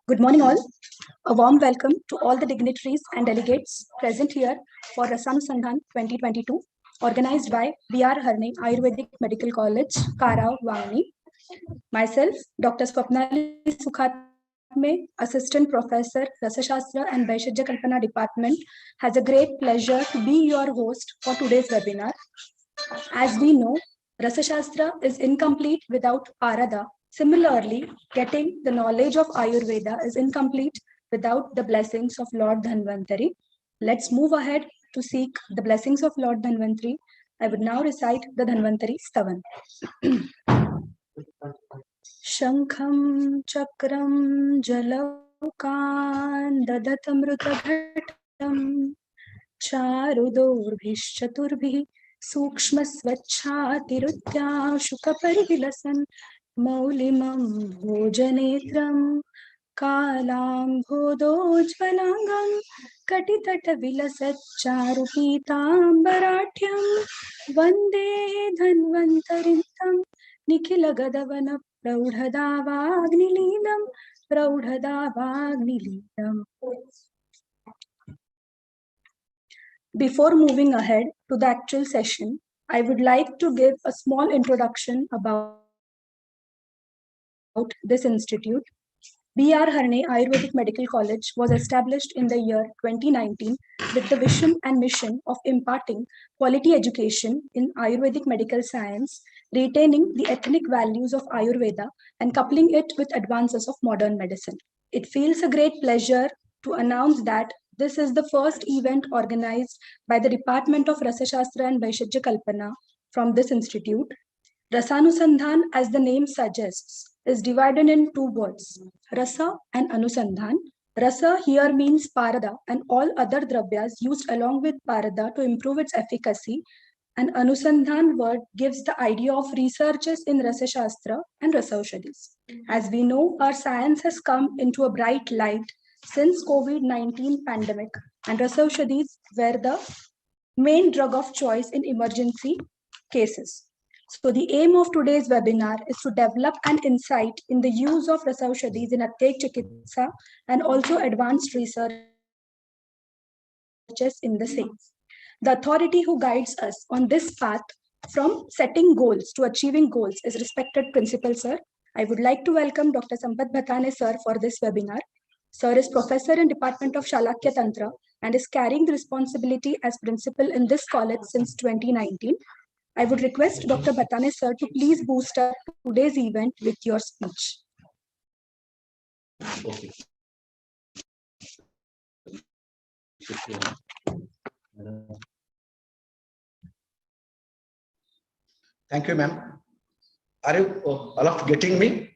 Good morning, all. A warm welcome to all the dignitaries and delegates present here for Rasaanusandhan 2022, organized by B.R. Harne Ayurvedic Medical College, Karao, Wangni. Myself, Dr. Swapnali Sukhatme, Assistant Professor, Rasashastra and Vaishajya Kalpana Department, has a great pleasure to be your host for today's webinar. As we know, Rasashastra is incomplete without Parada. Similarly, getting the knowledge of Ayurveda is incomplete without the blessings of Lord Dhanvantari. Let's move ahead to seek the blessings of Lord Dhanvantari. I would now recite the Dhanvantari Stavan. Shankham Chakram Jalaukan Dadatamrutaghatam Charudorvishchaturvih सूक्ष्मस्वच्छातिरुत्याशुकपरिविलसन् मौलिमं भोजनेत्रं कालाम्भोदोज्ज्वलाङ्गं कटितटविलसच्चारुपीताम्बराढ्यं वन्दे धन्वन्तरिं तं प्रौढदावाग्निलीलम् Before moving ahead to the actual session, I would like to give a small introduction about this institute. B.R. Harne Ayurvedic Medical College was established in the year 2019 with the vision and mission of imparting quality education in Ayurvedic medical science, retaining the ethnic values of Ayurveda and coupling it with advances of modern medicine. It feels a great pleasure to announce that this is the first event organized by the Department of Rasashastra and Vaishajya Kalpana from this institute. Rasaanusandhan, as the name suggests, is divided in two words, Rasa and Anusandhan. Rasa here means Parada and all other dravyas used along with Parada to improve its efficacy. And Anusandhan word gives the idea of researches in Rasa Shastra and Rasaushadis. As we know, our science has come into a bright light since COVID-19 pandemic, and Rasaushadis were the main drug of choice in emergency cases. So the aim of today's webinar is to develop an insight in the use of Rasaushadis in Atyek Chikitsa and also advanced researches in the same. The authority who guides us on this path from setting goals to achieving goals is respected Principal Sir. I would like to welcome Dr. Sampath Bhatane Sir for this webinar. Sir is Professor in Department of Shalakya Tantra and is carrying the responsibility as Principal in this college since 2019. I would request Dr. Bhatane Sir to please boost up today's event with your speech. Okay. Thank you, ma'am. Are you all of getting me?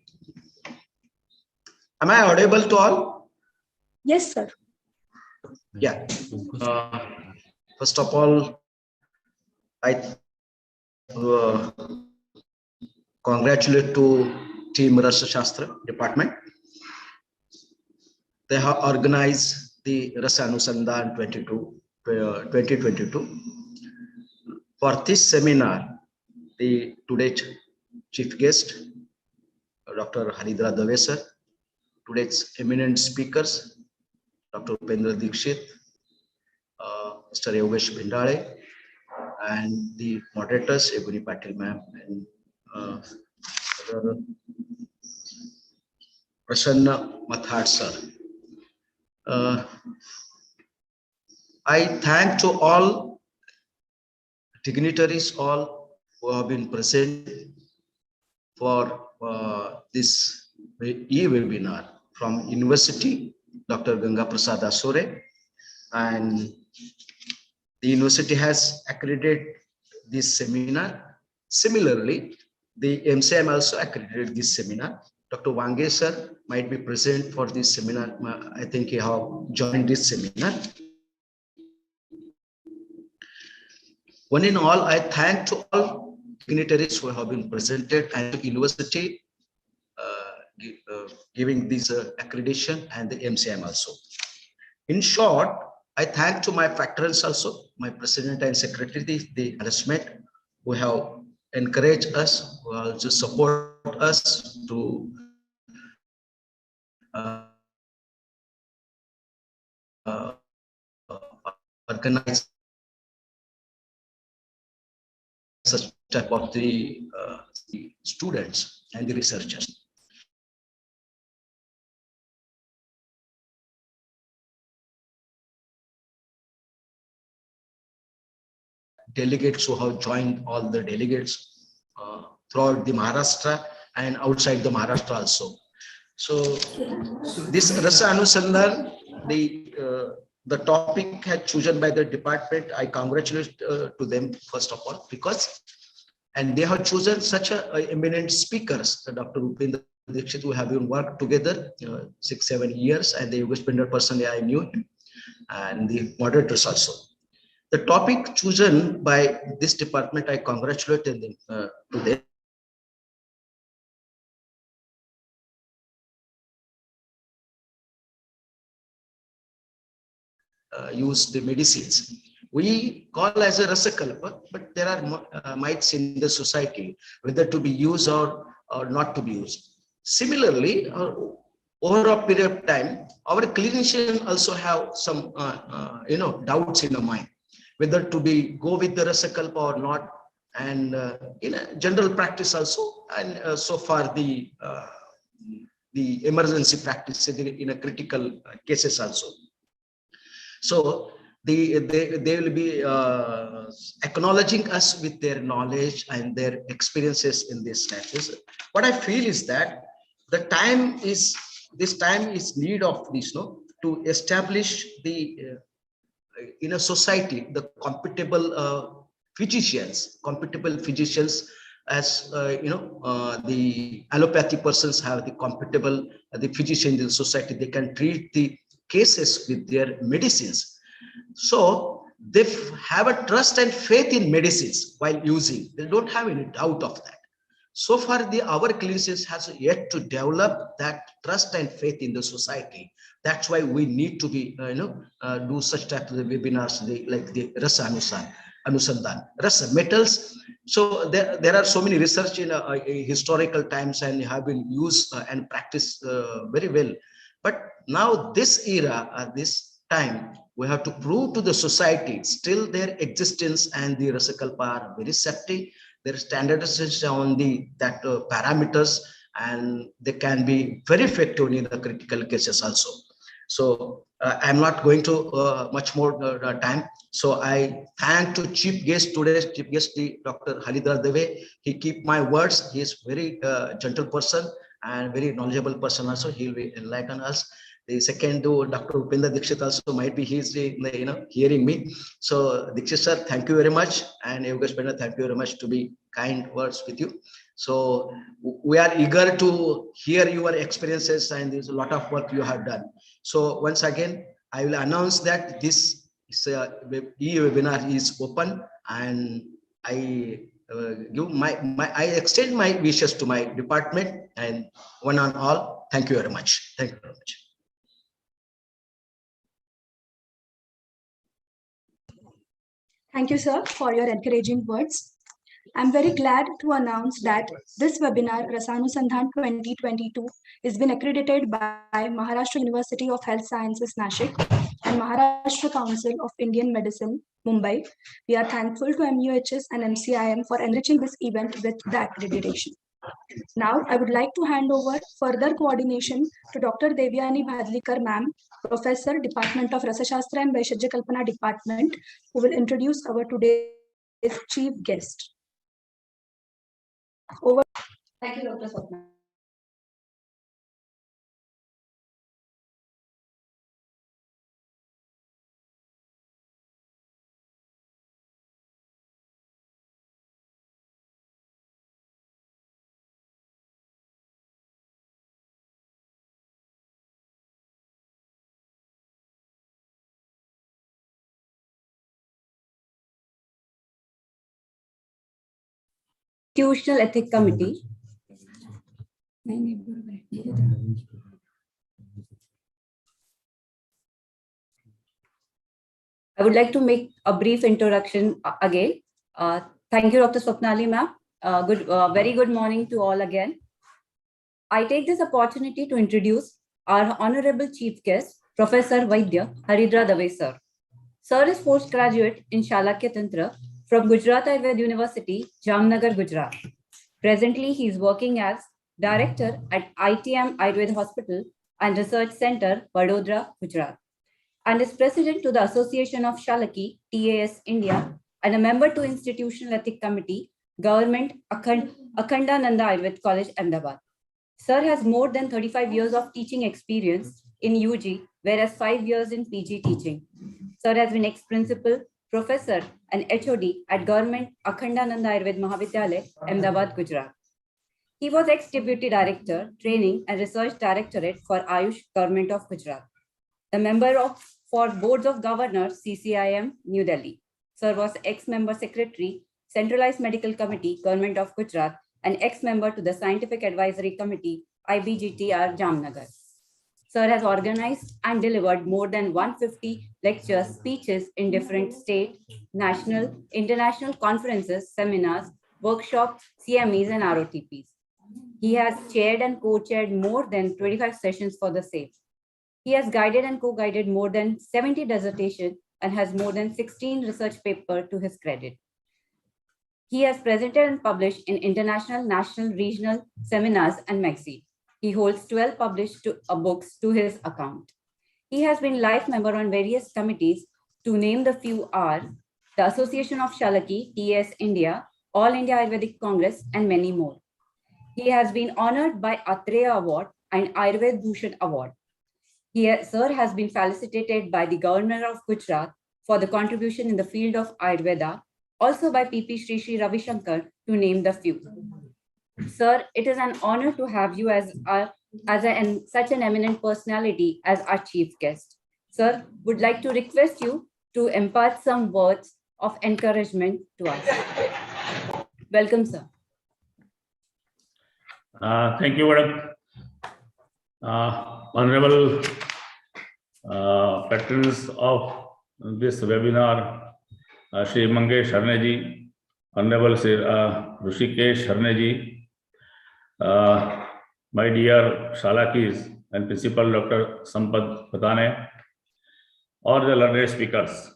Am I audible to all? Yes, sir. Yeah. First of all, I congratulate to Team Rasa Shastra Department. They have organized the Rasaanusandhan 2022. For this seminar, the today's chief guest, Dr. Haridra Dave sir, today's eminent speakers, Dr. Upendra Dikshit, Mr. Yogesh Bhindale, and the moderators, Ebony Patil ma'am, and Prasanna Mathad sir. I thank to all dignitaries, all who have been present for this e-webinar from University, Dr. Ganga Prasad Asore, and the university has accredited this seminar. Similarly, the MCM also accredited this seminar. Dr. Wange sir might be present for this seminar. I think he have joined this seminar. One in all, I thank to all dignitaries who have been presented and to university giving this accreditation and the MCM also. In short, I thank to my factorials also, my president and secretary, the harassment who have encouraged us, who also support us to organize such type of the students and the researchers. Delegates who have joined, all the delegates throughout the Maharashtra and outside the Maharashtra also. So this Rasaanusandhan, the topic had chosen by the department. I congratulate to them first of all, because and they have chosen such a eminent speakers. Dr. Upendra Dikshit, who have been worked together 6-7 years, and the Yogesh Bender personally I knew him, and the moderators also. The topic chosen by this department, I congratulate them to them. Use the medicines. We call as a rasakalpa, but there are mites in the society, whether to be used or not to be used. Similarly, over a period of time, our clinicians also have some doubts in the mind, whether to be go with the rasakalpa or not. And in a general practice also, and so far the emergency practice in a critical cases also. So they will be acknowledging us with their knowledge and their experiences in this status. What I feel is that this time is need of this, no, to establish the in a society the compatible physicians, as the allopathy persons have the compatible the physician in the society. They can treat the cases with their medicines, so they have a trust and faith in medicines while using. They don't have any doubt of that. So far, our clinicians has yet to develop that trust and faith in the society. That's why we need to be, do such type of webinars like the Rasaanusandhan, Rasa metals. So there are so many research in historical times and have been used and practiced very well. But now this era, this time, we have to prove to the society still their existence, and the Rasakalpa are very safety. There is standardization on that parameters, and they can be very effective in the critical cases also. So I'm not going to much more time. So I thank to chief guest, today's chief guest, Dr. Halidhar Dave. He keep my words. He is very gentle person and very knowledgeable person also. He will be enlighten us. The second, Dr. Upendra Dikshit also might be hearing me. So Dikshit sir, thank you very much, and Yogesh Bender, thank you very much to be kind words with you. So we are eager to hear your experiences, and there's a lot of work you have done. So once again, I will announce that this e-webinar is open, and I I extend my wishes to my department and one and all. Thank you very much. Thank you very much. Thank you, sir, for your encouraging words. I'm very glad to announce that this webinar, Rasaanusandhan 2022, is been accredited by Maharashtra University of Health Sciences, Nashik, and Maharashtra Council of Indian Medicine, Mumbai. We are thankful to MUHS and MCIM for enriching this event with the accreditation. Now, I would like to hand over further coordination to Dr. Devyani Bhadlikar, ma'am, Professor, Department of Rasashastra and Vaishajya Kalpana Department, who will introduce our today's chief guest. Over. Thank you, Dr. Swapna. Institutional Ethics Committee. I would like to make a brief introduction again. Thank you, Dr. Swapnali ma'am. Very good morning to all again. I take this opportunity to introduce our honorable chief guest, Professor Vaidya Haridra Dave sir. Sir is postgraduate in Shalakya Tantra from Gujarat Ayurveda University, Jamnagar, Gujarat. Presently, he is working as director at ITM Ayurveda Hospital and Research Center, Vadodara, Gujarat, and is president to the Association of Shalaki, TAS India, and a member to Institutional Ethics Committee, Government Akhandananda Ayurveda College, Ahmedabad. Sir has more than 35 years of teaching experience in UG, whereas 5 years in PG teaching. Sir has been ex-principal, professor, and HOD at Government Akhandananda Ayurveda Mahavidyalaya, Ahmedabad, Gujarat. He was ex-deputy director, training and research directorate for Ayush, Government of Gujarat. The member for Boards of Governors, CCIM, New Delhi. Sir was ex-member secretary, Centralized Medical Committee, Government of Gujarat, and ex-member to the Scientific Advisory Committee, IBGTR, Jamnagar. Sir has organized and delivered more than 150 lectures, speeches in different state, national, international conferences, seminars, workshops, CMEs, and ROTPs. He has chaired and co-chaired more than 25 sessions for the same. He has guided and co-guided more than 70 dissertations and has more than 16 research papers to his credit. He has presented and published in international, national, regional seminars and magazines. He holds 12 published books to his account. He has been life member on various committees. To name the few are the Association of Shalaki, TS India, All India Ayurvedic Congress, and many more. He has been honored by Atreya Award and Ayurved Bhushan Award. Sir has been felicitated by the Governor of Gujarat for the contribution in the field of Ayurveda, also by PP Shri Shri Ravi Shankar, to name the few. Sir, it is an honor to have you as such an eminent personality as our chief guest. Sir, would like to request you to impart some words of encouragement to us. Welcome, sir. Thank you, madam. Honorable patrons of this webinar, Shri Mangesh Harneji, Honorable Sri Rishikesh Harneji, my dear Shalakis and Principal Dr. Sampad Patane, all the learned speakers.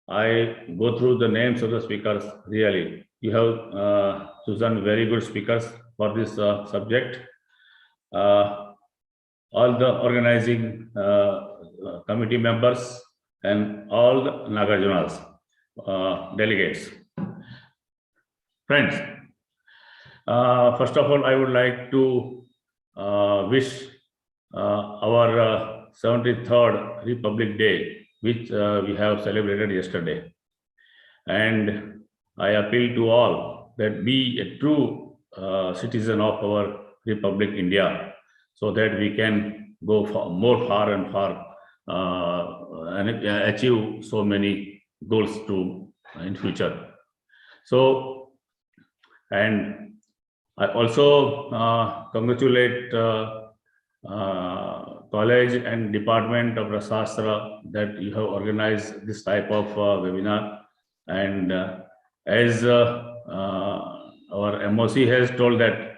I go through the names of the speakers. Really, you have chosen very good speakers for this subject. All the organizing committee members and all the Nagarjunas, delegates. Friends, first of all, I would like to wish our 73rd Republic Day, which we have celebrated yesterday. And I appeal to all that be a true citizen of our Republic India, so that we can go far and far and achieve so many goals in future. So, and I also congratulate college and department of Rasastra that you have organized this type of webinar. And as our MOC has told that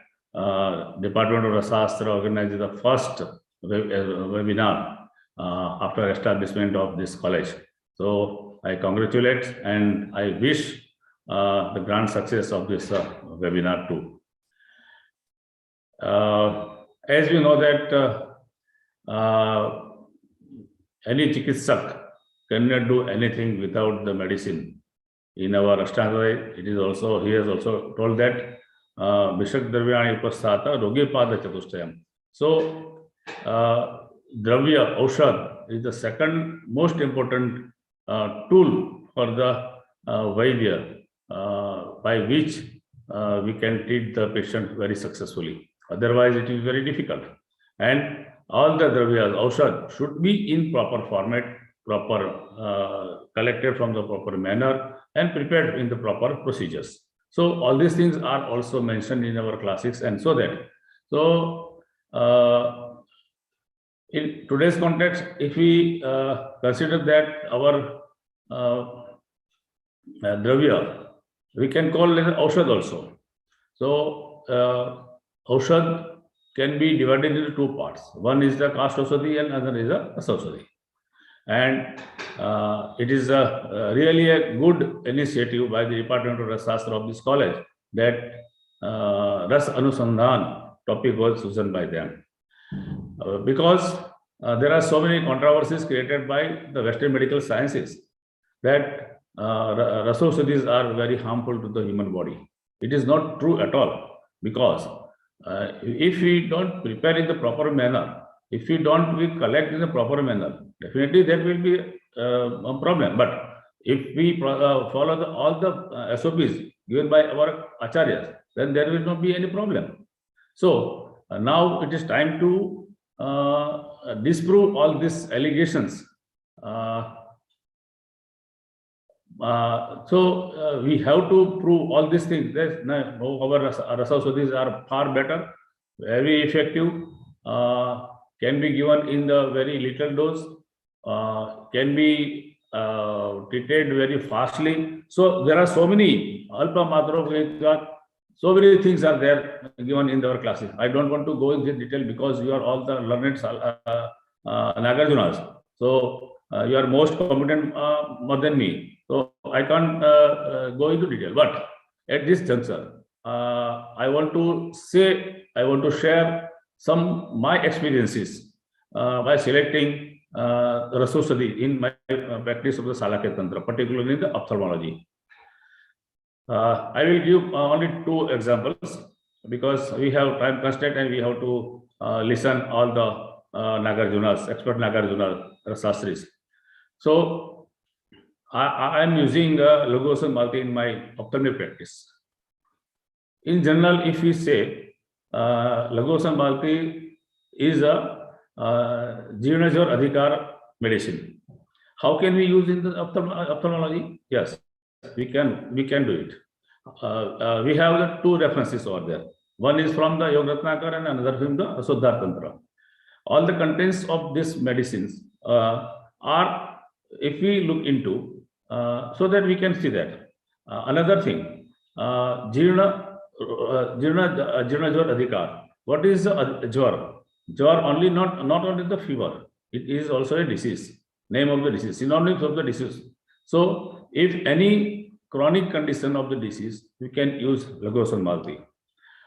Department of Rasastra organized the first webinar after establishment of this college. So I congratulate and I wish the grand success of this webinar too. As we know that any chikitsak cannot do anything without the medicine. In our Ashtanga, it is also, he has also told that Vishak Dravyani Upasthata Rogi Pada Chatushtayam. So Dravya, Aushad is the second most important tool for the Vaidya, by which we can treat the patient very successfully. Otherwise, it is very difficult. And all the Dravyas, Aushad, should be in proper format, collected from the proper manner and prepared in the proper procedures. So all these things are also mentioned in our classics, and so that. So in today's context, if we consider that our Dravya, we can call it Aushad also. So Aushad can be divided into two parts. One is the Kast Aushadhi and another is the Ras Aushadhi. And it is really a good initiative by the Department of Rasastra of this college that Rasaanusandhan topic was chosen by them. Because there are so many controversies created by the Western medical sciences that Rasul studies are very harmful to the human body. It is not true at all, because if we don't prepare in the proper manner, if we don't collect in the proper manner, definitely there will be a problem. But if we follow all the SOPs given by our acharyas, then there will not be any problem. So now it is time to disprove all these allegations. We have to prove all these things. Our Rasasudis are far better, very effective, can be given in the very little dose, can be treated very fastly. So there are so many alpa matra, so many things are there given in our classes. I don't want to go into detail because you are all the learned Nagarjunas. So you are most competent more than me. So I can't go into detail. But at this juncture, I want to share some my experiences by selecting Rasul study in my practice of the Salakya Tantra, particularly in the ophthalmology. I will give only 2 examples because we have time constraint and we have to listen all the Nagarjunas, expert Nagarjuna Sastris. So I am using Rasaanusandhan in my ophthalmic practice. In general, if we say Rasaanusandhan is a Jeevnajor Adhikar medicine, how can we use in the ophthalmology? Yes, we can do it. We have the 2 references over there. One is from the Yogaratnakar and another from the Suddhar Tantra. All the contents of these medicines are, if we look into, so that we can see that. Another thing, Jeevnajor Adhikar. What is Jwar? Jwar only not only the fever, it is also a disease. Name of the disease, synonyms of the disease. So if any chronic condition of the disease, we can use Rasaanusandhan.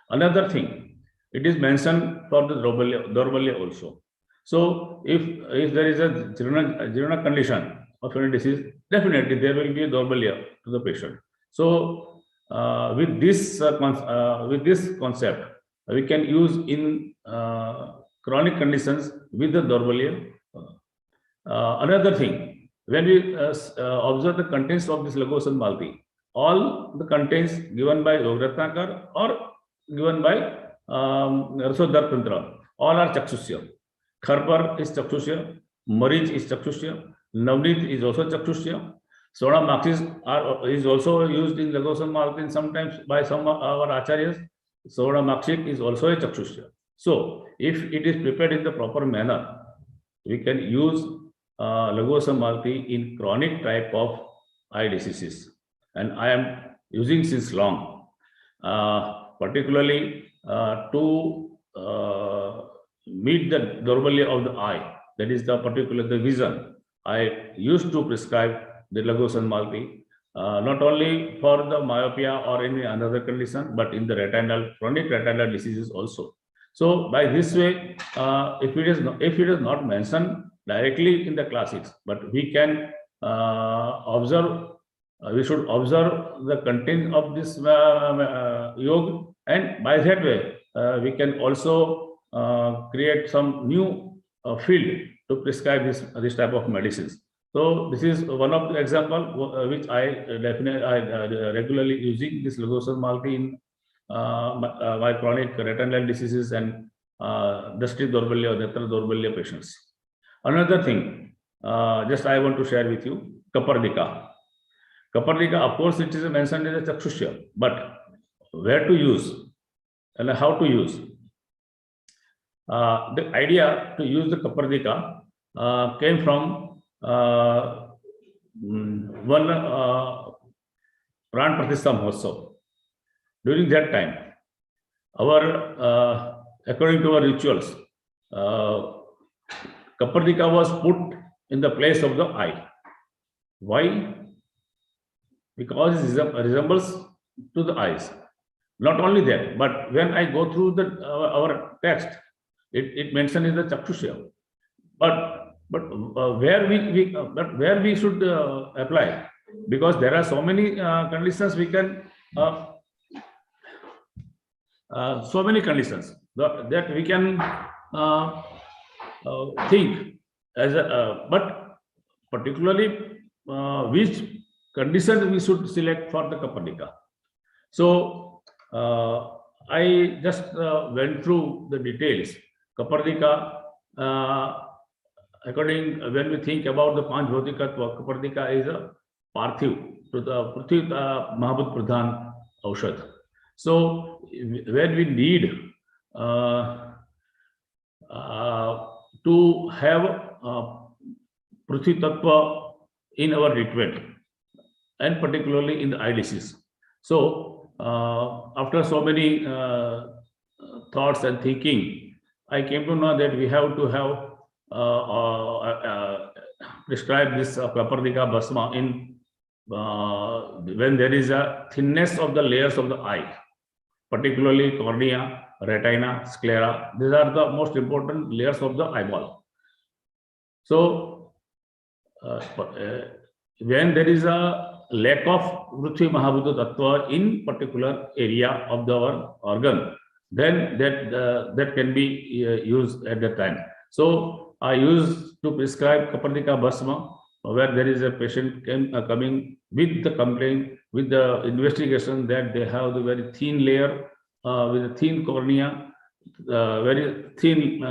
Another thing, it is mentioned for the Daurbalya also. So if there is a Jirna condition of any disease, definitely there will be a Daurbalya to the patient. So with this concept, we can use in chronic conditions with the Daurbalya. Another thing, when we observe the contents of this Rasaanusandhan, all the contents given by Yogaratnakar or given by Suddhar Tantra, all are Chakshusya. Kharpar is Chakshusya, Marij is Chakshusya, Navnit is also Chakshusya. Soda Maxis is also used in Rasaanusandhan sometimes by some of our acharyas. Soda Maxik is also a Chakshusya. So if it is prepared in the proper manner, we can use Rasaanusandhan in chronic type of eye diseases. And I am using since long, particularly to meet the Daurbalya of the eye, that is the vision. I used to prescribe the Rasaanusandhan, not only for the myopia or any another condition, but in the chronic retinal diseases also. So by this way, if it is not mentioned directly in the classics, but we can observe. We should observe the content of this yoga, and by that way, we can also create some new field to prescribe this type of medicines. So this is one of the example which I regularly using this Rasaanusandhan in my chronic retinal diseases and Drishti Daurbalya or Netra Daurbalya patients. Another thing, just I want to share with you, Kapardika. Kapardika, of course, it is mentioned as a Chakshusya, but where to use and how to use? The idea to use the Kapardika came from one Pran Pratishtha Mahotsav. During that time, according to our rituals, Kapardika was put in the place of the eye. Why? Because it resembles to the eyes. Not only that, but when I go through our text, it mentions in the Chakshusya. But where we should apply, because there are so many conditions we can that we can think as a but particularly which condition we should select for the Kaparnika. So I just went through the details. Kaparnika, according when we think about the Panch Bhautikatva, Kaparnika is a Parthiv, to the Prithvi Mahabhut Pradhan Aushad. So when we need to have Prithvi Tattva in our treatment, and particularly in the eye disease. So after so many thoughts and thinking, I came to know that we have to have prescribe this Kaparnika Bhasma in when there is a thinness of the layers of the eye, particularly cornea, retina, sclera. These are the most important layers of the eyeball. So when there is a lack of Prithvi Mahabhuta Tattva in particular area of our organ, then that can be used at that time. So I used to prescribe Kaparnika Bhasma where there is a patient coming with the complaint, with the investigation that they have the very thin layer with a thin cornea, very thin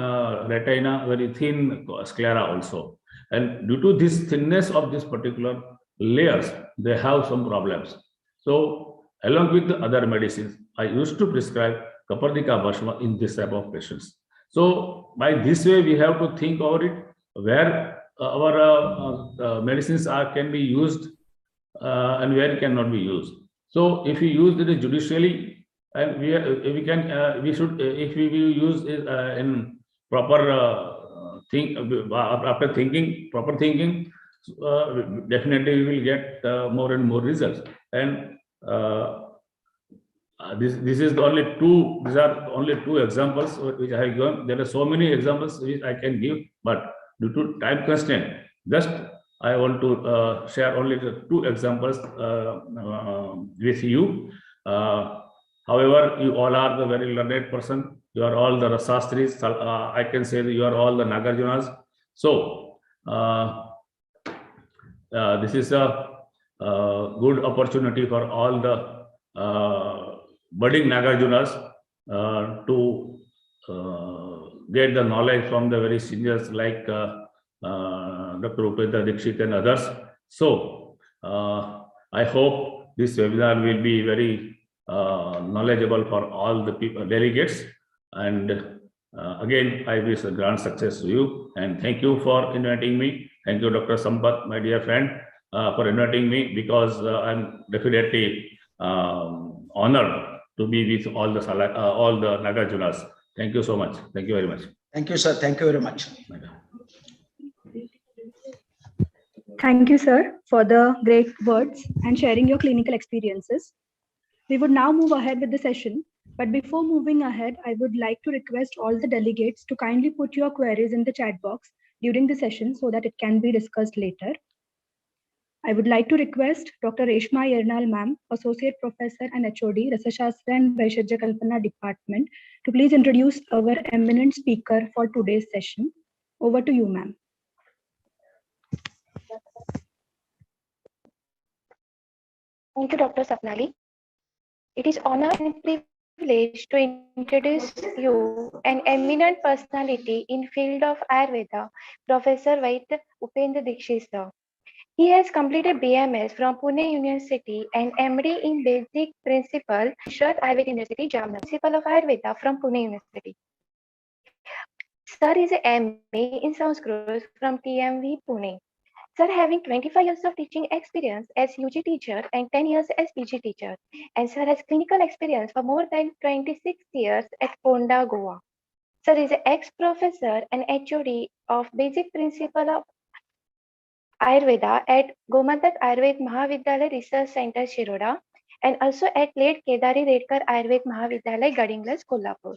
retina, very thin sclera also. And due to this thinness of this particular layers, they have some problems. So along with the other medicines, I used to prescribe Kaparnika Bhasma in this type of patients. So by this way, we have to think about it, where our medicines can be used and where cannot be used. So if we use it judicially, and we should, if we will use it in proper after thinking, proper thinking, definitely we will get more and more results. And this is the only two. These are only two examples which I have given. There are so many examples which I can give, but due to time constraint, just I want to share only the two examples with you. However, you all are the very learned person. You are all the Rasastris. I can say that you are all the Nagarjunas. So this is a good opportunity for all the budding Nagarjunas to get the knowledge from the very seniors like Dr. Upendra Dikshit and others. So I hope this webinar will be very knowledgeable for all the people, delegates. And again, I wish a grand success to you. And thank you for inviting me. Thank you, Dr. Sampath, my dear friend, for inviting me, because I'm definitely honored to be with all the Nagarjunas. Thank you so much. Thank you very much. Thank you, sir. Thank you very much. Thank you, sir, for the great words and sharing your clinical experiences. We would now move ahead with the session, but before moving ahead, I would like to request all the delegates to kindly put your queries in the chat box during the session so that it can be discussed later. I would like to request Dr. Reshma Yernal ma'am, Associate Professor and HOD, Rasashastra and Vaishajya Kalpana Department, to please introduce our eminent speaker for today's session. Over to you, ma'am. Thank you, Dr. Sapnali. It is honor and privilege to introduce you an eminent personality in field of Ayurveda, Professor Vaidya Upendra Dikshit sir. He has completed BMS from Pune University and MD in Basic Principle, Gujarat Ayurveda University, Jamnagar. Principle of Ayurveda from Pune University. Sir is a MA in Sanskrit from TMV Pune. Sir having 25 years of teaching experience as UG teacher and 10 years as PG teacher. And sir has clinical experience for more than 26 years at Ponda, Goa. Sir is an ex-professor and HOD of Basic Principle of Ayurveda at Gomatak Ayurved Mahavidyalaya Research Center, Shiroda, and also at late Kedari Redkar Ayurved Mahavidyalaya, Gadinglas, Kolhapur.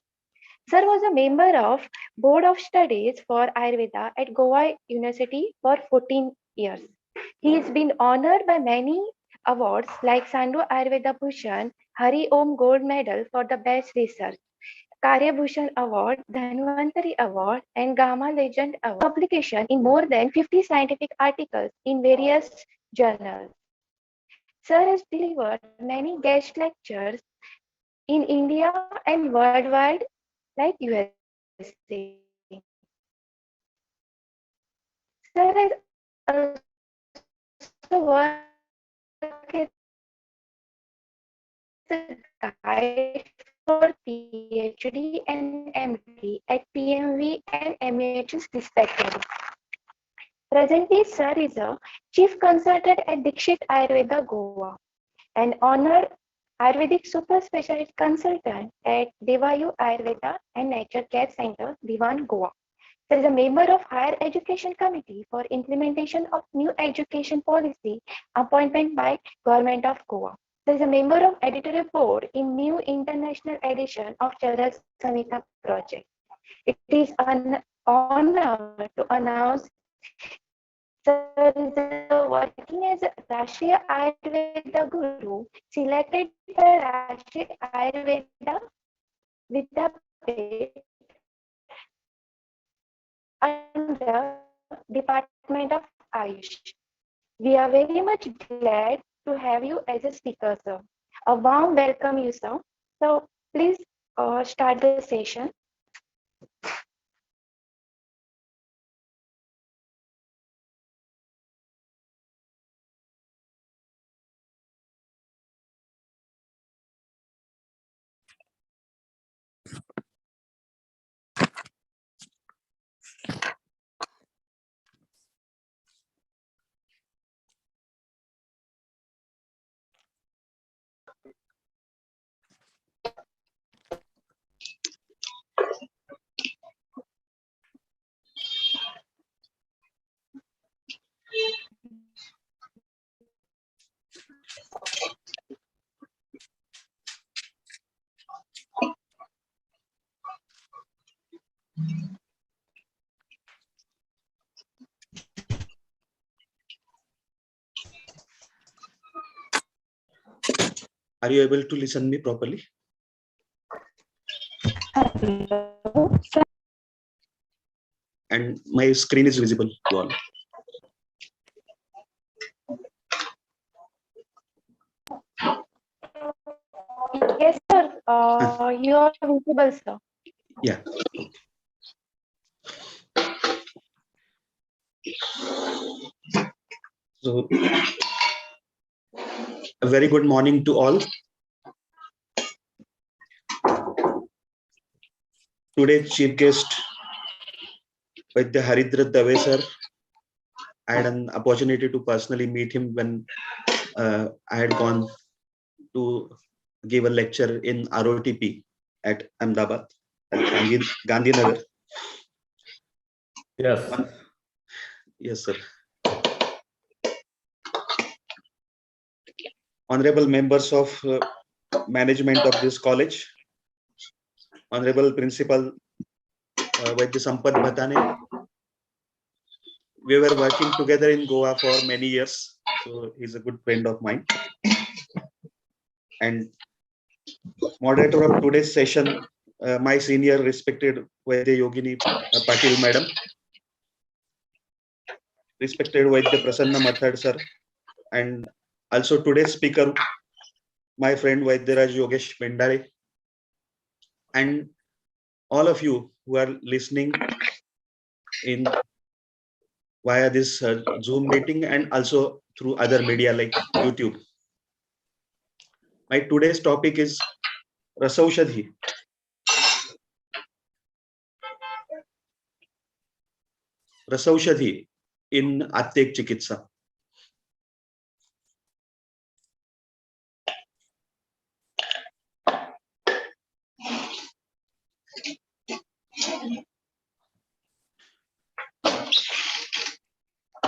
Sir was a member of Board of Studies for Ayurveda at Goa University for 14 years. He has been honored by many awards like Sandu Ayurveda Bhushan, Hari Om Gold Medal for the Best Research, Karya Bhushan Award, Dhanvantari Award, and Gamma Legend Award. Publication in more than 50 scientific articles in various journals. Sir has delivered many guest lectures in India and worldwide, like USA. Sir has also worked as a guide for PhD and MD at PMV and MAHs respectively. Presently, Sir is a Chief Consultant at Dikshit Ayurveda, Goa, an honored Ayurvedic Super Specialist Consultant at Devayu Ayurveda and Nature Care Center, Diwan, Goa. There is a member of Higher Education Committee for Implementation of New Education Policy appointment by Government of Goa. There is a member of Editorial Board in New International Edition of Charal Samhita project. It is an honor to announce Sir is working as a Rashtriya Ayurveda Guru selected by Rashtriya Ayurveda Vidyapith under Department of Ayush. We are very much glad to have you as a speaker, sir. A warm welcome you, sir. So please start the session. Are you able to listen me properly? Hello. And my screen is visible to all. Yes, sir. You are visible, sir. Yeah. So, a very good morning to all. Today's chief guest, Vaidya Haridra Dave sir. I had an opportunity to personally meet him when I had gone to give a lecture in ROTP at Ahmedabad, at Gandhinagar. Yes. Yes, sir. Honorable members of management of this college, Honorable Principal Vaidya Sampad Bhatane. We were working together in Goa for many years, so he's a good friend of mine. And moderator of today's session, my senior respected Vaidya Yogini Patil madam, respected Vaidya Prasanna Mathad sir, and also today's speaker, my friend Vaidyaraj Yogesh Pendare, and all of you who are listening in via this Zoom meeting and also through other media like YouTube. My today's topic is Rasaushadhi. Rasaushadhi in Atyek Chikitsa.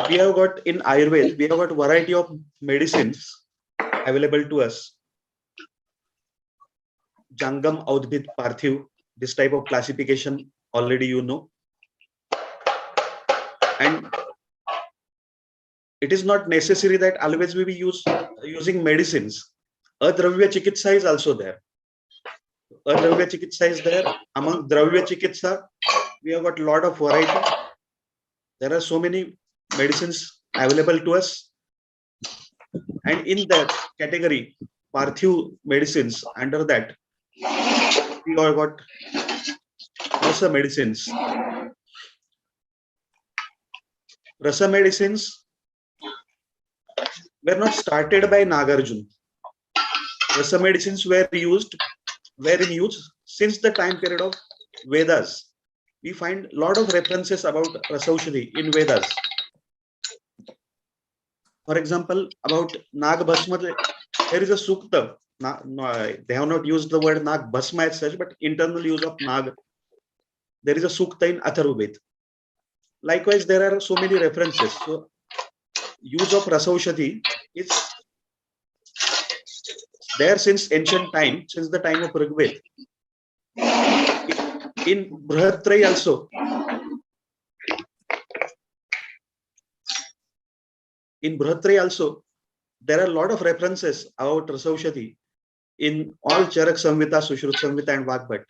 we have got in Ayurveda, we have got variety of medicines available to us. Jangam, Audbit, Parthiv, this type of classification already you know. And it is not necessary that always we be using medicines. Adravya Chikitsa is also there. Adravya Chikitsa is there. Among Dravya Chikitsa, we have got a lot of variety. There are so many medicines available to us. And in that category, Parthiv medicines, under that, we have got Rasa medicines. Rasa medicines were not started by Nagarjuna. Rasa medicines were in use since the time period of Vedas. We find a lot of references about Rasaushadhi in Vedas. For example, about Nag Bhasma, there is a sukta. They have not used the word Nag Bhasma as such, but internal use of Nag. There is a sukta in Atharvaved. Likewise, there are so many references. So, use of Rasaushadhi is there since ancient time, since the time of Rigved. In Brihatrayi also, there are a lot of references about Rasaushadhi in all Charak Samhita, Sushrut Samhita, and Vagbhat.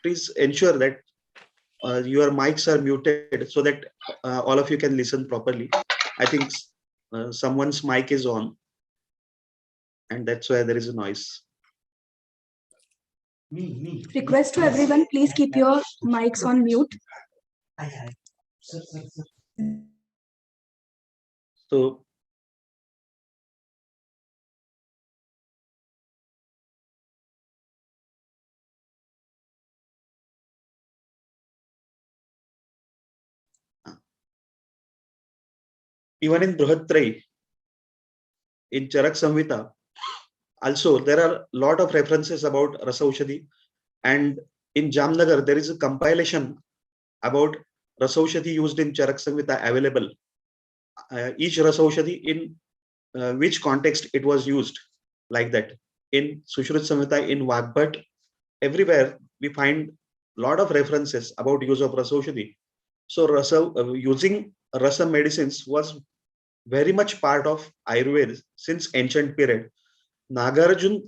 Please ensure that your mics are muted so that all of you can listen properly. I think someone's mic is on, and that's why there is a noise. Request to everyone, please keep your mics on mute. So, even in Brihatrayi, in Charak Samhita, also there are a lot of references about Rasaushadhi. And in Jamnagar, there is a compilation about Rasaushadhi used in Charak Samhita available. Each Rasaushadhi in which context it was used, like that. In Sushrut Samhita, in Vagbhat, everywhere we find a lot of references about use of Rasaushadhi. So using Rasa medicines was very much part of Ayurveda since ancient period. Nagarjuna,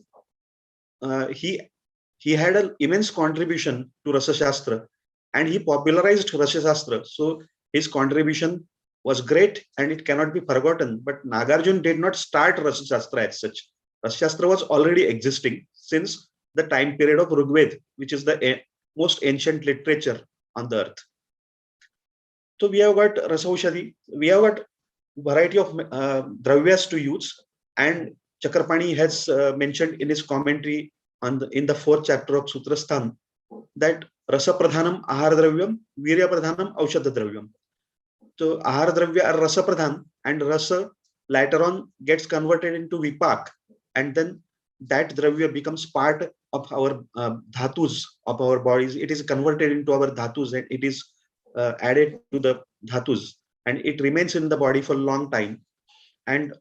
he had an immense contribution to Rasa Shastra, and he popularized Rasa Shastra. So his contribution was great and it cannot be forgotten. But Nagarjuna did not start Rasa Shastra as such. Rasa Shastra was already existing since the time period of Rigveda, which is the most ancient literature on the earth. So we have got Rasaushadhi, we have got variety of dravyas to use, and Chakrapani has mentioned in his commentary in the 4th chapter of Sutrasthan that Rasa Pradhanam Ahar Dravyam, Virya Pradhanam Aushadha Dravyam. So Ahar Dravya are Rasa Pradhan, and Rasa later on gets converted into Vipak, and then that Dravya becomes part of our dhatus of our bodies. It is converted into our dhatus and it is added to the dhatus, and it remains in the body for a long time. And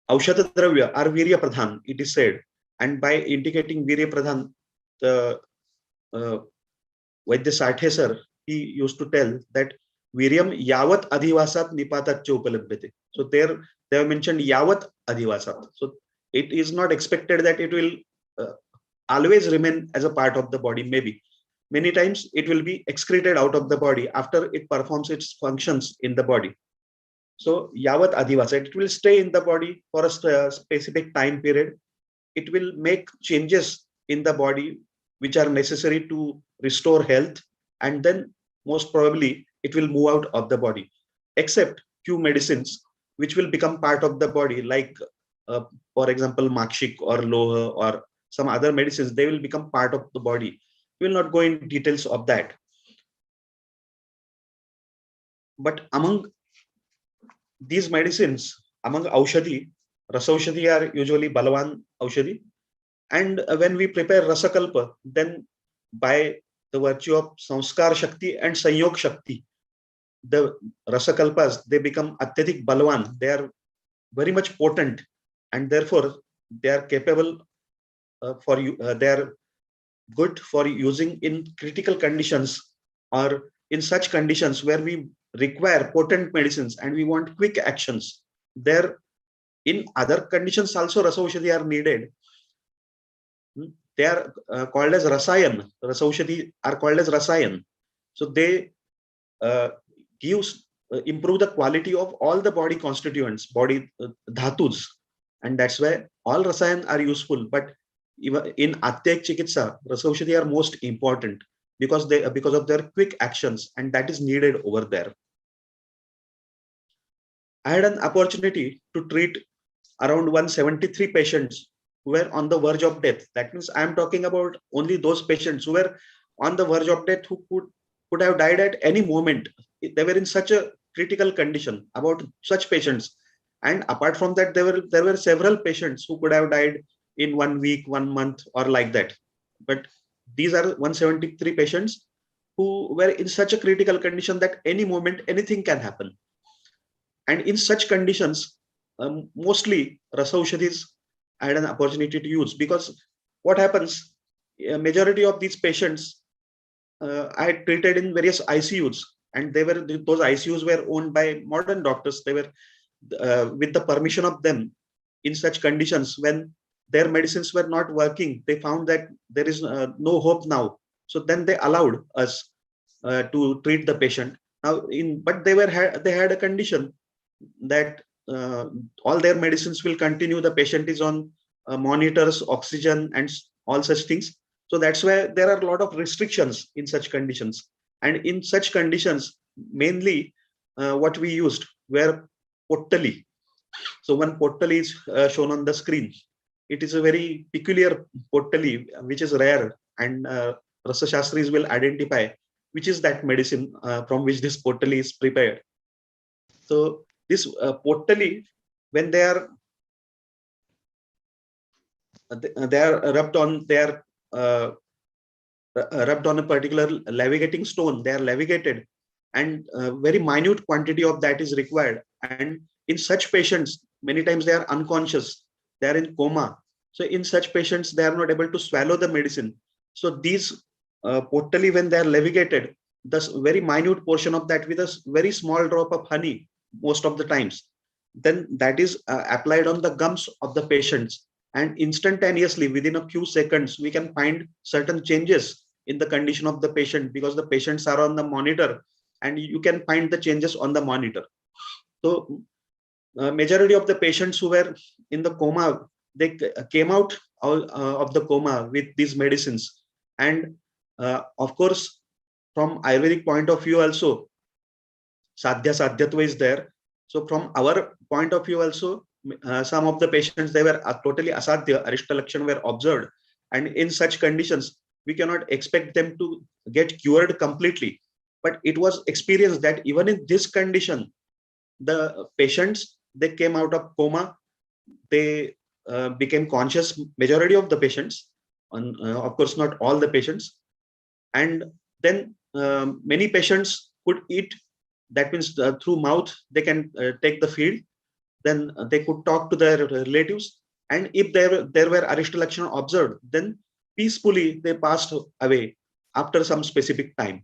Aushadha Dravya are Virya Pradhan, it is said. And by indicating Virya Pradhan, the Vaidya Sathe sir, he used to tell that Viryam Yavat Adhivasat Nipatat Chopalabhyate. So there they have mentioned Yavat Adhivasat. So it is not expected that it will always remain as a part of the body. Maybe many times it will be excreted out of the body after it performs its functions in the body. So Yavat Adhivasat, it will stay in the body for a specific time period. It will make changes in the body which are necessary to restore health, and then most probably it will move out of the body, except few medicines which will become part of the body, like for example Makshik or Loha or some other medicines. They will become part of the body. We will not go into details of that. But among these medicines, among Aushadhi, Rasaushadhi are usually Balavan Aushadhi. And when we prepare Rasakalpa, then by the virtue of Samskar Shakti and Sanyog Shakti, the Rasakalpas, they become Atyadik Balwan. They are very much potent, and therefore they are capable for you. They are good for using in critical conditions or in such conditions where we require potent medicines and we want quick actions. There, in other conditions also Rasaushadhi are needed. They are called as Rasayan. Rasaushadhi are called as Rasayan. So they improve the quality of all the body constituents, body dhatus, and that's why all Rasayan are useful. But even in Atyayik Chikitsa, Rasaushadhi are most important because of their quick actions, and that is needed over there. I had an opportunity to treat around 173 patients who were on the verge of death. That means I am talking about only those patients who were on the verge of death, who could have died at any moment. They were in such a critical condition, about such patients. And apart from that, there were several patients who could have died in 1 week, 1 month, or like that. But these are 173 patients who were in such a critical condition that any moment anything can happen. And in such conditions, mostly Rasaushadhis I had an opportunity to use, because what happens, a majority of these patients I had treated in various ICUs, and those ICUs were owned by modern doctors. They were with the permission of them. In such conditions, when their medicines were not working, they found that there is no hope now. So then they allowed us to treat the patient. Now, but they had a condition that all their medicines will continue. The patient is on monitors, oxygen, and all such things. So that's why there are a lot of restrictions in such conditions. And in such conditions, mainly what we used were pottali. So one pottali is shown on the screen. It is a very peculiar pottali, which is rare, and Rasa Shastris will identify which is that medicine from which this pottali is prepared. So this pottali, when they are rubbed on, rubbed on a particular levigating stone, they are levigated, and very minute quantity of that is required. And in such patients, many times they are unconscious, they are in coma. So in such patients, they are not able to swallow the medicine. So these pottali, when they are levigated, the very minute portion of that with a very small drop of honey, most of the times, then that is applied on the gums of the patients, and instantaneously within a few seconds we can find certain changes in the condition of the patient, because the patients are on the monitor and you can find the changes on the monitor. So majority of the patients who were in the coma, they came out of the coma with these medicines. And of course, from Ayurvedic point of view also, sadhya sadhyatva is there. So from our point of view also, some of the patients, they were totally asadhya, arishta lakshana were observed, and in such conditions we cannot expect them to get cured completely. But it was experienced that even in this condition, the patients, they came out of coma, they became conscious, majority of the patients, of course not all the patients. And then many patients could eat, that means through mouth they can take the feed, then they could talk to their relatives, and if there were arishta lakshana observed, then peacefully they passed away after some specific time.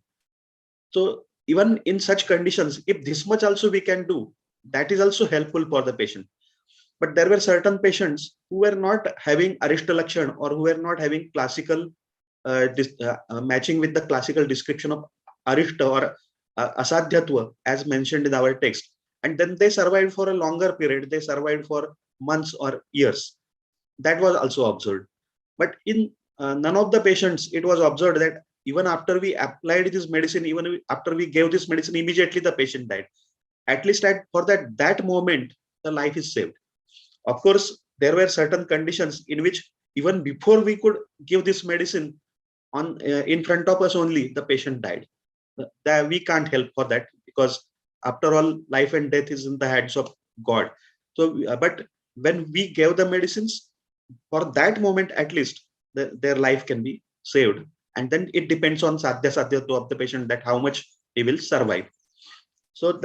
So even in such conditions, if this much also we can do, that is also helpful for the patient. But there were certain patients who were not having arishta lakshana, or who were not having classical matching with the classical description of arishta or asadhyatva as mentioned in our text. And then they survived for a longer period. They survived for months or years. That was also observed. But in none of the patients, it was observed that even after we applied this medicine, even after we gave this medicine, immediately the patient died. At least for that moment, the life is saved. Of course, there were certain conditions in which even before we could give this medicine on in front of us only, the patient died. We can't help for that, because after all, life and death is in the hands of God. So, but when we gave the medicines, for that moment at least, their life can be saved. And then it depends on sadhya sadhyatva of the patient, that how much he will survive. So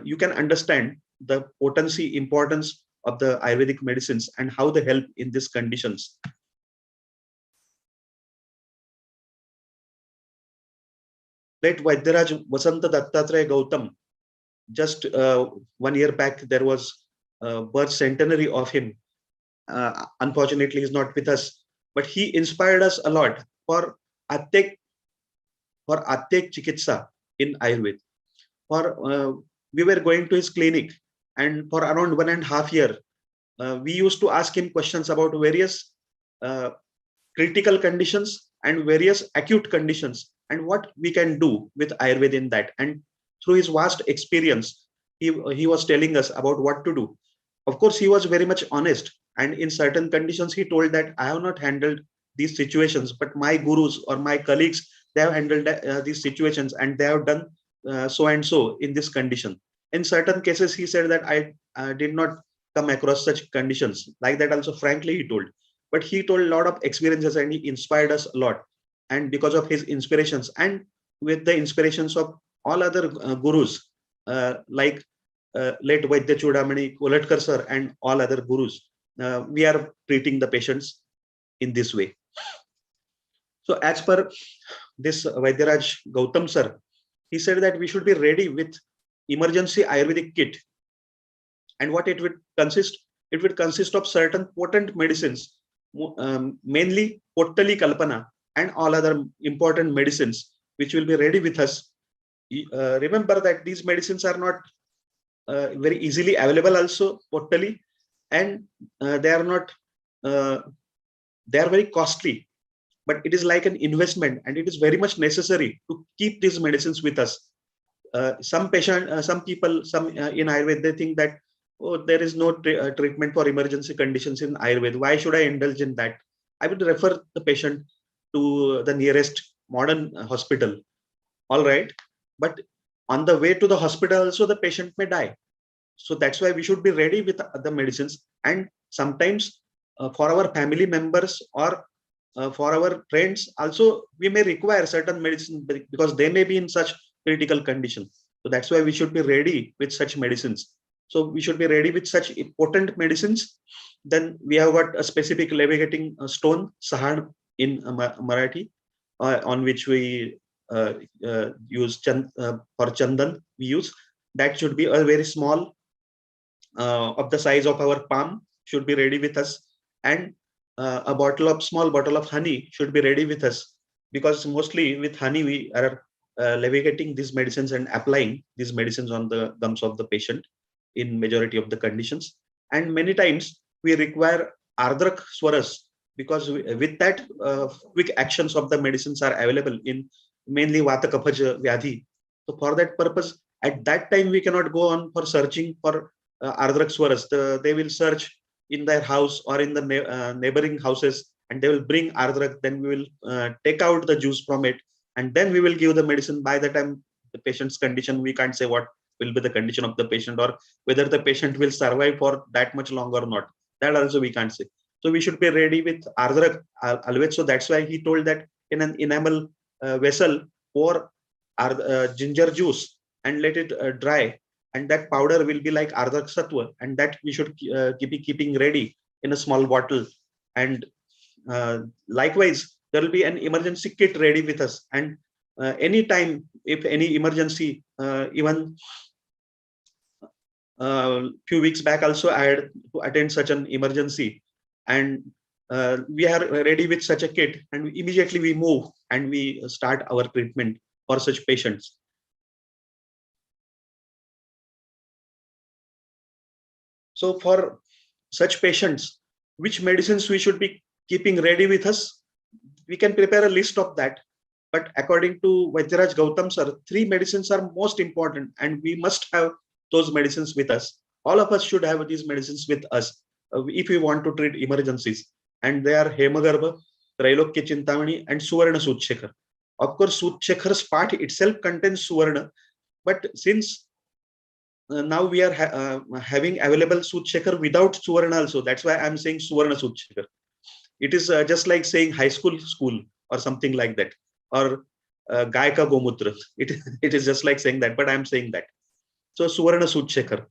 you can understand the potency, importance of the Ayurvedic medicines and how they help in these conditions. Late Vaidyaraj Vasanta Dattatreya Gautam, just 1 year back, there was a birth centenary of him. Unfortunately, he's not with us, but he inspired us a lot for Atyek Chikitsa in Ayurveda. We were going to his clinic, and for around 1.5 years, we used to ask him questions about various critical conditions and various acute conditions, and what we can do with Ayurveda in that. And through his vast experience, he was telling us about what to do. Of course, he was very much honest, and in certain conditions, he told that I have not handled these situations, but my gurus or my colleagues, they have handled these situations, and they have done so and so in this condition. In certain cases, he said that I did not come across such conditions like that. Also, frankly, he told. But he told a lot of experiences, and he inspired us a lot. And because of his inspirations, and with the inspirations of all other gurus, like late Vaidya Chudamani, Kolatkar sir, and all other gurus, we are treating the patients in this way. So as per this Vaidyaraj Gautam sir, he said that we should be ready with emergency Ayurvedic kit. And what it would consist? It would consist of certain potent medicines, mainly Pottali Kalpana and all other important medicines, which will be ready with us. Remember that these medicines are not very easily available also, Pottali, and they are very costly. But it is like an investment, and it is very much necessary to keep these medicines with us. Some people in Ayurveda, they think that, oh, there is no treatment for emergency conditions in Ayurveda. Why should I indulge in that? I would refer the patient to the nearest modern hospital. All right. But on the way to the hospital also, the patient may die. So that's why we should be ready with the medicines. And sometimes for our family members or for our friends also, we may require certain medicine because they may be in such critical condition. So that's why we should be ready with such medicines. So we should be ready with such potent medicines. Then we have got a specific levigating stone, Sahan in Marathi, on which we use for Chandan. We use that should be a very small, of the size of our palm, should be ready with us, and a small bottle of honey should be ready with us, because mostly with honey we are levigating these medicines and applying these medicines on the gums of the patient in majority of the conditions. And many times we require ardrak swaras, because with that quick actions of the medicines are available in mainly vata kapha vyadhi. So for that purpose, at that time we cannot go on for searching for ardrak swaras. They will search in their house or in the neighboring houses, and they will bring ardrak. Then we will take out the juice from it, and then we will give the medicine. By the time the patient's condition, we can't say what will be the condition of the patient, or whether the patient will survive for that much longer or not. That also we can't say. So we should be ready with ardrak always. So that's why he told that in an enamel vessel, pour ginger juice and let it dry, and that powder will be like ardrak sattva, and that we should keep keeping ready in a small bottle. And likewise, there will be an emergency kit ready with us, and anytime if any emergency, even few weeks back also I had to attend such an emergency, and we are ready with such a kit, and immediately we move and we start our treatment for such patients. So for such patients, which medicines we should be keeping ready with us, we can prepare a list of that. But according to Vaidyaraj Gautam sir, 3 medicines are most important, and we must have those medicines with us. All of us should have these medicines with us if we want to treat emergencies. And they are Hemagarbha, Trailokya Chintamani, and Suvarna Sudhshekar. Of course, Sudhshekhar's part itself contains Suvarna, but since now we are having available Sudhshekar without Suvarna also, that's why I'm saying Suvarna Sudhshekar. It is just like saying high school or something like that, or Gai Ka Gomutra. It is just like saying that, but I'm saying that. So Suvarna Sudshekar.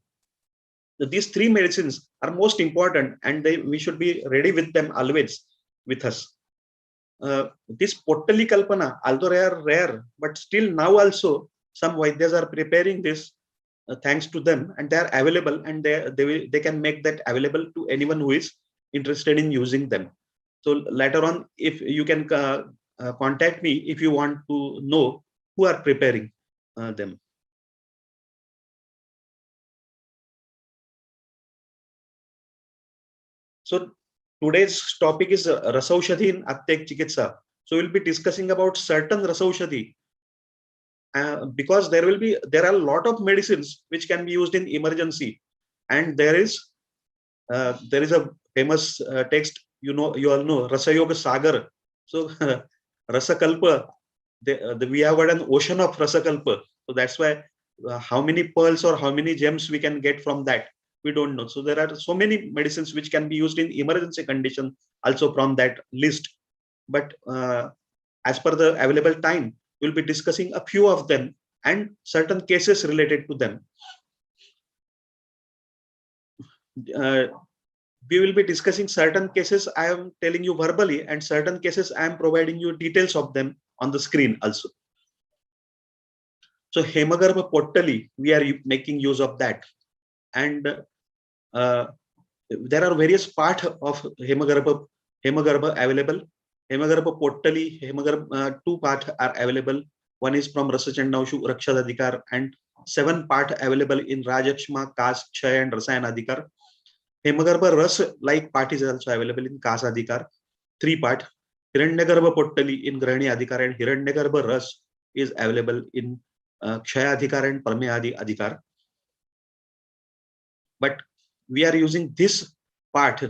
These three medicines are most important, and we should be ready with them always with us. This Pottali Kalpana, although they are rare, but still now also some Vaidyas are preparing this thanks to them, and they are available, and they can make that available to anyone who is interested in using them. So later on, if you can contact me if you want to know who are preparing them. So today's topic is Rasaushadhi in Atyek Chikitsa. So we'll be discussing about certain Rasaushadhi because there are a lot of medicines which can be used in emergency, and there is a famous text, you all know, Rasayoga Sagar. So Rasakalpa, we have got an ocean of Rasakalpa. So that's why how many pearls or how many gems we can get from that, we don't know. So there are so many medicines which can be used in emergency condition also from that list. But as per the available time, we'll be discussing a few of them and certain cases related to them. We will be discussing certain cases I am telling you verbally, and certain cases I am providing you details of them on the screen also. So Hemagarbha Pottali, we are making use of that. And there are various parts of Hemagarbha available. Hemagarbha Pottali, Hemagarbha, 2 parts are available. One is from Rasachandavshu Rakshadadikar, and 7 parts available in Rajakshma, Kas, Kshay, and Rasayanadikar. Hemagarbha Ras like part is also available in Kas Adhikar, 3 part. Hiranyagarbha Pottali in Grahani Adhikar, and Hiranyagarbha Ras is available in Kshay Adhikar and Parmeyadi Adhikar. But we are using this part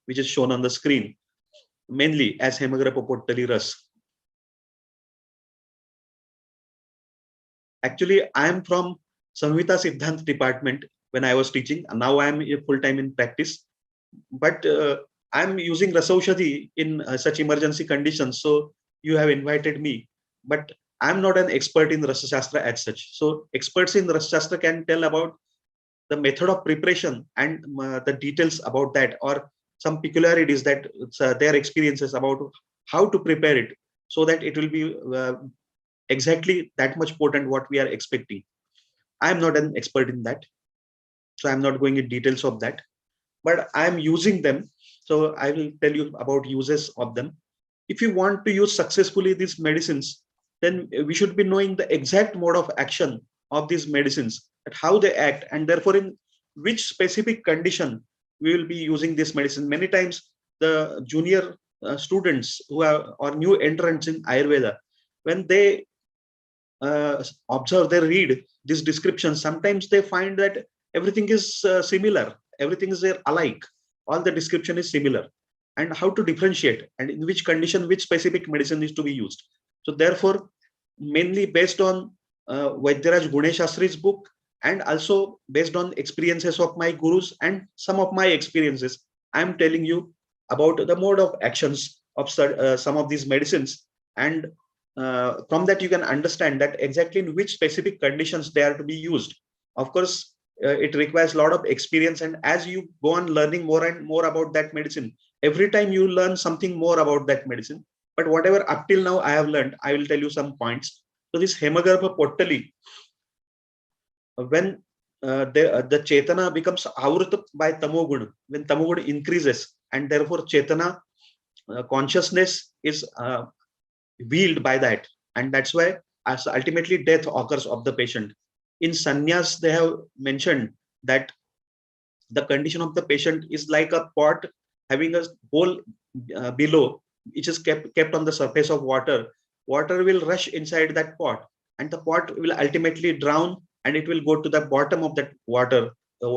which is shown on the screen mainly as Hemagarbha Pottali Ras. Actually, I am from Samhita Siddhant department when I was teaching. Now I am full-time in practice. But I am using Rasaushadhi in such emergency conditions. So you have invited me. But I am not an expert in Rasashastra as such. So experts in Rasashastra can tell about the method of preparation and the details about that, or some peculiarities that their experiences about how to prepare it so that it will be exactly that much potent what we are expecting. I am not an expert in that, so I'm not going in details of that, but I'm using them. So I will tell you about uses of them. If you want to use successfully these medicines, then we should be knowing the exact mode of action of these medicines, at how they act, and therefore in which specific condition we will be using this medicine. Many times the junior students who are or new entrants in Ayurveda, when they observe, they read this description, sometimes they find that everything is similar, everything is alike, all the description is similar, and how to differentiate and in which condition which specific medicine is to be used. So therefore, mainly based on Vaidyaraj Guneshasri's book, and also based on experiences of my gurus and some of my experiences, I am telling you about the mode of actions of some of these medicines, and from that you can understand that exactly in which specific conditions they are to be used. Of course, it requires a lot of experience, and as you go on learning more and more about that medicine, every time you learn something more about that medicine. But whatever up till now I have learned, I will tell you some points. So this Hemagarbha Pottali, when the Chetana becomes avrut by Tamogun, when Tamogun increases, and therefore Chetana consciousness is wheeled by that, and that's why as ultimately death occurs of the patient. In sannyas, they have mentioned that the condition of the patient is like a pot having a hole below, which is kept on the surface of water. Water will rush inside that pot, and the pot will ultimately drown, and it will go to the bottom of that water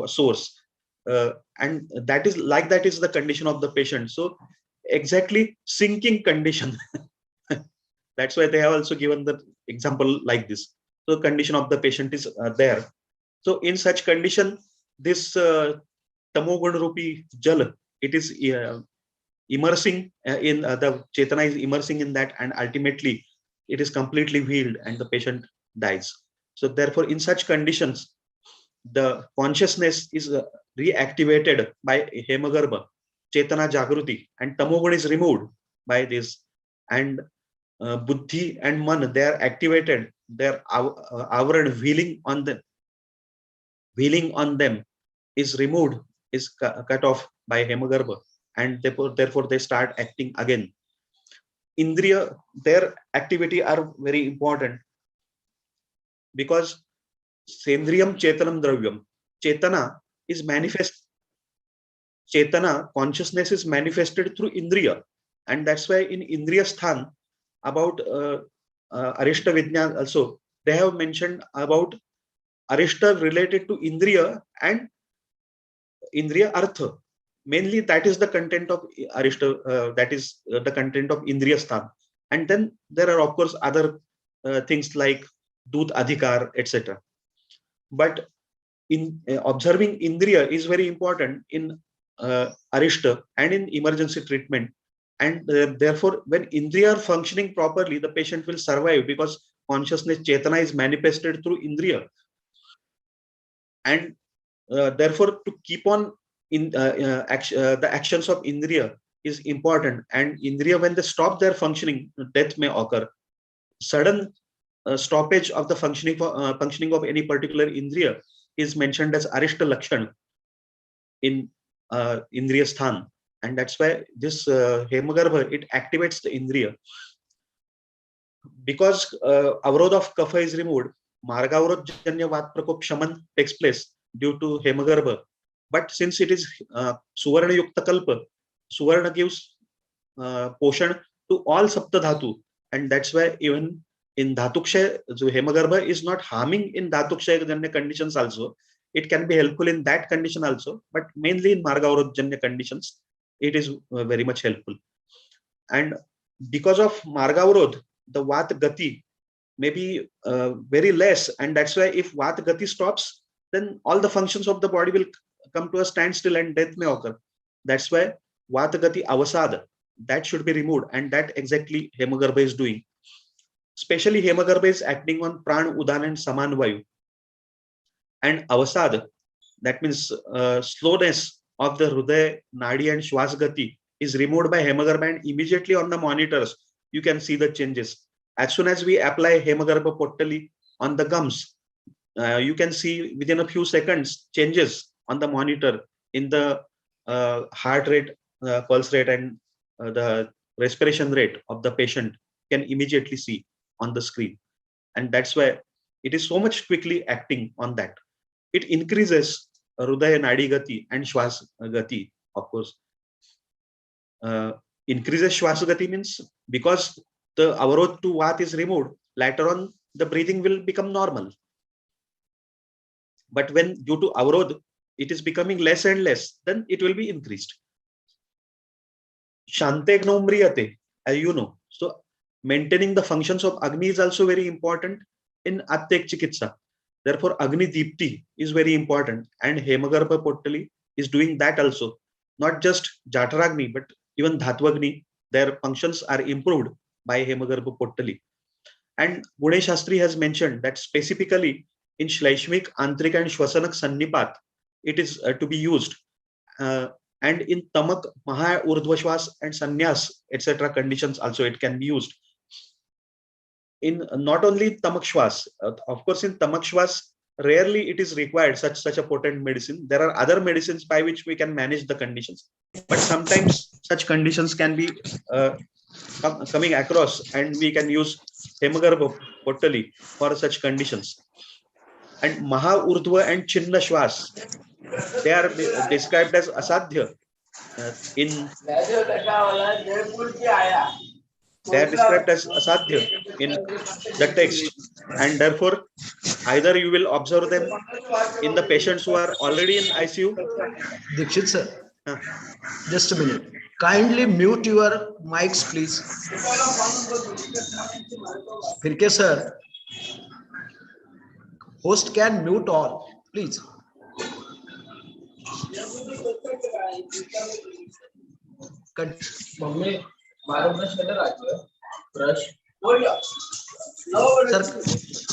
source. And that is the condition of the patient. So exactly sinking condition. That's why they have also given the example like this. So condition of the patient is there. So in such condition, this tamogun rupi jal, it is immersing in the Chetana is immersing in that, and ultimately it is completely wheeled and the patient dies. So therefore, in such conditions, the consciousness is reactivated by Hemagarbha, Chetana Jagruti, and Tamogun is removed by this, and Buddhi and Man, they are activated, their avaran wheeling on them is removed, is cut off by Hemagarbha, and therefore they start acting again. Indriya, their activity are very important because Sendriyam Chetanam Dravyam, Chetana is manifest, Chetana, consciousness is manifested through Indriya, and that's why in Indriya Sthan, about Arishta Vijnan also, they have mentioned about Arishta related to Indriya and Indriya Artha. Mainly that is the content of Arishta, that is the content of Indriya Sthan. And then there are of course other things like Dut Adhikar, etc. But in observing Indriya is very important in Arishta and in emergency treatment. And therefore, when Indriya are functioning properly, the patient will survive because consciousness Chetana is manifested through Indriya. And therefore, to keep on in the actions of Indriya is important. And Indriya, when they stop their functioning, death may occur. Sudden stoppage of the functioning of any particular Indriya is mentioned as Arishta Lakshan in Indriya Sthan. And that's why this Hemagarbha, it activates the Indriya. Because Avrodh of Kapha is removed, Margavrodh Janya Vat Prakop Shaman takes place due to Hemagarbha. But since it is Suvarna Yukta Kalpa, Suvarna gives portion to all Sapta Dhatu. And that's why even in Dhatukshay, Hemagarbha is not harming in Dhatukshay Janya conditions also. It can be helpful in that condition also, but mainly in Margavrodh Janya conditions, it is very much helpful. And because of Margavrodh, the Vat Gati may be very less. And that's why if Vat Gati stops, then all the functions of the body will come to a standstill and death may occur. That's why Vata Gati Avasad, that should be removed. And that exactly Hemagarbha is doing. Especially Hemagarbha is acting on Pran, Udan and Saman Vayu. And Avasad, that means slowness of the Hruday, Nadi and Shwas Gati is removed by Hemagarbha, and immediately on the monitors, you can see the changes. As soon as we apply Hemagarbha Pottali on the gums, you can see within a few seconds changes on the monitor in the heart rate, pulse rate, and the respiration rate of the patient can immediately see on the screen. And that's why it is so much quickly acting on that. It increases Hruday Nadi Gati and Shwas Gati, of course. Increases Shwas Gati means because the Avarodh to Vat is removed, later on the breathing will become normal. But when due to Avarodh, it is becoming less and less, then it will be increased. Shantegnomriyate, as you know. So maintaining the functions of Agni is also very important in Attek Chikitsa. Therefore, Agni Deepti is very important, and Hemagarbha Pottali is doing that also. Not just Jataragni, but even Dhatwagni, their functions are improved by Hemagarbha Pottali. And Gunesh Shastri has mentioned that specifically in Shleishmik, Antrik and Shwasanak Sannipat, it is to be used. And in Tamak, Maha, Urdhvashwas and Sannyas, etc. conditions also it can be used. In not only Tamak Shwas, of course in Tamak Shwas, rarely it is required such a potent medicine. There are other medicines by which we can manage the conditions. But sometimes such conditions can be coming across, and we can use Hemagarbha Pottali for such conditions. And Maha, Urdhva and Chinna Shwas, they are described as asadhya in they are described as asadhya in the text, and therefore either you will observe them in the patients who are already in ICU. Dikshit sir, just a minute. Kindly mute your mics, please. Firke sir, host can mute all, please. Mummy 12 brush cutter आती है brush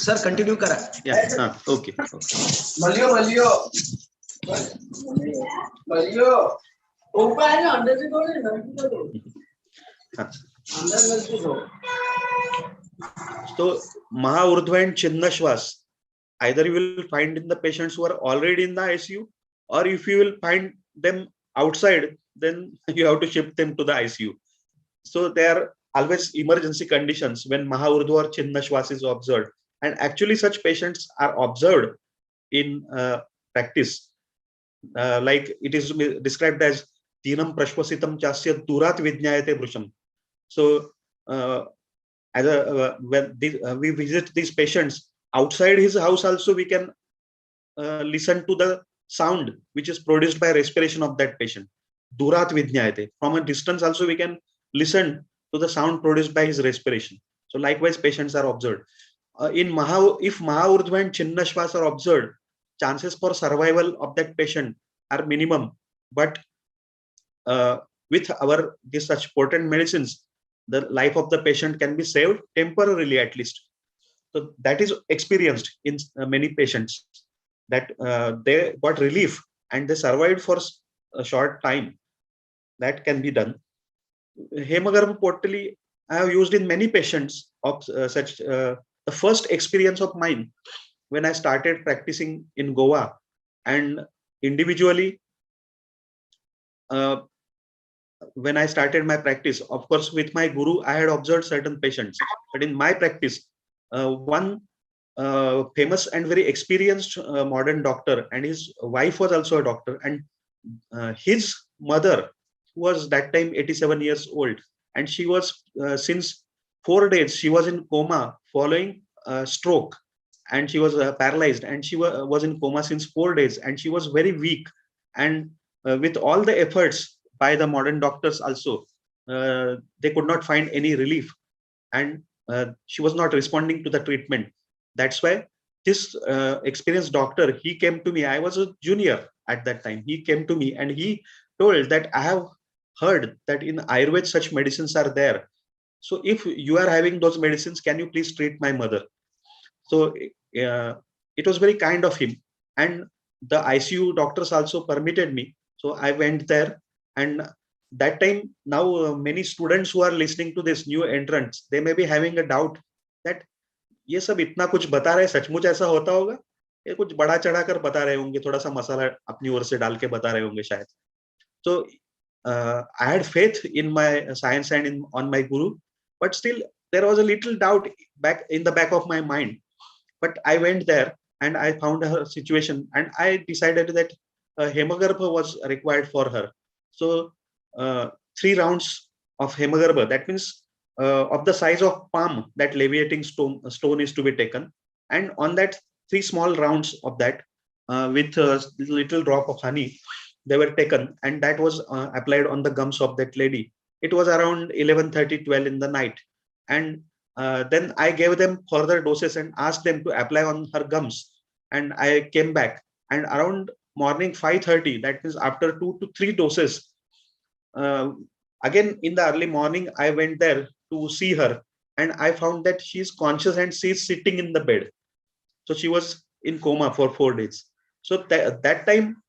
sir continue करा. Okay. So Maha Urdhva and Chinna Shwas, either you will find in the patients who are already in the ICU, or if you will find them outside, then you have to shift them to the ICU. So there are always emergency conditions when Maha Urdhva or Chinna Shwas is observed. And actually such patients are observed in practice. Like it is described as Tinam Prashwasitam Chasya Durat Vijnayate Brusham. So when we visit these patients outside his house also, we can listen to the sound which is produced by respiration of that patient. Durat Vijnayate. From a distance also we can listen to the sound produced by his respiration. So likewise patients are observed. If Maha Urdhva and Chinna Shwas are observed, chances for survival of that patient are minimum. But with such potent medicines, the life of the patient can be saved temporarily at least. So that is experienced in many patients, that they got relief and they survived for a short time. That can be done. Hemagarbha Potali I have used in many patients of such. The first experience of mine when I started practicing in Goa, and individually when I started my practice, of course with my guru I had observed certain patients, but in my practice one famous and very experienced modern doctor, and his wife was also a doctor, and his mother was that time 87 years old, and she was since 4 days she was in coma following stroke, and she was paralyzed, and she was in coma since 4 days, and she was very weak, and with all the efforts by the modern doctors also, they could not find any relief, and she was not responding to the treatment. That's why this experienced doctor, he came to me. I was a junior at that time. He came to me and he told that I have heard that in Ayurveda such medicines are there. So if you are having those medicines, can you please treat my mother? So it was very kind of him, and the ICU doctors also permitted me. So I went there, and that time now many students who are listening to this new entrants, they may be having a doubt that ये सब इतना कुछ बता रहे, सचमुच ऐसा होता होगा, ये कुछ बड़ा चढ़ा कर बता रहे होंगे, थोड़ा सा मसाला अपनी ओर से डाल के बता रहे होंगे शायद. So I had faith in my science and on my guru, but still there was a little doubt back in the back of my mind. But I went there and I found her situation, and I decided that hemagarbha was required for her. So 3 rounds of hemagarbha, that means of the size of palm, that leviating stone is to be taken, and on that 3 small rounds of that with a little drop of honey, they were taken, and that was applied on the gums of that lady. It was around 11:30, 12 in the night, and then I gave them further doses and asked them to apply on her gums, and I came back, and around morning 5:30, that means after 2 to 3 doses, again in the early morning I went there to see her, and I found that she is conscious and she is sitting in the bed. So she was in coma for 4 days. So that time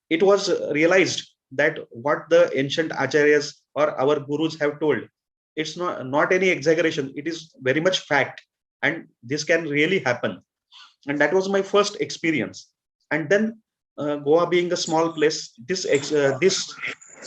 it was realized that what the ancient acharyas or our gurus have told, it's not any exaggeration, it is very much fact, and this can really happen. And that was my first experience. And then Goa being a small place, this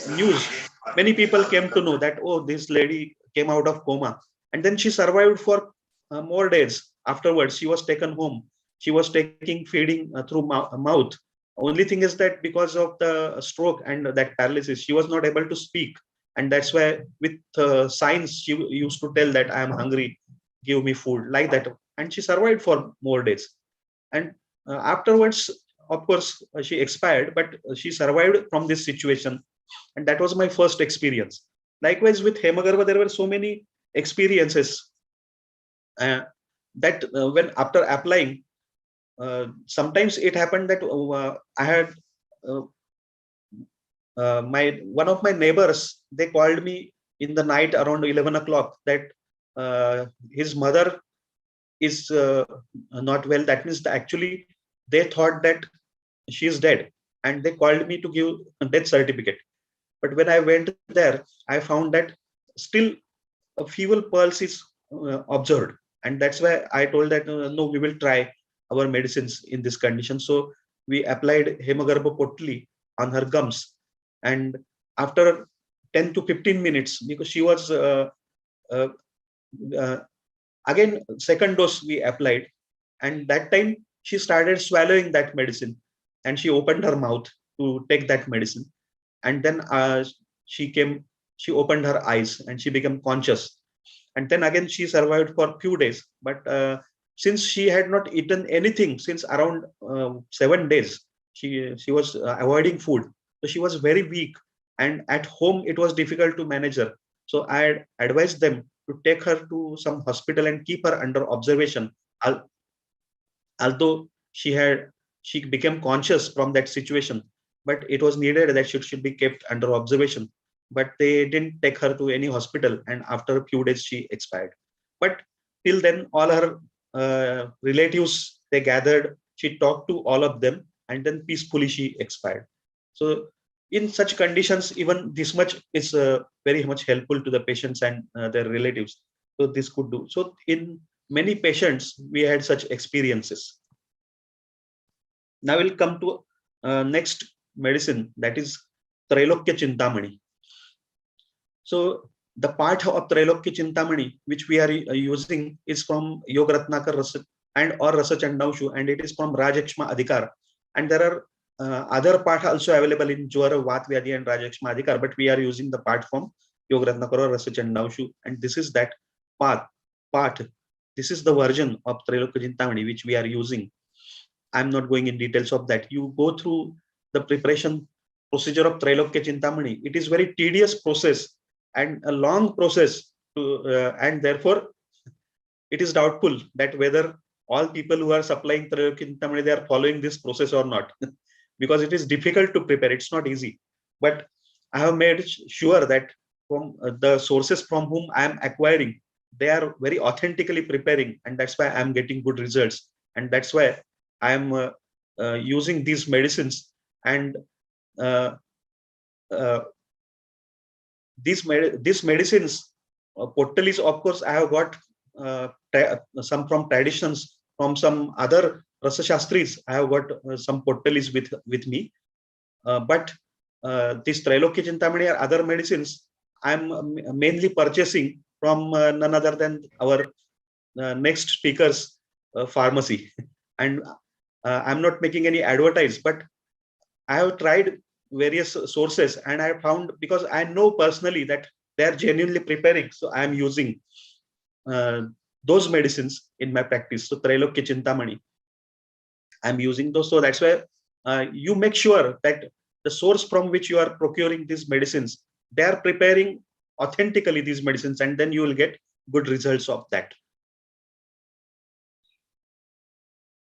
news, many people came to know that, oh, this lady came out of coma, and then she survived for more days. Afterwards she was taken home, she was taking feeding through mouth. Only thing is that because of the stroke and that paralysis, she was not able to speak, and that's why with signs she used to tell that I am hungry, give me food, like that, and she survived for more days. And afterwards, of course, she expired, but she survived from this situation, and that was my first experience. Likewise with hemagarbha, there were so many experiences that when after applying, sometimes it happened that I had one of my neighbors, they called me in the night around 11 o'clock that his mother is not well. That means actually they thought that she is dead, and they called me to give a death certificate. But when I went there, I found that still a feeble pulse is observed, and that's why I told that no, we will try our medicines in this condition. So we applied hemogarbha potli on her gums, and after 10 to 15 minutes, because she was uh, uh, again second dose we applied, and that time she started swallowing that medicine, and she opened her mouth to take that medicine, and then she opened her eyes and she became conscious, and then again she survived for few days. But since she had not eaten anything since around 7 days, she was avoiding food, so she was very weak, and at home it was difficult to manage her. So I advised them to take her to some hospital and keep her under observation. Although she became conscious from that situation, but it was needed that she should be kept under observation. But they didn't take her to any hospital, and after a few days she expired. But till then, all her relatives, they gathered, she talked to all of them, and then peacefully she expired. So in such conditions, even this much is very much helpful to the patients and their relatives. So this could do. So in many patients, we had such experiences. Now we'll come to next medicine, that is Trailokya Chintamani. So the part of Trailokya Chintamani which we are using is from Yog Ratnakar Rasa and or Rasa Chandaushu, and it is from Rajakshma Adhikar. And there are other part also available in Jwara, Vat Vyadhi and Rajakshma Adhikar, but we are using the part from Yog Ratnakar or Rasa Chandaushu, and this is that part. This is the version of Trailokya Chintamani which we are using. I'm not going in details of that. You go through the preparation procedure of Trailokya Chintamani. It is very tedious process and a long process and therefore it is doubtful that whether all people who are supplying Trailokya Chintamani, they are following this process or not, because it is difficult to prepare. It's not easy. But I have made sure that from the sources from whom I am acquiring, they are very authentically preparing, and that's why I'm getting good results. And that's why I am using these medicines, and uh, uh, these medicines, Pottalis, of course, I have got some from traditions, from some other Rasa Shastris. I have got some Pottalis with me, but this Trailokya Chintamani or other medicines, I'm mainly purchasing from none other than our next speaker's pharmacy. And I'm not making any advertise, but I have tried various sources, and I found, because I know personally that they are genuinely preparing, so I am using those medicines in my practice. So Trailokya Chintamani, I'm using those. So that's why you make sure that the source from which you are procuring these medicines, they are preparing authentically these medicines, and then you will get good results of that.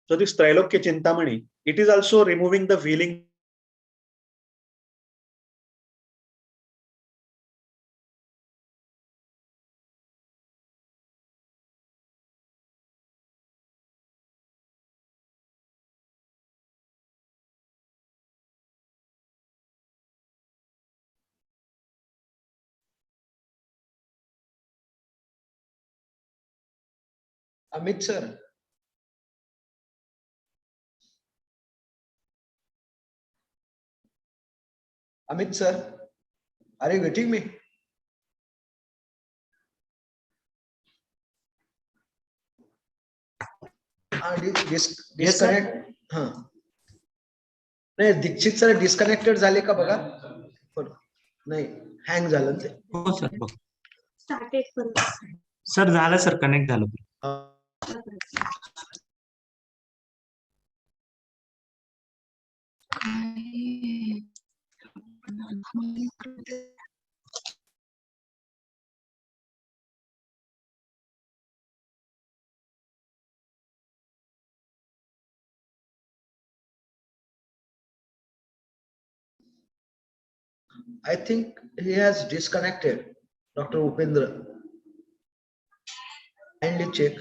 So this Trailokya Chintamani, it is also removing the feeling. Amit sir. Amit sir, are you getting me? Disconnect हां नाही Dixit sir disconnected झाले का बघा नाही hang झालं ते हो sir हो सर झालं सर कनेक्ट झालं I think he has disconnected, Dr. Upendra. Kindly check.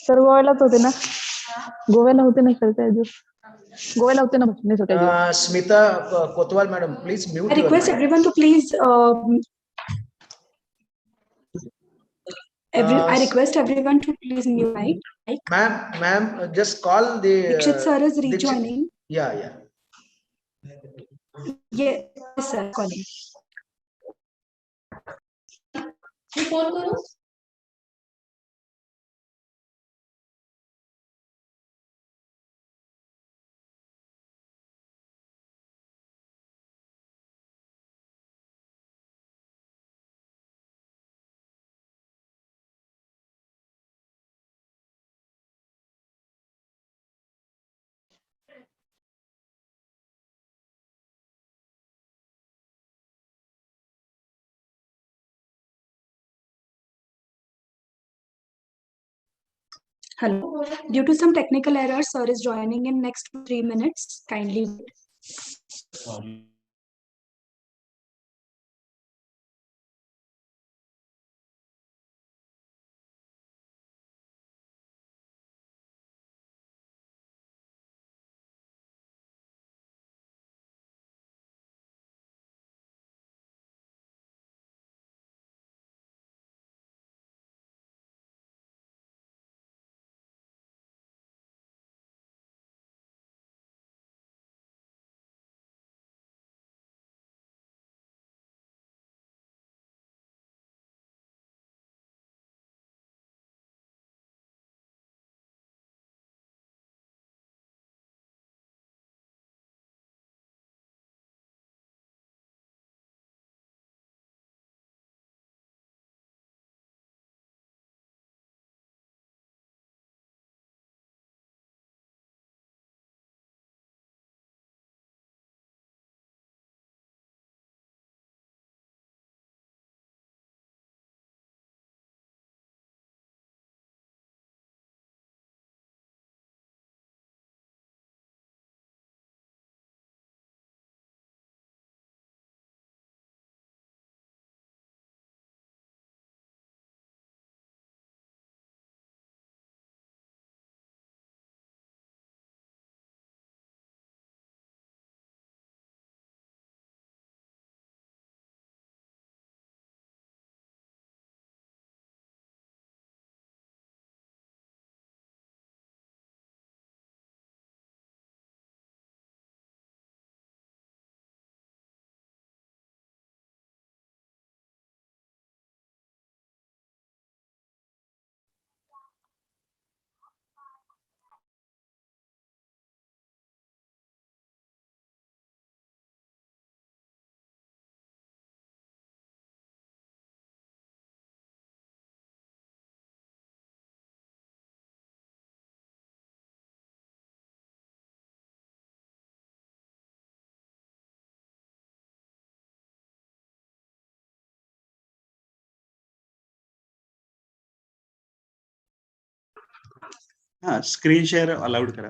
Sir गोव्यालाच होते ना, गोव्याला होते ना सर त्या दिवस, गोव्याला होते ना नाही सर त्या दिवस. Smita Kotwal madam, please mute I your request mic. everyone to please. I request everyone to please mute mic. Ma'am, just call the. Dikshit sir is Dikshit. rejoining. Yeah. Yes, sir, calling. phone करो. Hello. Due to some technical errors, sir is joining in next 3 minutes. Kindly wait. Screen share allowed करा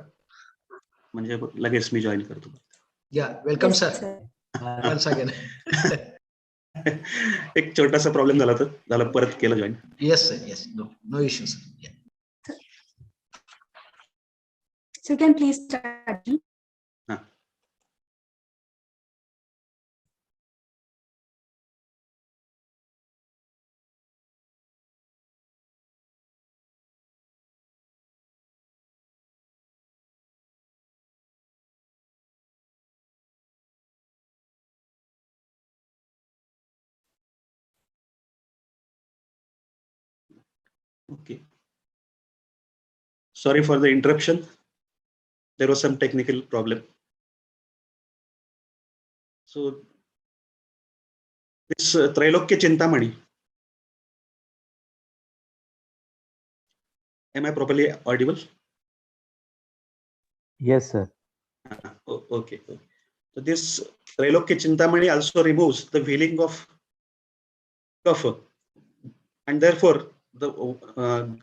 म्हणजे लगेच मी join करतो. Yeah, welcome Yes, sir. sir. Once again. एक छोटासा problem झाला तर झालं, परत केलं join. Yes sir, yes, no issues. Yeah. So you can please start. Okay. Sorry for the interruption. There was some technical problem. So this Trailokya Chintamani. Am I properly audible? Yes, sir. Okay. So this Trailokya Chintamani also removes the feeling of kapha, and therefore the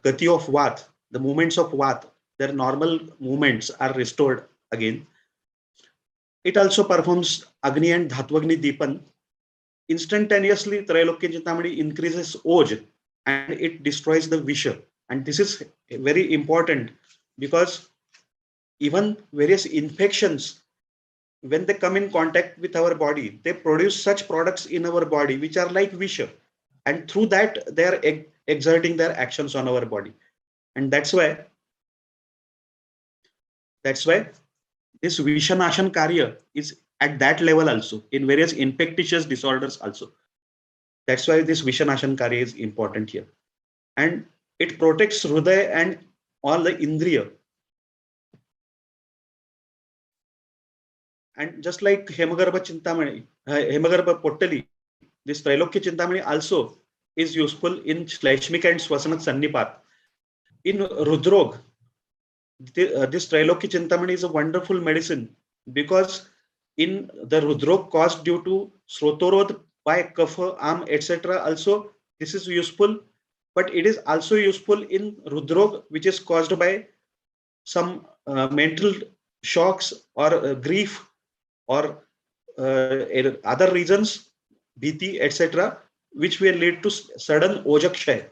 gati of vat, the movements of vat, their normal movements are restored again, It also performs Agni and Dhatwagni Deepan. Instantaneously, Trailokya Chintamani increases Oj and it destroys the Visha. And this is very important because even various infections, when they come in contact with our body, they produce such products in our body which are like Visha. And through that, they are exerting their actions on our body. And that's why this Vishanashan Karya is at that level also in various infectious disorders also. That's why this Vishanashan Karya is important here. And it protects Hruday and all the Indriya. And just like Hemagarbha Chintamani, Hemagarbha Pottali, this Trailokya Chintamani also is useful in Shleshmika and Swasanat Sannipat. In Rudrog, this Trailokya Chintamani is a wonderful medicine because in the Rudrog caused due to Srotorod by Kapha, Am, etc. also this is useful, but it is also useful in Rudrog which is caused by some mental shocks or grief or other reasons, bhiti, etc., which will lead to sudden ojakshay,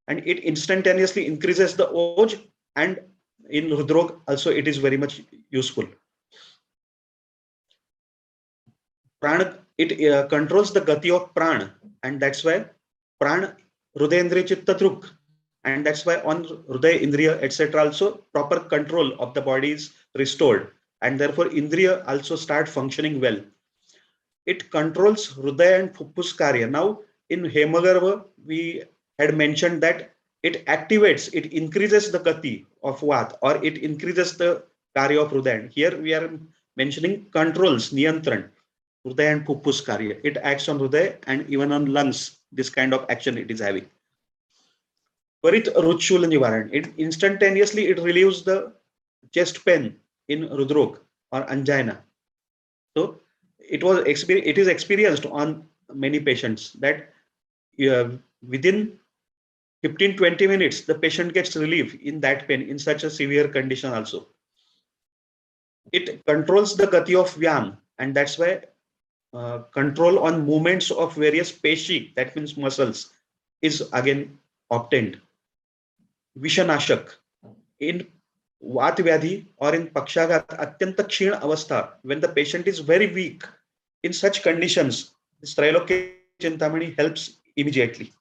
and it instantaneously increases the oj, and in Rudrog also it is very much useful. Prana, it controls the gati of prana, and that's why prana, Hrudendriya Chitta Druk, and that's why on Hruday, Indriya, etc. also proper control of the body is restored, and therefore Indriya also start functioning well. It controls Hruday and Fuppus Karya. Now, in Hemagarbha, we had mentioned that it activates, it increases the Gati of Vat, or it increases the Karya of Hruday. Here we are mentioning controls, Niyantran, Hruday and Fuppus Karya. It acts on Hruday and even on lungs, this kind of action it is having. Parit Rutshula Nivaran. It instantaneously it relieves the chest pain in Rudrog or angina. So it is experienced on many patients that within 15-20 minutes the patient gets relief in that pain in such a severe condition also. It controls the gati of vyam, and that's why control on movements of various peshi, that means muscles, is again obtained. Vishanashak. In Vat Vyadhi or in Pakshagat Atyanta Kshina Avastha, when the patient is very weak, in such conditions, this Trailokya Chintamani helps immediately.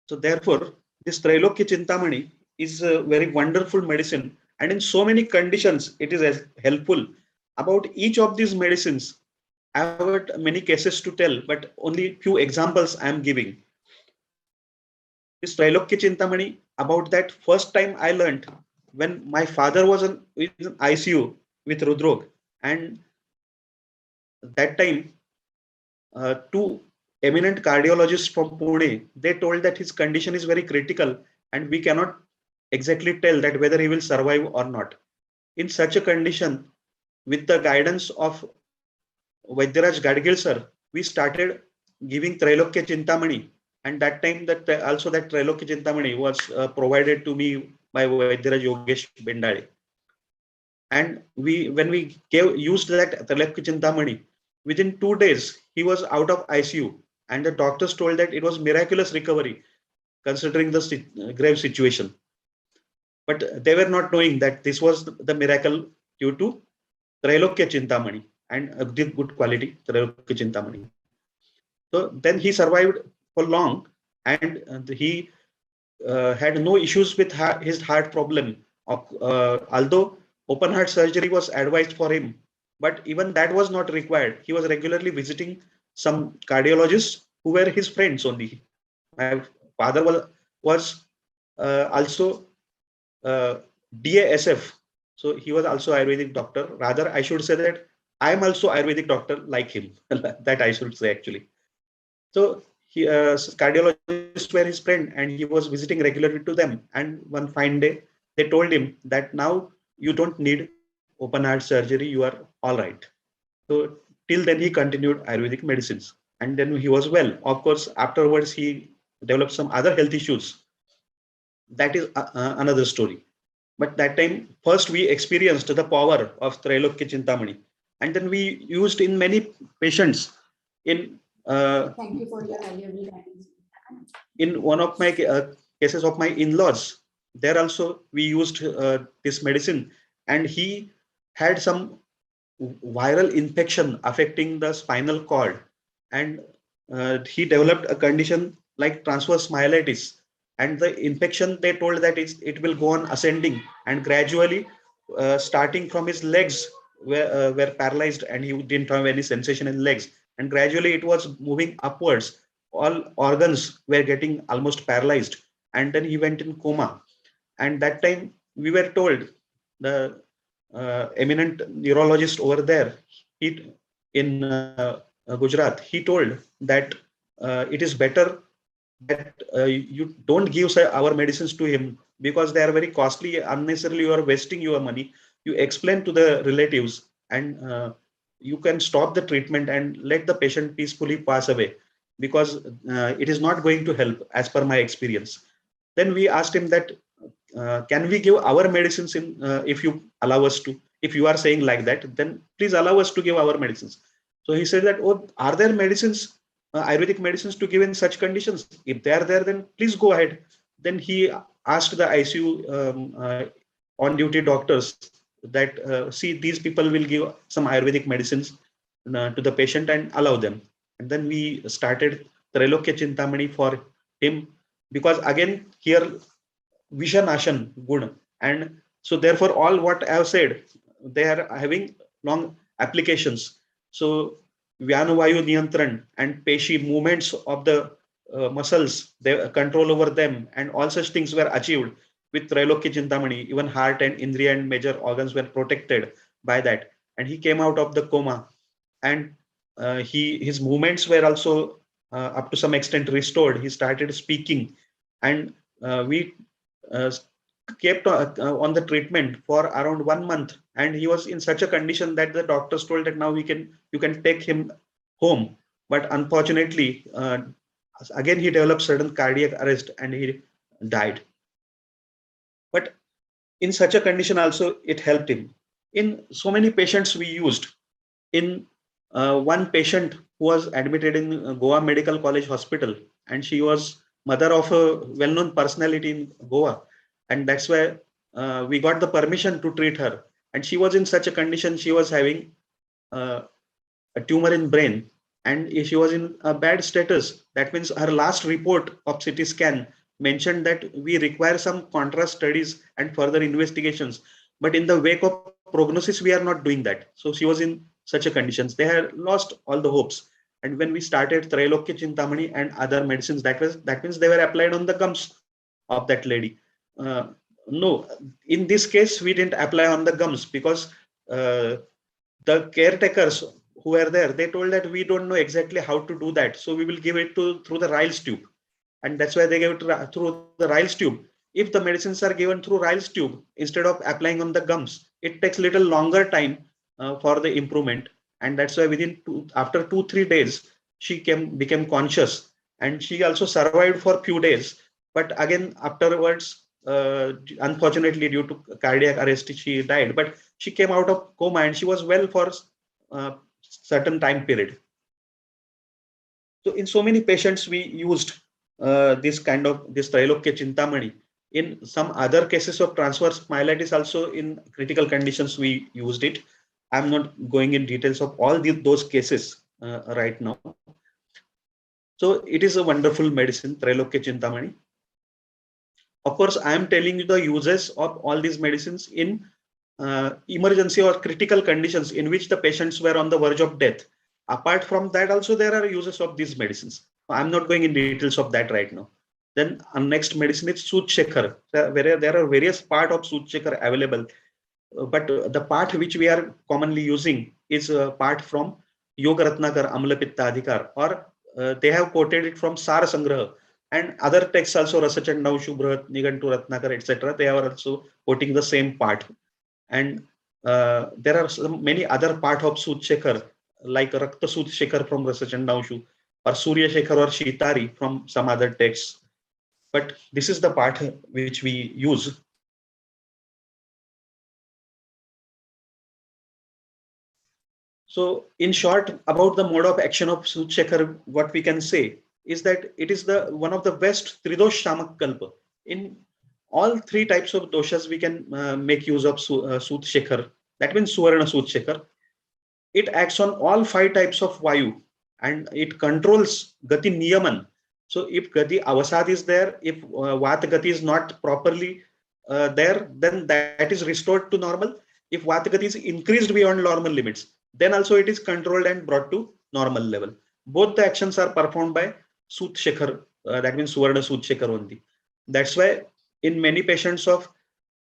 So therefore, this Trailokya Chintamani is a very wonderful medicine, and in so many conditions, it is helpful. About each of these medicines, I have got many cases to tell, but only few examples I am giving. This Trailokya Chintamani, about that first time I learned when my father was in ICU with Rudrog, and that time two eminent cardiologists from Pune, they told that his condition is very critical and we cannot exactly tell that whether he will survive or not. In such a condition, with the guidance of Vaidyaraj Gadgil sir, we started giving Trailokya Chintamani, and that time that also that Trailokya Chintamani was provided to me by Vaidyaraj Yogesh Bendale. And when we used that Trailokya Chintamani, within 2 days he was out of ICU, and the doctors told that it was miraculous recovery considering the grave situation. But they were not knowing that this was the miracle due to Trailokya Chintamani and a good quality Trailokya Chintamani. So then he survived for long, and he had no issues with his heart problem. Although open heart surgery was advised for him, but even that was not required. He was regularly visiting some cardiologists who were his friends only. My father was also DASF, so he was also Ayurvedic doctor. Rather, I should say that I am also Ayurvedic doctor like him. That I should say actually. So he, cardiologists were his friend, and he was visiting regularly to them. And one fine day, they told him that now you don't need open heart surgery; you are all right. So till then, he continued Ayurvedic medicines, and then he was well. Of course, afterwards he developed some other health issues. that is another story. But that time, first we experienced the power of Trailokya Chintamani, and then we used in many patients. In Thank you for your valuable guidance. in one of my cases of my in-laws, there also we used this medicine, and he had some viral infection affecting the spinal cord, and he developed a condition like transverse myelitis, and the infection, they told that it will go on ascending, and gradually starting from his legs were paralyzed, and he didn't have any sensation in legs, and gradually it was moving upwards. All organs were getting almost paralyzed, and then he went in coma. And that time we were told, the eminent neurologist over there, he, in Gujarat, he told that it is better that you don't give our medicines to him, because they are very costly. Unnecessarily you are wasting your money. You explain to the relatives, and you can stop the treatment and let the patient peacefully pass away, because it is not going to help as per my experience. Then we asked him that can we give our medicines in, if you allow us to, if you are saying like that, then please allow us to give our medicines. So he said that, oh, are there medicines, Ayurvedic medicines to give in such conditions? If they are there, then please go ahead. Then he asked the ICU on duty doctors that see, these people will give some Ayurvedic medicines to the patient and allow them. And then we started Trailokya Chintamani for him, because again here Vishanashan Guna. And so therefore all what I have said, they are having long applications. So Vyanuvayu Niyantran and Peshi movements of the muscles, they control over them, and all such things were achieved with Trailokya Chintamani. Even heart and Indriya and major organs were protected by that. And he came out of the coma, and his movements were also up to some extent restored. He started speaking, and we kept on the treatment for around 1 month, and he was in such a condition that the doctors told that now you can take him home. But unfortunately, again he developed sudden cardiac arrest and he died. But in such a condition also it helped him. In so many patients we used, in one patient who was admitted in Goa Medical College Hospital, and she was mother of a well-known personality in Goa, and that's why we got the permission to treat her. And she was in such a condition, she was having a tumor in brain, and she was in a bad status. That means her last report of CT scan mentioned that we require some contrast studies and further investigations. But in the wake of prognosis, we are not doing that. So she was in such a conditions. They had lost all the hopes. And when we started Trailokya Chintamani and other medicines, that means they were applied on the gums of that lady. No, in this case, we didn't apply on the gums, because the caretakers who were there, they told that we don't know exactly how to do that. So we will give it through the Ryle's tube. And that's why they gave it through the Ryle's tube. If the medicines are given through Ryle's tube instead of applying on the gums, it takes little longer time for the improvement. And that's why after 2-3 days, she became conscious, and she also survived for a few days. But again, afterwards, unfortunately, due to cardiac arrest, she died. But she came out of coma and she was well for certain time period. So in so many patients, we used this Trailokya Chintamani. In some other cases of transverse myelitis, also in critical conditions, we used it. I'm not going in details of all those cases right now. So it is a wonderful medicine, Trailokya Chintamani. Of course, I am telling you the uses of all these medicines in emergency or critical conditions in which the patients were on the verge of death. Apart from that, also there are uses of these medicines. I'm not going in details of that right now. Then next medicine is Soothshekhar, where there are various parts of Soothshekhar available. But the part which we are commonly using is a part from Yoga Ratnakar Amla Pitta Adhikar, or they have quoted it from Sara Sangraha. And other texts also, Rasachandau, Shubhrat, Nigantu Ratnakar, etc. They are also quoting the same part. And there are many other parts of Soothshekhar, like Rakta Soothshekhar from Rasachandaushu, or Surya Shekhar or Shitari from some other texts. but this is the part which we use. So in short, about the mode of action of Sudhshekar, what we can say is that it is the one of the best Tridosh Shamak Kalpa. In all three types of doshas, we can make use of Sudhshekar. That means Suvarna Sudhshekar. It acts on all 5 types of Vayu and it controls Gati Niyaman. So if Gati Avasad is there, if Vata Gati is not properly there, then that is restored to normal. If Vata Gati is increased beyond normal limits, then also it is controlled and brought to normal level. Both the actions are performed by Sudhshekar, that means Suvarna Sudhshekar only. That's why in many patients of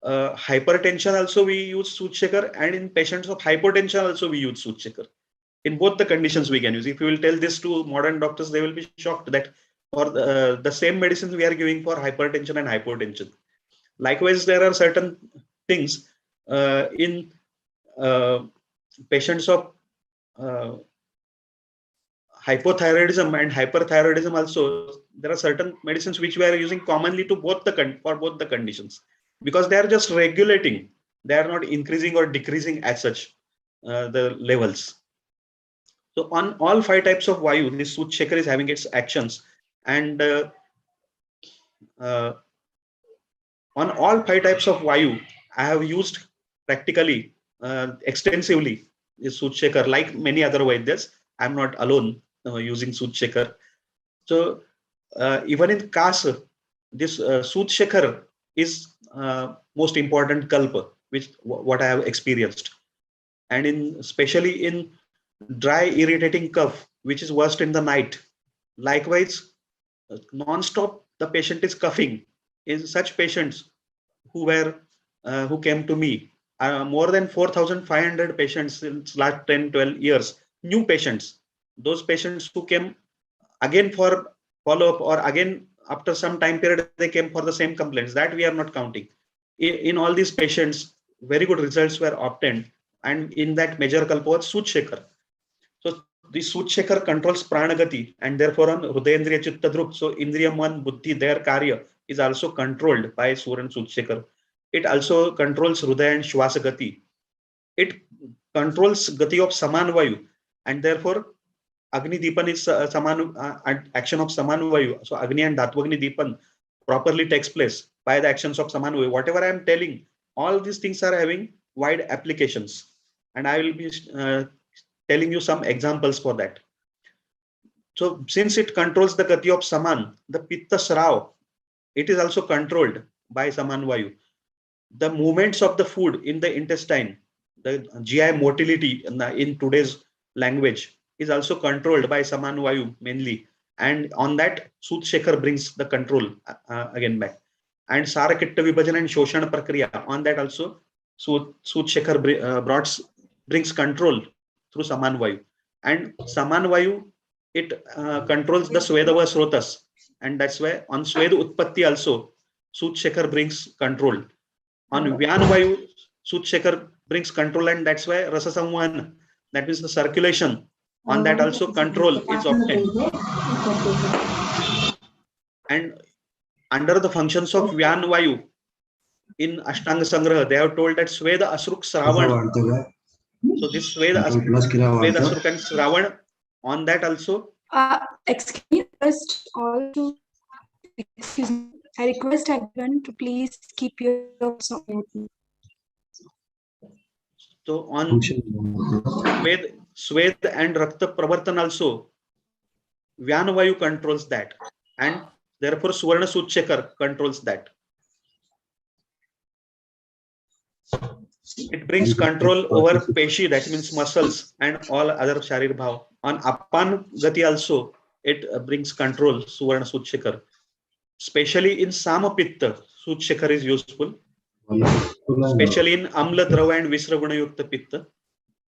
hypertension also we use Sudhshekar, and in patients of hypotension also we use Sudhshekar. In both the conditions we can use. If you will tell this to modern doctors, they will be shocked that for the same medicines we are giving for hypertension and hypotension. Likewise, there are certain things in patients of hypothyroidism and hyperthyroidism also. There are certain medicines which we are using commonly to both the conditions, because they are just regulating. They are not increasing or decreasing as such the levels. So on all 5 types of Vayu, this Sudhshekar is having its actions, and on all 5 types of Vayu, I have used practically extensively this Sudhshekar, like many other Vaidyas. I'm not alone using Sudhshekar. So even in Kas, this Sudhshekar is most important kalpa, which what I have experienced. And in especially in dry irritating cough, which is worst in the night. Likewise, non-stop the patient is coughing. In such patients who came to me, more than 4,500 patients in last 10-12 years, new patients, those patients who came again for follow-up or again after some time period they came for the same complaints, that we are not counting. In all these patients, very good results were obtained, and in that major kalpa was Sudhshekar. So the Sudhshekar controls pranagati, and therefore on Hrudayendriya Chitta Druk. So Indriya Man Buddhi, their karya is also controlled by Suran Sudhshekar. It also controls Hrudaya and Shwasa Gati. It controls Gati of Saman Vayu, and therefore Agni Deepan is action of Saman Vayu. So Agni and Dhatvagni Deepan properly takes place by the actions of Saman Vayu. Whatever I am telling, all these things are having wide applications, and I will be telling you some examples for that. So since it controls the Gati of Saman, the Pitta Srav, it is also controlled by Saman Vayu. The movements of the food in the intestine, the GI motility in today's language, is also controlled by Saman Vayu mainly. And on that, Sudhshekar brings the control again back. And Sarakitta Vibhajan and Shoshan Prakriya, on that also, Sudhshekar brings control through Saman Vayu. And Saman Vayu, it controls the Swedava Srotas. And that's why on Sweda Utpatti also, Sudhshekar brings control. On Vyan Vayu, Sudhshekar brings control, and that's why Rasa Samvahan, that means the circulation, on that also control is obtained. And under the functions of Vyan Vayu, in Ashtanga Sangraha, they have told that Sweda Asruk Sravan. So this Sweda Asruk and Sravan, on that also. Excuse me, I request everyone to please keep your voice on mute. So on Swed and Rakta Pravartan also, Vyan Vayu controls that, and therefore Suvarna Sudhshekar controls that. It brings control over Peshi, that means muscles, and all other Sharir Bhav. On Apan Gati also, it brings control, Suvarna Sudhshekar. Especially in Samapitta, Sudhshekar is useful. Especially in Amla Drava and Visraguna Yukta Pitta.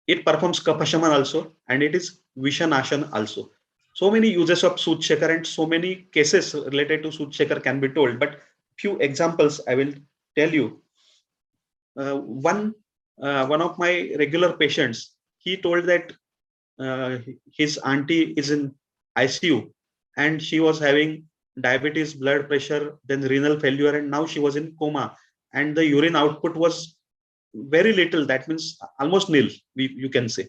It performs Kapashaman also, and it is Vishanashan also. So many uses of Sudhshekar and so many cases related to Sudhshekar can be told, but few examples I will tell you. One of my regular patients, he told that his auntie is in ICU and she was having diabetes, blood pressure, then renal failure, and now she was in coma. And the urine output was very little. That means almost nil, you can say.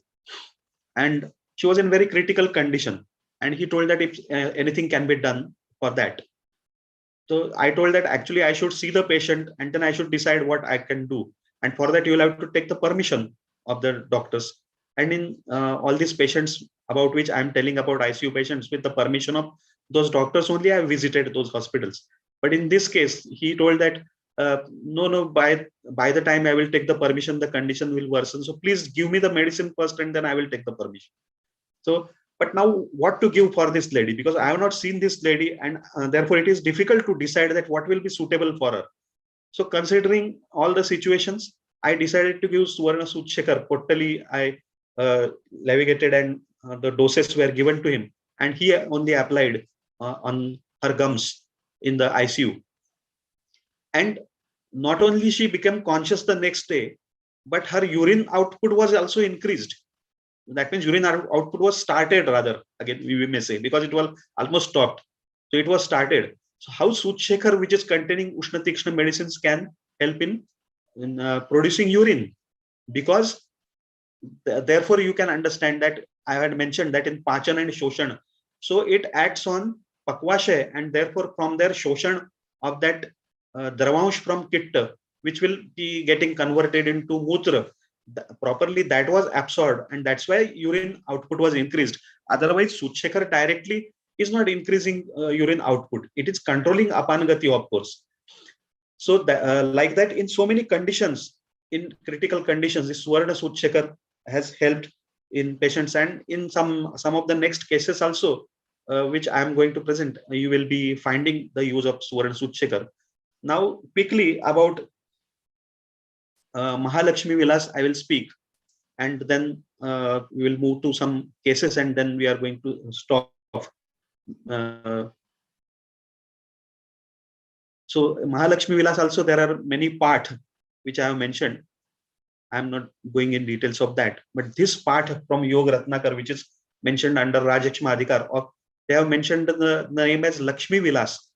And she was in very critical condition. And he told that if anything can be done for that. So I told that actually I should see the patient and then I should decide what I can do. And for that, you will have to take the permission of the doctors. And in all these patients about which I'm telling about ICU patients, with the permission of those doctors only, I visited those hospitals. But in this case, he told that no, by the time I will take the permission, the condition will worsen. So please give me the medicine first, and then I will take the permission. So, but now what to give for this lady? Because I have not seen this lady, and therefore it is difficult to decide that what will be suitable for her. So considering all the situations, I decided to give Suvarna Sudshekar. Totally, I navigated, and the doses were given to him, and he only applied on her gums in the ICU. And not only she became conscious the next day, but her urine output was also increased. That means urine output was started, rather, again we may say, because it was almost stopped. So it was started. So how Sudshekar, which is containing Ushna Tikshna medicines, can help in producing urine? Because therefore you can understand that I had mentioned that in Pachan and Shoshan, so it acts on Pakwashay, and therefore from their Shoshan of that Dravansh from Kitta, which will be getting converted into Mutra, properly that was absorbed, and that's why urine output was increased. Otherwise, Sudshekar directly is not increasing urine output. It is controlling Apangati, of course. So like that, in so many conditions, in critical conditions, this Suvarna Sudshekar has helped in patients, and in some of the next cases also, which I am going to present, you will be finding the use of Suvarna Sudshekar. Now, quickly about Mahalakshmi Vilas, I will speak, and then we will move to some cases, and then we are going to stop. So Mahalakshmi Vilas also, there are many parts which I have mentioned. I am not going in details of that, but this part from Yog Ratnakar, which is mentioned under Rajakshma Adhikar, or they have mentioned the name as Lakshmi Vilas,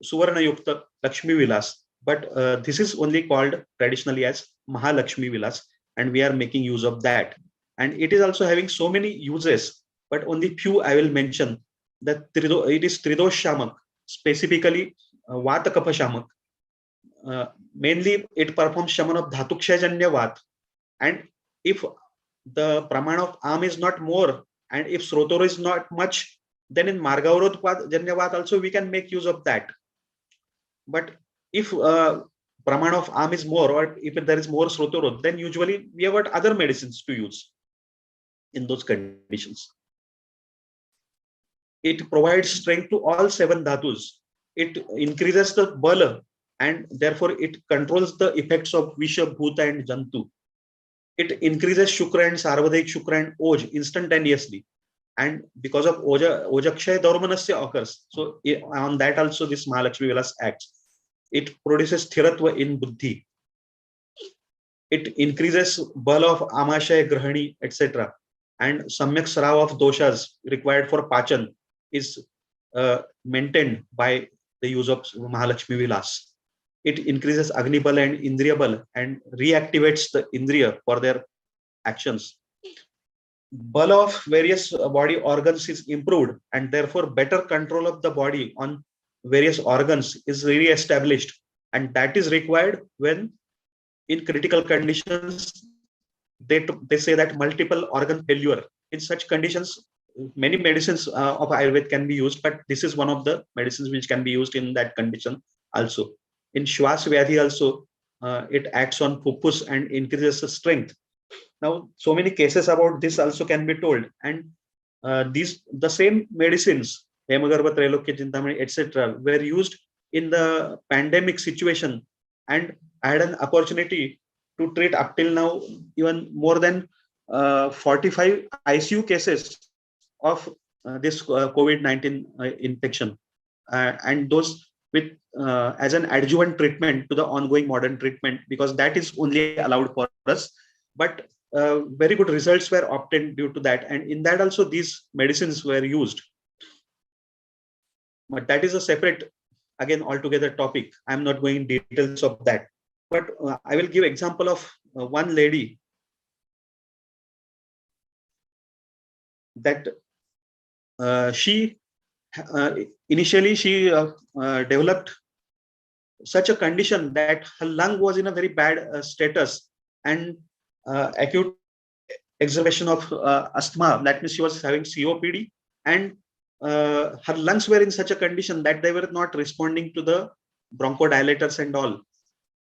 Suvarna Yukta Lakshmi Vilas, but this is only called traditionally as Mahalakshmi Vilas, and we are making use of that. And it is also having so many uses, but only few I will mention. That it is Tridosh Shamak, specifically Vata Kapha Shamak. Mainly it performs shaman of Dhatukshajanya Vat. And if the praman of Am is not more, and if Srotoro is not much, then in Margavrod Janyavat also we can make use of that. But if praman of Am is more, or if there is more Srotoro, then usually we have got other medicines to use in those conditions. It provides strength to all 7 dhatus. It increases the bala, and therefore it controls the effects of Visha, Bhuta, and Jantu. It increases Shukra and Sarvadayik Shukra and Oj instantaneously. And because of Ojakshay, Dormanasya occurs. So on that also this Mahalakshmi Vilas acts. It produces Thiratva in Buddhi. It increases bala of Amashay, Grahani, etc. And Samyak Sarav of doshas required for Pachan is maintained by the use of Mahalakshmi Vilas. It increases Agni Bala and Indriya Bala and reactivates the Indriya for their actions. Bala of various body organs is improved, and therefore better control of the body on various organs is re-established, and that is required when in critical conditions they say that multiple organ failure. In such conditions, many medicines of Ayurveda can be used, but this is one of the medicines which can be used in that condition also. In Shwas Vyadhi also, it acts on Pupus and increases the strength. Now, so many cases about this also can be told, and the same medicines, Hemagarbha, Trailokya, Chintamani, etc., were used in the pandemic situation, and I had an opportunity to treat up till now even more than 45 ICU cases of this COVID-19 infection, and those with as an adjuvant treatment to the ongoing modern treatment, because that is only allowed for us. But very good results were obtained due to that, and in that also these medicines were used. But that is a separate, again, altogether topic. I'm not going in details of that. But I will give example of one lady that she initially she developed such a condition that her lung was in a very bad status, and acute exacerbation of asthma. That means she was having COPD, and her lungs were in such a condition that they were not responding to the bronchodilators and all.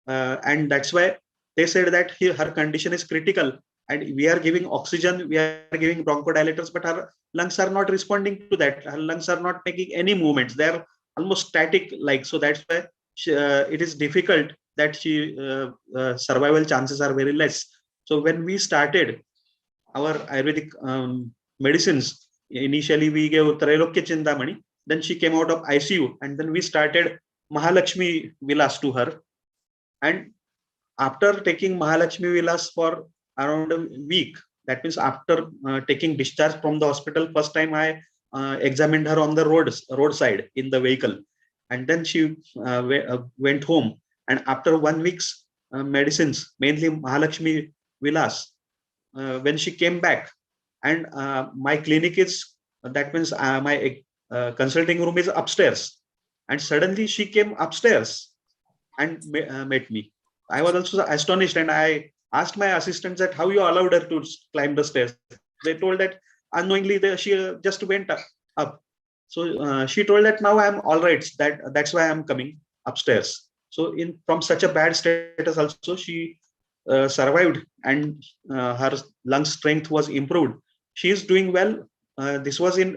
And that's why they said that her condition is critical, and we are giving oxygen, we are giving bronchodilators, but her lungs are not responding to that. Her lungs are not making any movements. They are almost static like. So that's why it is difficult that she survival chances are very less. So when we started our Ayurvedic medicines, initially we gave Trailokya Chintamani, then she came out of ICU, and then we started Mahalakshmi Vilas to her. And after taking Mahalakshmi Vilas for around a week, that means after taking discharge from the hospital, first time I examined her on the roadside in the vehicle, and then she went home. And after 1 week's medicines, mainly Mahalakshmi Vilas, when she came back, and my clinic is, that means my consulting room is upstairs, and suddenly she came upstairs and met me. I was also astonished, and I asked my assistants that how you allowed her to climb the stairs. They told that unknowingly she just went up. So she told that now I am all right. That's why I am coming upstairs. So from such a bad status also she survived, and her lung strength was improved. She is doing well. This was in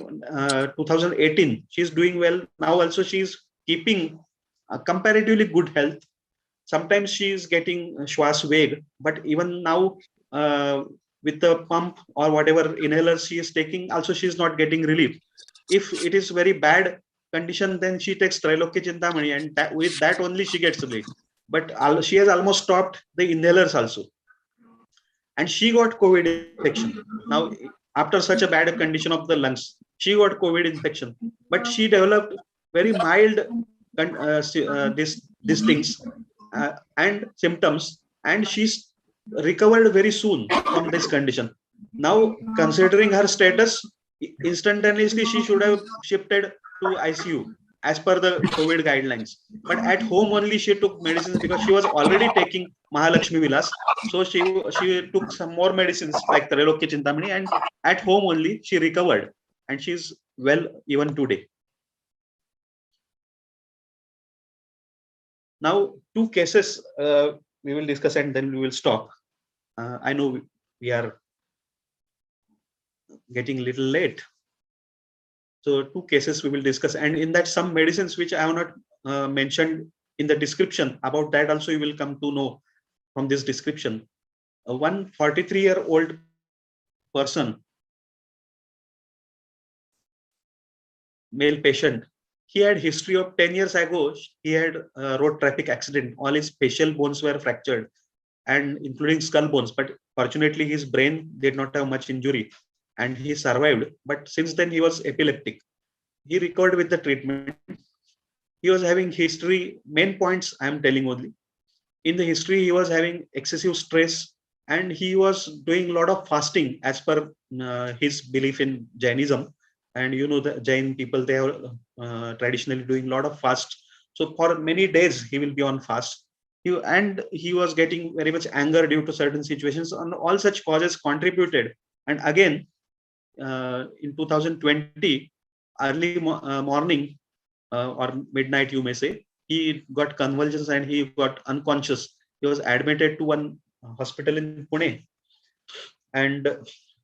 2018. She is doing well now. Also, she is keeping comparatively good health. Sometimes she is getting Shwas Veg, but even now with the pump or whatever inhaler she is taking, also she is not getting relief. If it is very bad condition, then she takes Trailokya Chintamani, and with that only she gets relief. But she has almost stopped the inhalers also. And she got COVID infection. Now, after such a bad condition of the lungs, she got COVID infection, but she developed very mild these things and symptoms, and she's recovered very soon from this condition. Now, considering her status, instantaneously she should have shifted to ICU as per the COVID guidelines. But at home only she took medicines because she was already taking Mahalakshmi Vilas. So she took some more medicines like Trailokya Chintamani, and at home only she recovered, and she's well even today. Now, two cases we will discuss, and then we will stop. I know we are getting a little late. So two cases we will discuss, and in that some medicines which I have not mentioned in the description, about that also you will come to know from this description. One 43-year-old person, male patient, he had history of 10 years ago, he had a road traffic accident. All his facial bones were fractured, and including skull bones, but fortunately his brain did not have much injury, and he survived. But since then he was epileptic. He recovered with the treatment. He was having history, main points I am telling only. In the history, he was having excessive stress, and he was doing a lot of fasting as per his belief in Jainism. And you know, the Jain people, they are traditionally doing a lot of fast. So for many days he will be on fast. He was getting very much anger due to certain situations, and all such causes contributed. And again, in 2020, early morning or midnight, you may say, he got convulsions and he got unconscious. He was admitted to one hospital in Pune. And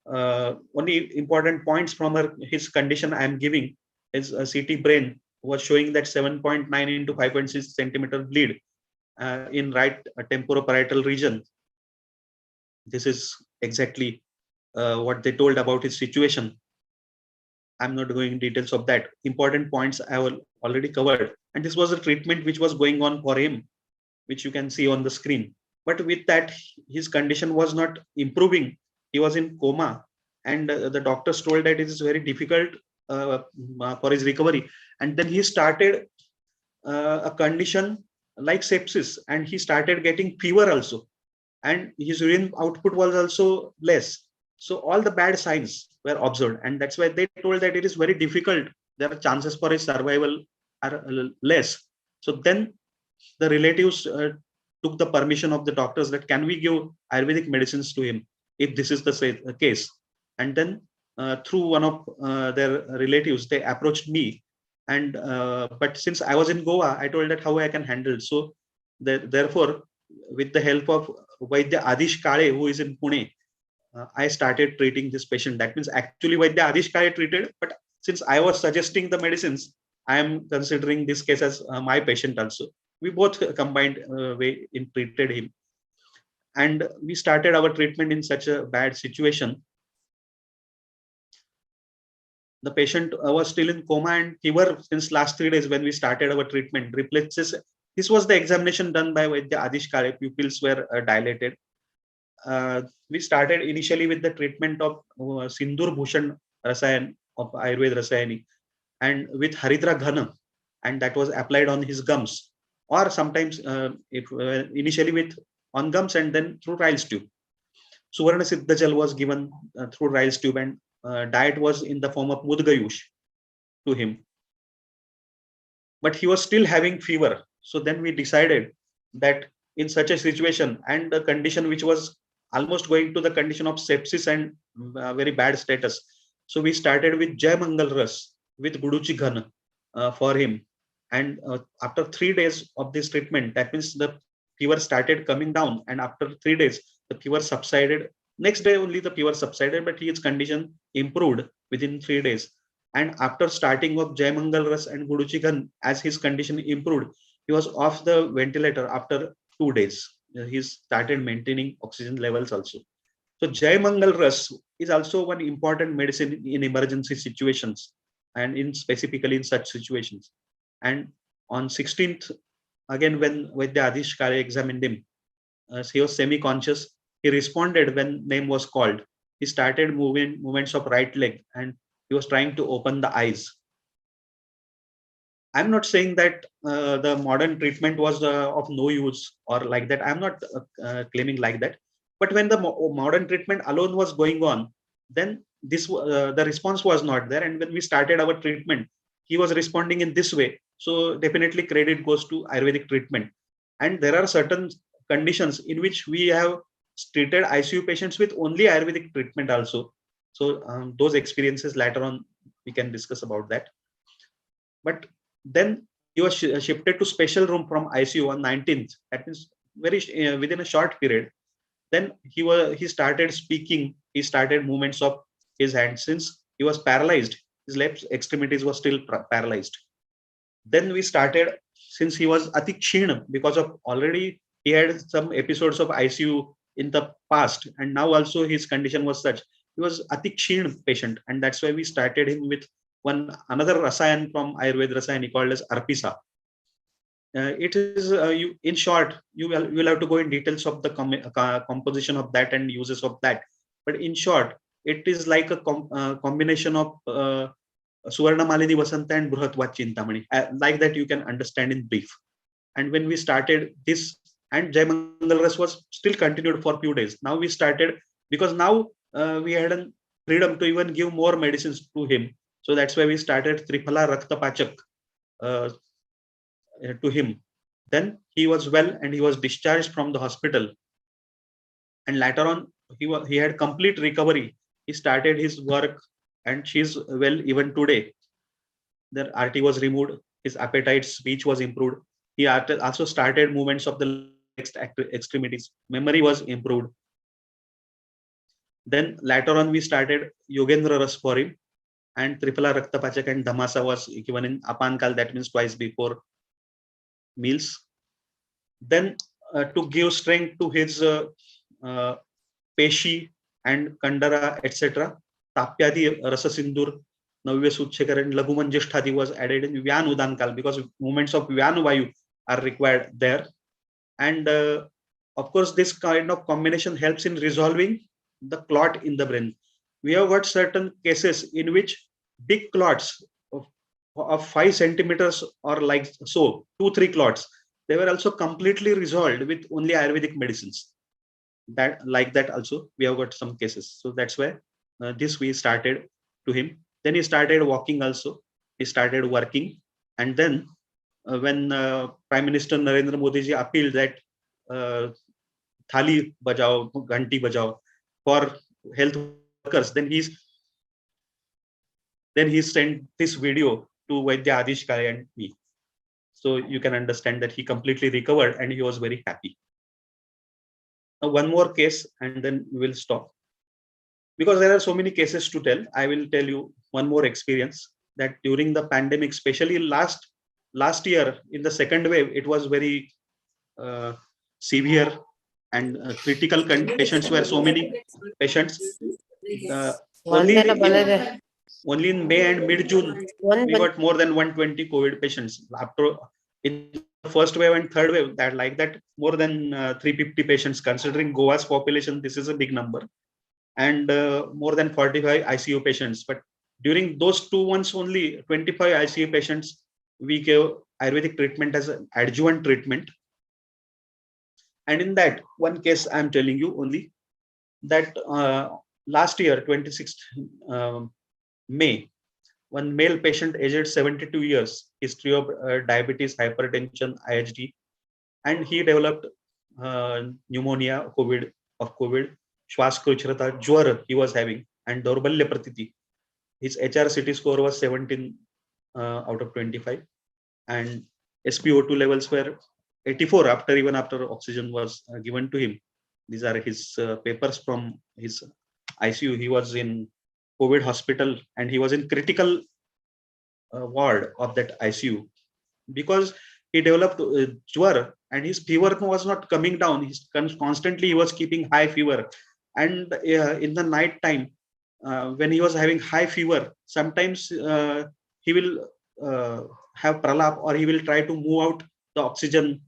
only important points from his condition I am giving is a CT brain was showing that 7.9 into 5.6 centimeter bleed in right temporoparietal region. This is exactly what they told about his situation. I'm not going in details of that. Important points I have already covered. And this was a treatment which was going on for him, which you can see on the screen. But with that, his condition was not improving. He was in coma. And the doctors told that it is very difficult for his recovery. And then he started a condition like sepsis, and he started getting fever also, and his urine output was also less. So all the bad signs were observed, and that's why they told that it is very difficult. There are chances for his survival are less. So then the relatives took the permission of the doctors that can we give Ayurvedic medicines to him if this is the case. And then through one of their relatives, they approached me. And but since I was in Goa, I told that how I can handle. So therefore, with the help of Vaidya Adish Kale, who is in Pune, I started treating this patient. That means actually Vaidya Adish Kale treated, but since I was suggesting the medicines, I am considering this case as my patient also. We both combined way in treated him. And we started our treatment in such a bad situation. The patient was still in coma and fever since last 3 days when we started our treatment. Replaces. This was the examination done by Vaidya Adish Kale. Pupils were dilated. We started initially with the treatment of Sindur Bhushan Rasayan of Ayurveda Rasayani and with Haridra Ghana, and that was applied on his gums, or sometimes initially with on gums and then through Ryle's tube. Suvarna Siddha Jal was given through Ryle's tube, and diet was in the form of Mudgayush to him. But he was still having fever. So then we decided that in such a situation and the condition which was almost going to the condition of sepsis and very bad status. So we started with Jai Mangal Ras with Guduchi Ghana for him. And after 3 days of this treatment, that means the fever started coming down. And after 3 days, the fever subsided. Next day only the fever subsided, but his condition improved within 3 days. And after starting of Jai Mangal Ras and Guduchi Ghana, as his condition improved, he was off the ventilator after 2 days. He started maintaining oxygen levels also. So Jai Mangal Ras is also one important medicine in emergency situations and in specifically in such situations. And on 16th, again when Vaidya Adish Kale examined him, he was semi-conscious. He responded when name was called. He started moving movements of right leg and he was trying to open the eyes. I'm not saying that the modern treatment was of no use or like that. I'm not claiming like that. But when the modern treatment alone was going on, then this the response was not there. And when we started our treatment, he was responding in this way. So definitely credit goes to Ayurvedic treatment. And there are certain conditions in which we have treated ICU patients with only Ayurvedic treatment also. So those experiences later on we can discuss about that. But then he was shifted to special room from ICU on 19th. That means very within a short period. Then he started speaking. He started movements of his hands since he was paralyzed. His left extremities were still paralyzed. Then we started, since he was ati kshin, because of already he had some episodes of ICU in the past, and now also his condition was such. He was ati kshin patient, and that's why we started him with another rasayan from Ayurveda Rasayani called as Arpisa. It is in short, you will have to go in details of the composition of that and uses of that. But in short, it is like a combination of Suvarna Malini Vasanta and Bruhatvat Chintamani. Like that, you can understand in brief. And when we started this, and Jai Mangal Ras was still continued for a few days. Now we started, because now we had a freedom to even give more medicines to him. So that's why we started Triphala Rakta Pachak to him. Then he was well and he was discharged from the hospital. And later on, he had complete recovery. He started his work and she's well even today. The RT was removed. His appetite, speech was improved. He also started movements of the extremities. Memory was improved. Then later on, we started Yogendra Ras for him, and Triphala Rakta Pachak and Dhamasa was given in Apankal, that means twice before meals. Then to give strength to his Peshi and Kandara, etc., Tapyadi Rasasindur, Navya Sutshekar and Lagumanjishtadi was added in Vyan Udankal because movements of Vyan Vayu are required there. And of course, this kind of combination helps in resolving the clot in the brain. We have got certain cases in which big clots of 5 centimeters or like so, 2-3 clots, they were also completely resolved with only Ayurvedic medicines. That like that also we have got some cases. So that's why this we started to him. Then he started walking also. He started working, and then when Prime Minister Narendra Modi ji appealed that thali bajao, ghanti bajao for health workers, then he sent this video to Vaidya Adish Kale and me. So you can understand that he completely recovered and he was very happy. Now one more case and then we will stop. Because there are so many cases to tell, I will tell you one more experience that during the pandemic, especially last year in the second wave, it was very severe and critical patients were so many patients. Only in May and mid-June, we got more than 120 COVID patients. After in the first wave and third wave, that more than 350 patients. Considering Goa's population, this is a big number, and more than 45 ICU patients. But during those 2 months, only 25 ICU patients we gave Ayurvedic treatment as an adjuvant treatment. And in that one case, I'm telling you only that last year, 26th May, one male patient aged 72 years, history of diabetes, hypertension, IHD, and he developed pneumonia, COVID, Shwas Kruchrata, Jwar he was having, and Dorbalya Pratiti. His HRCT score was 17 out of 25, and SpO2 levels were 84 after oxygen was given to him. These are his papers from his ICU. He was in COVID hospital and he was in critical ward of that ICU because he developed jwar and his fever was not coming down. Constantly he was keeping high fever, and in the night time when he was having high fever, sometimes he will have pralap or he will try to move out the oxygen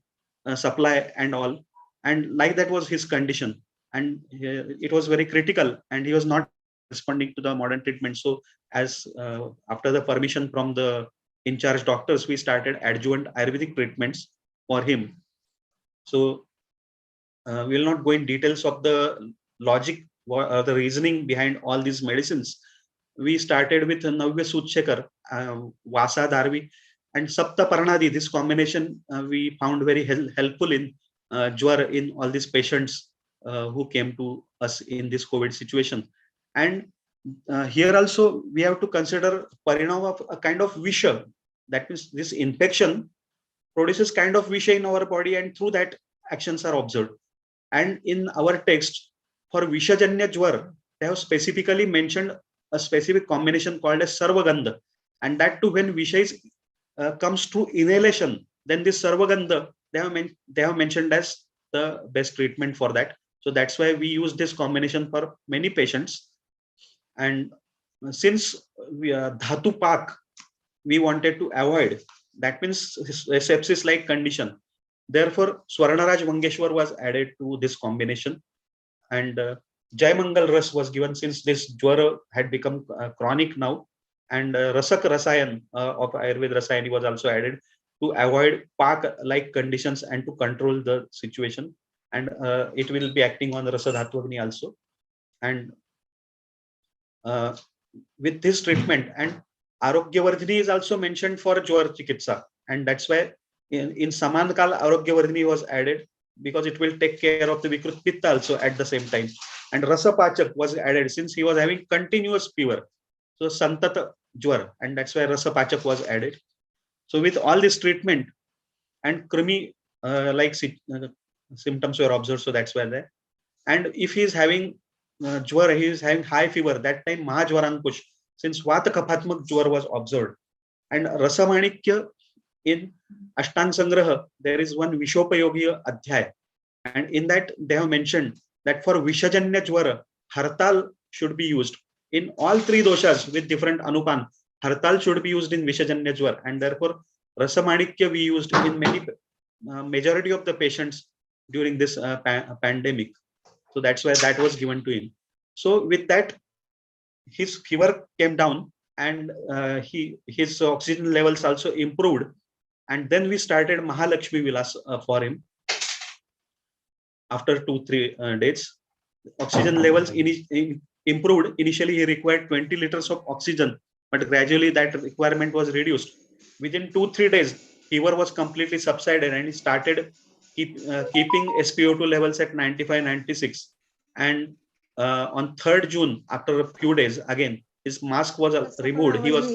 supply and all, and like that was his condition, and it was very critical and he was not responding to the modern treatment. So as after the permission from the in charge doctors, we started adjuvant Ayurvedic treatments for him. So we will not go in details of the logic or the reasoning behind all these medicines. We started with Navya Sudshekar, Vasa Darvi, and Sapta Parnadi. This combination we found very helpful in Jwar in all these patients who came to us in this COVID situation. And here also we have to consider parinam of a kind of visha. That means this infection produces kind of visha in our body, and through that actions are observed. And in our text for Vishajanya Jwar, they have specifically mentioned a specific combination called as Sarvagandha, and that too when Visha is, comes to inhalation, then this Sarvagandha they have mentioned as the best treatment for that. So that's why we use this combination for many patients. And since Dhatu Pak we wanted to avoid, that means sepsis like condition. Therefore, Swarnaraj Mangeshwar was added to this combination, and Jai Mangal Ras was given since this Jwara had become chronic now, and Rasak Rasayan of Ayurveda Rasayani was also added to avoid Pak-like conditions and to control the situation. And it will be acting on Rasa Dhatu Agni also. And with this treatment, and Arogyavardhini is also mentioned for Jwar Chikitsa, and that's why in Samankal Arogyavardhini was added because it will take care of the Vikrut Pitta also at the same time. And Rasa Pachak was added since he was having continuous fever. So Santata Jwar, and that's why Rasa Pachak was added. So with all this treatment and Krimi like symptoms were observed, so that's why there. And if he is having Jwar, he is having high fever, that time Mahajwarankush, since Vata Kaphatmak Jwar was observed. And Rasamanikya in Ashtang Sangraha, there is one Vishopayogi Adhyay. And in that, they have mentioned that for Vishajanya Jwara, Hartal should be used. In all three doshas with different Anupan, Hartal should be used in Vishajanya Jwar. And therefore, Rasamanikya we used in many, majority of the patients during this pandemic. So that's why that was given to him. So with that, his fever came down and his oxygen levels also improved. And then we started Mahalakshmi Vilas for him. After 2-3 days, oxygen levels improved. Initially, he required 20 liters of oxygen, but gradually that requirement was reduced. Within 2-3 days, fever was completely subsided, and he started keeping SpO2 levels at 95-96. And on 3rd June, after a few days, again his mask was removed. He was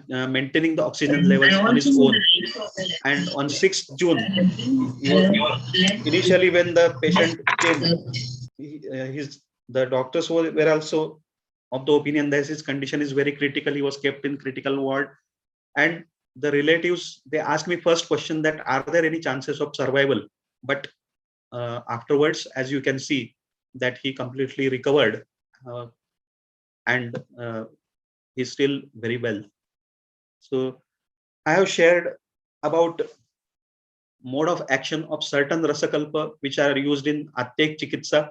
maintaining the oxygen levels on his own. And on 6th June, initially when the patient came, the doctors were also of the opinion that his condition is very critical. He was kept in critical ward, and the relatives, they asked me first question that are there any chances of survival? But afterwards, as you can see, that he completely recovered, and he's still very well. So I have shared about mode of action of certain rasakalpa which are used in Attek Chikitsa,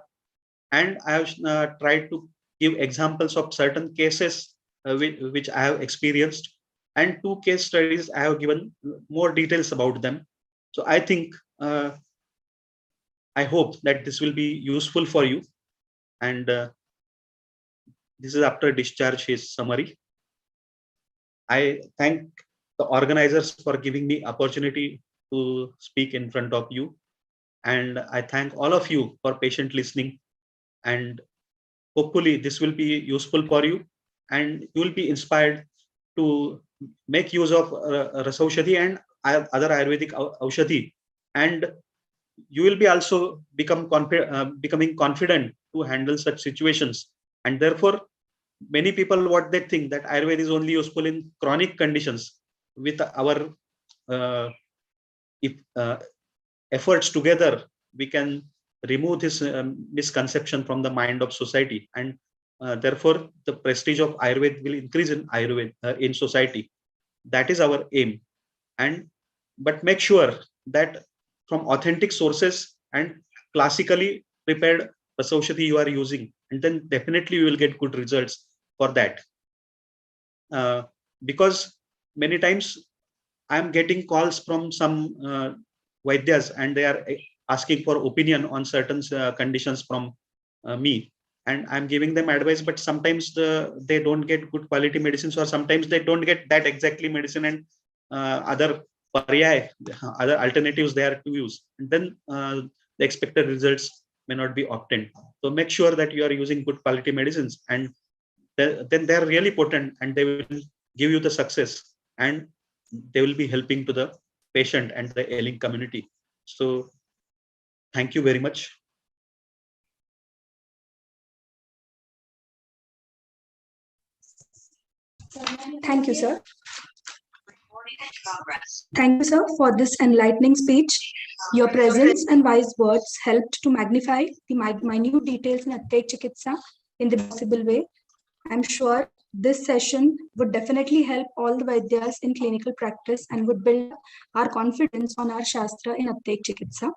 and I have tried to give examples of certain cases which I have experienced, and 2 case studies I have given more details about them. So I think I hope that this will be useful for you, and this is after discharge his summary. I thank the organizers for giving me opportunity to speak in front of you, and I thank all of you for patient listening, and hopefully this will be useful for you, and you will be inspired to make use of Rasaushadhi and other Ayurvedic Aushadhi, and you will be also becoming confident to handle such situations. And therefore, many people, what they think that Ayurveda is only useful in chronic conditions. With our efforts together, we can remove this misconception from the mind of society, and therefore the prestige of Ayurveda will increase in Ayurveda in society. That is our aim. And but make sure that from authentic sources and classically prepared Rasaushadhi you are using, and then definitely you will get good results for that. Because many times I am getting calls from some Vaidyas, and they are asking for opinion on certain conditions from me, and I'm giving them advice, but sometimes they don't get good quality medicines, or sometimes they don't get that exactly medicine, and other alternatives they are to use, and then the expected results may not be obtained. So make sure that you are using good quality medicines, and then they are really potent, and they will give you the success, and they will be helping to the patient and the ailing community. So thank you very much. Thank you, sir. Thank you, sir, for this enlightening speech. Your presence and wise words helped to magnify the minute details in Attek Chikitsa in the possible way. I'm sure this session would definitely help all the Vaidyas in clinical practice and would build our confidence on our Shastra in Attek Chikitsa.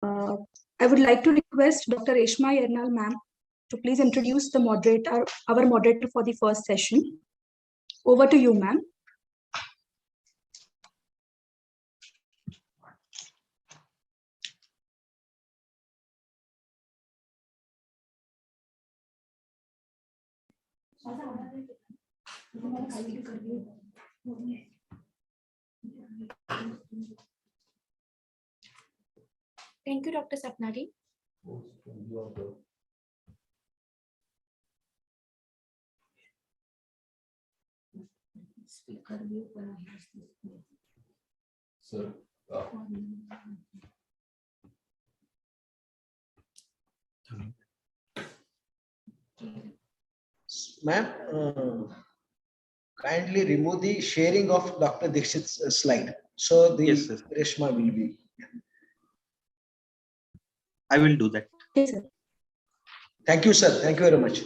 I would like to request Dr. Reshma Yernal ma'am to please introduce the moderator, our moderator for the first session. Over to you, ma'am. Thank you, Dr. Sapnali. Sir, ma'am, kindly remove the sharing of Dr. Dixit's slide. So the Yes, sir. Reshma will be. I will do that. Yes, sir. Thank you, sir. Thank you very much.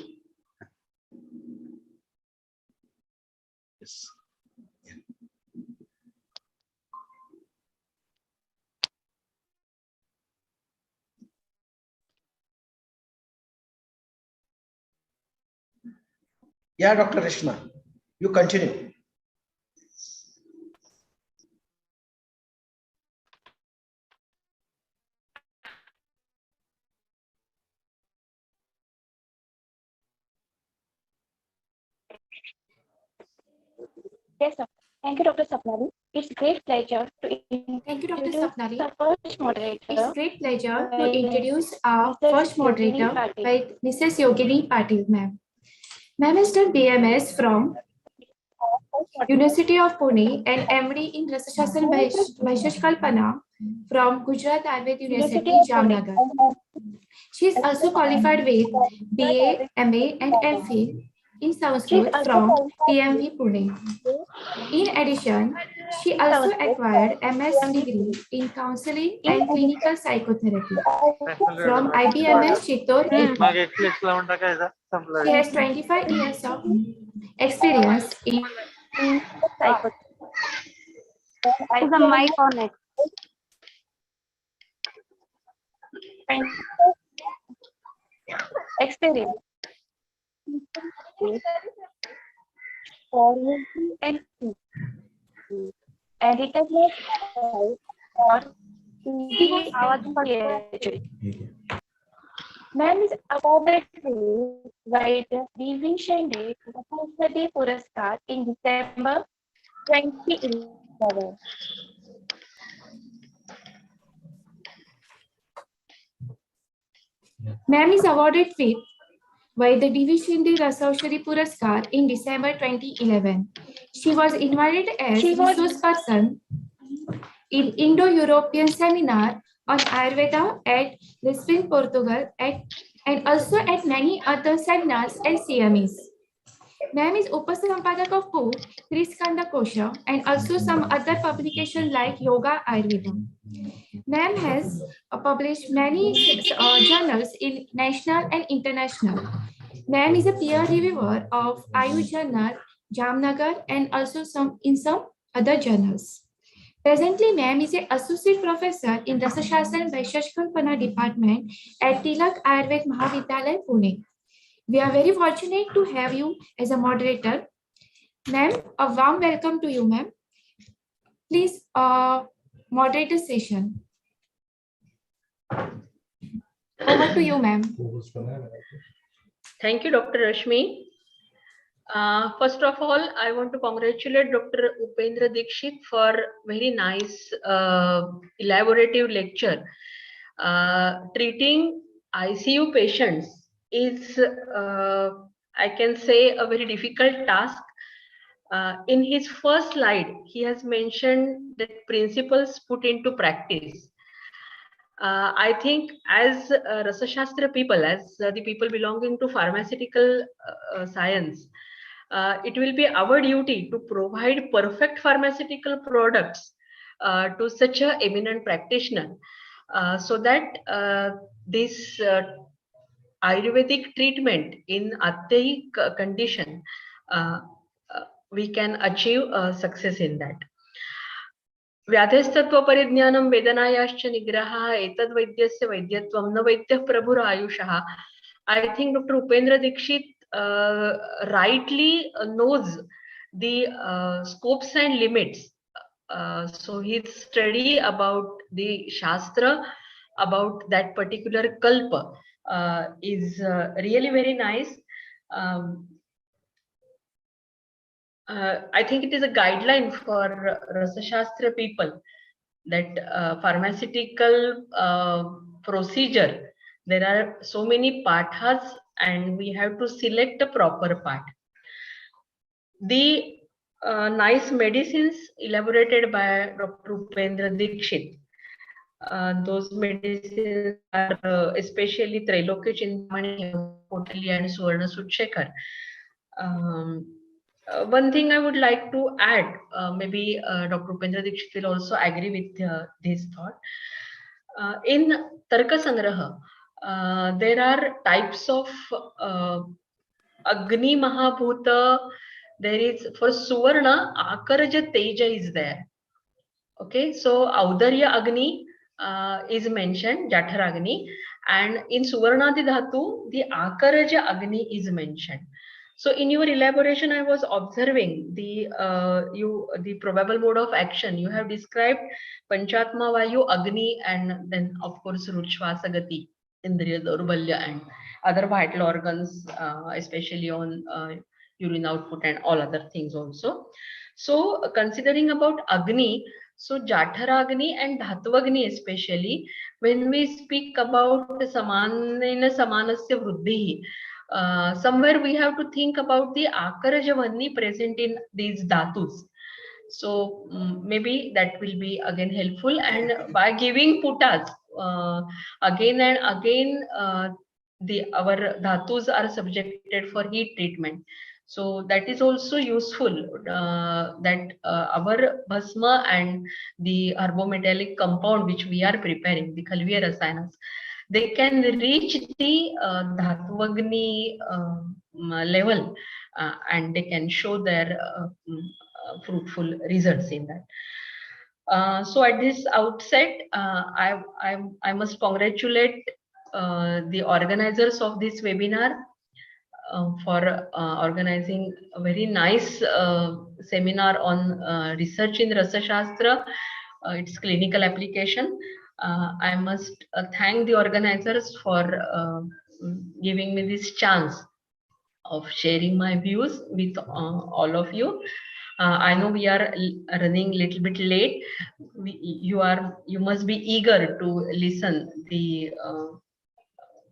Yes. Yeah, Dr. Rishma, you continue. Yes, sir. Thank you, Dr. Sapnali. It's great pleasure to introduce the first moderator. It's great pleasure to by introduce our Mrs. first moderator Yogini Patil. by Mrs. Yogini Patil, ma'am. Ma'am has done BMS from University of Pune and MD in Rasashastra Vaisheshkalpana from Gujarat Ayurveda University, Jamnagar. She is also qualified with BA, MA and MPhil in Sanskrit from PMV Pune. In addition, she also acquired MS degree in counseling and clinical psychotherapy from IBMS Chittor, AP. She has 25 years of experience in Put the mic on it. Experience. And recognized for PhD. Ma'am is awarded by the Division Day Rasaanusandhan Puraskar in December 2011. Ma'am is awarded with by the Division Day Rasaanusandhan Puraskar in December 2011. She was invited as resource person in Indo-European seminar on Ayurveda at Lisbon, Portugal, and also at many other seminars and CMEs. Ma'am is Upasampadak of book Kriskanda Kosha and also some other publications like Yoga Ayurveda. Ma'am has published many journals in national and international. Ma'am is a peer reviewer of Ayu Journal, Jamnagar, and also some other journals. Presently, ma'am is an associate professor in Rasashastra Vaisheshkalpana department at Tilak Ayurved Mahavidyalaya, Pune. We are very fortunate to have you as a moderator. Ma'am, a warm welcome to you, ma'am. Please moderate the session. Over to you, ma'am. Thank you, Dr. Rashmi. First of all, I want to congratulate Dr. Upendra Dikshit for very nice elaborative lecture. Treating ICU patients is, I can say, a very difficult task. In his first slide, he has mentioned the principles put into practice. I think as Rasashastra people, as the people belonging to pharmaceutical science, it will be our duty to provide perfect pharmaceutical products to such an eminent practitioner so that this Ayurvedic treatment in Atyaic condition, we can achieve success in that. व्याधस्तत्व परिज्ञानं वेदनायाश्च निग्रहः एतद् वैद्यस्य वैद्यत्वं न वैद्यः प्रभुर आयुषः. I think Dr. Upendra Dikshit rightly knows the scopes and limits. So his study about the Shastra, about that particular kalpa is really very nice. I think it is a guideline for Rasashastra people that pharmaceutical procedure, there are so many pathas and we have to select a proper path. The nice medicines elaborated by Dr. Upendra Dikshit. Those medicines are especially Trailoki Chintamani, Potali and Suvarna Sudshekar. One thing I would like to add, maybe Dr. Upendra Dikshit will also agree with this thought. In Tarka Sangraha, there are types of Agni Mahabhuta. There is for Suvarna, Akaraja Teja is there. Okay, so Audarya Agni is mentioned, Jathar Agni, and in Suvarnadi Dhatu, the Akaraja Agni is mentioned. So in your elaboration, I was observing the probable mode of action. You have described Panchatma Vayu, Agni, and then of course Ruchvasagati, Indriya Daurbalya, and other vital organs, especially on urine output and all other things also. So considering about Agni, so Jatharagni and Dhatvagni especially, when we speak about Samanena Samanasya Vruddhi, somewhere we have to think about the Akarajavani present in these dhatus. So maybe that will be again helpful. And by giving putas, again and again, our dhatus are subjected for heat treatment. So that is also useful, that our bhasma and the herbometallic compound which we are preparing, the Khalviya Rasayanas, they can reach the Dhatvagni level, and they can show their fruitful results in that. So at this outset, I must congratulate the organizers of this webinar for organizing a very nice seminar on research in Rasa Shastra, its clinical application. I must thank the organizers for giving me this chance of sharing my views with all of you. I know we are running a little bit late. You must be eager to listen the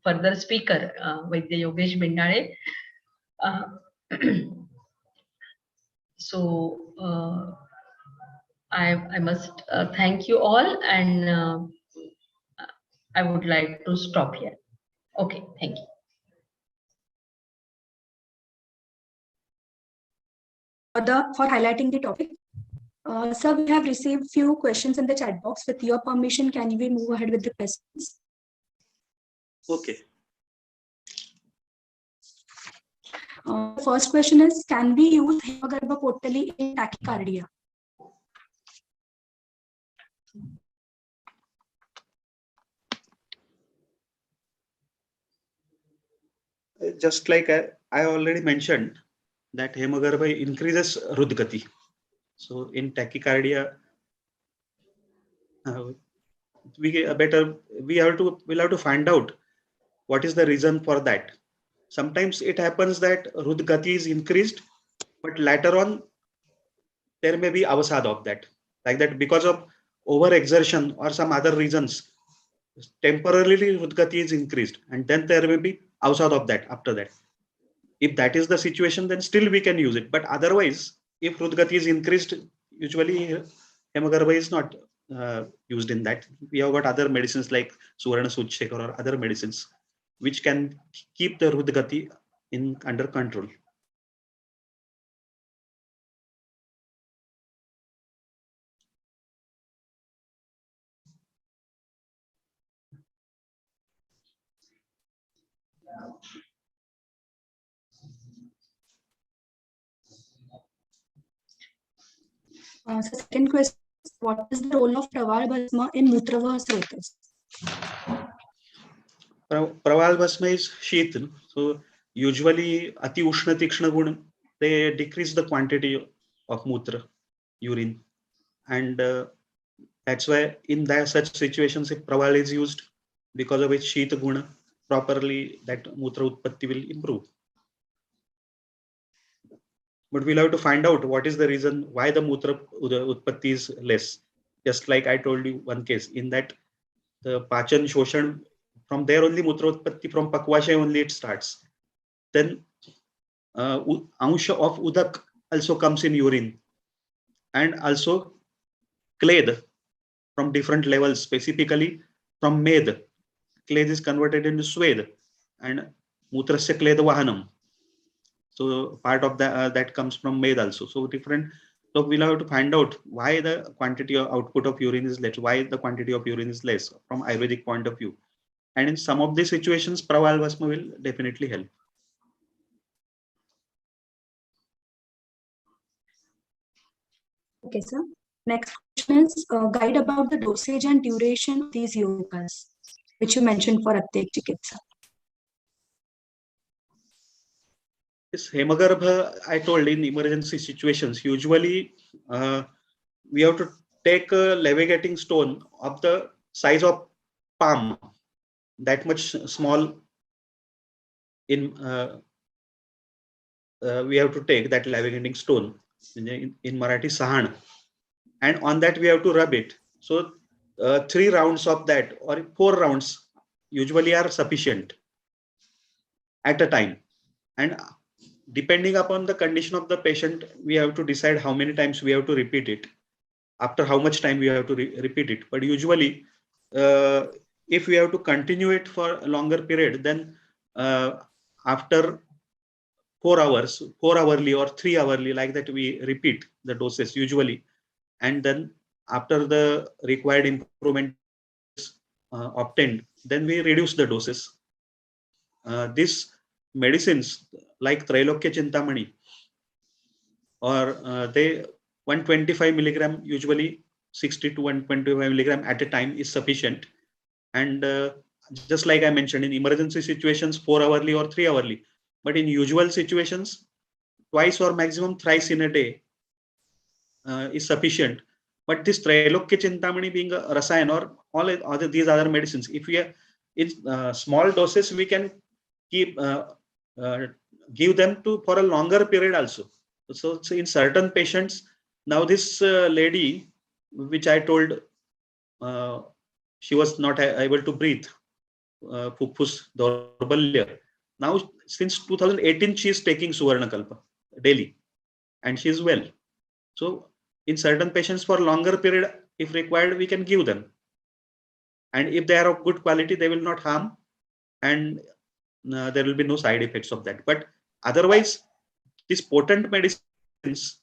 further speaker, Vaidya Yogesh Bindale. So I must thank you all, and I would like to stop here. Okay, thank you. For highlighting the topic. Sir, we have received few questions in the chat box. With your permission, can we move ahead with the questions? Okay. First question is, can we use Hemagarbha Potali in tachycardia? Just like I already mentioned, that Hemagarbha increases Rudgati. So in tachycardia, we'll have to find out what is the reason for that. Sometimes it happens that Rudgati is increased, but later on there may be avasad of that, like that because of overexertion or some other reasons. Temporarily Rudgati is increased, and then there may be avasad of that after that. If that is the situation, then still we can use it. But otherwise, if Rudgati is increased, usually Hemagarbha is not used in that. We have got other medicines like Suvarna Sujshekar or other medicines which can keep the Rudgati under control. So second question, what is the role of Praval Bhasma in Mutravaha Srotas? Praval Bhasma is sheath. So usually Ati Ushna Tikshna Gun, they decrease the quantity of Mutra, urine. And that's why in such situations, if Praval is used, because of its sheath guna, properly that Mutra Utpatti will improve. But we'll have to find out what is the reason why the Mutra Utpatti is less. Just like I told you one case, in that the Pachan Shoshan, from there only Mutra Utpatti, from Pakvashay only it starts. Then Ansha of Udak also comes in urine, and also Kled from different levels, specifically from Med. Kled is converted into Swed, and Mutrasya Kled Vahanam. So part of that comes from Med also. So different. So we'll have to find out why the quantity of output of urine is less, why the quantity of urine is less from Ayurvedic point of view. And in some of these situations, Praval Bhasma will definitely help. Okay, sir. Next question is guide about the dosage and duration of these yogas, which you mentioned for Aptek Chikitsa. This hemagarbha, I told, in emergency situations, usually we have to take a levigating stone of the size of palm, that much small. We have to take that levigating stone, in Marathi sahan, and on that we have to rub it. So 3 rounds of that or 4 rounds usually are sufficient at a time. And depending upon the condition of the patient, we have to decide how many times we have to repeat it, after how much time we have to repeat it. But usually, if we have to continue it for a longer period, then after 4 hours, 4 hourly or 3 hourly, like that, we repeat the doses usually. And then after the required improvement is obtained, then we reduce the doses. These medicines like Trailokya Chintamani, or they 125 milligram, usually 60 to 125 milligram at a time is sufficient. And just like I mentioned, in emergency situations, 4 hourly or 3 hourly. But in usual situations, twice or maximum thrice in a day is sufficient. But this Trailokya Chintamani being a Rasayan or all other these other medicines, if we are in small doses, we can keep give them to for a longer period also. So in certain patients, now this lady, which I told, she was not able to breathe, Fuffus Daurbalya. Now since 2018, she is taking Suvarnakalpa daily, and she is well. So in certain patients for longer period, if required, we can give them. And if they are of good quality, they will not harm, and there will be no side effects of that. But otherwise, these potent medicines,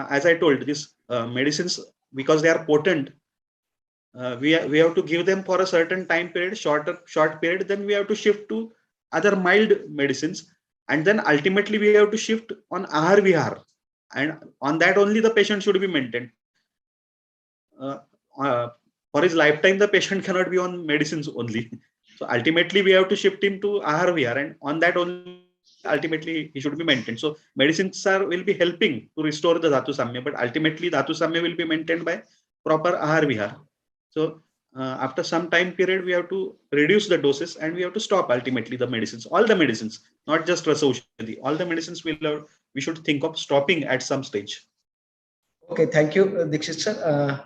as I told, these medicines, because they are potent, we have to give them for a certain time period, short period. Then we have to shift to other mild medicines, and then ultimately we have to shift on Ahar Vihar, and on that only the patient should be maintained. For his lifetime, the patient cannot be on medicines only. So ultimately, we have to shift him to Ahar Vihar, and on that only ultimately he should be maintained. So medicines will be helping to restore the Dhatu Samya, but ultimately Dhatu Samya will be maintained by proper Ahar Vihar. So after some time period, we have to reduce the doses, and we have to stop ultimately the medicines, all the medicines, not just Rasaushadhi. All the medicines we should think of stopping at some stage. Okay, thank you, Dikshit sir.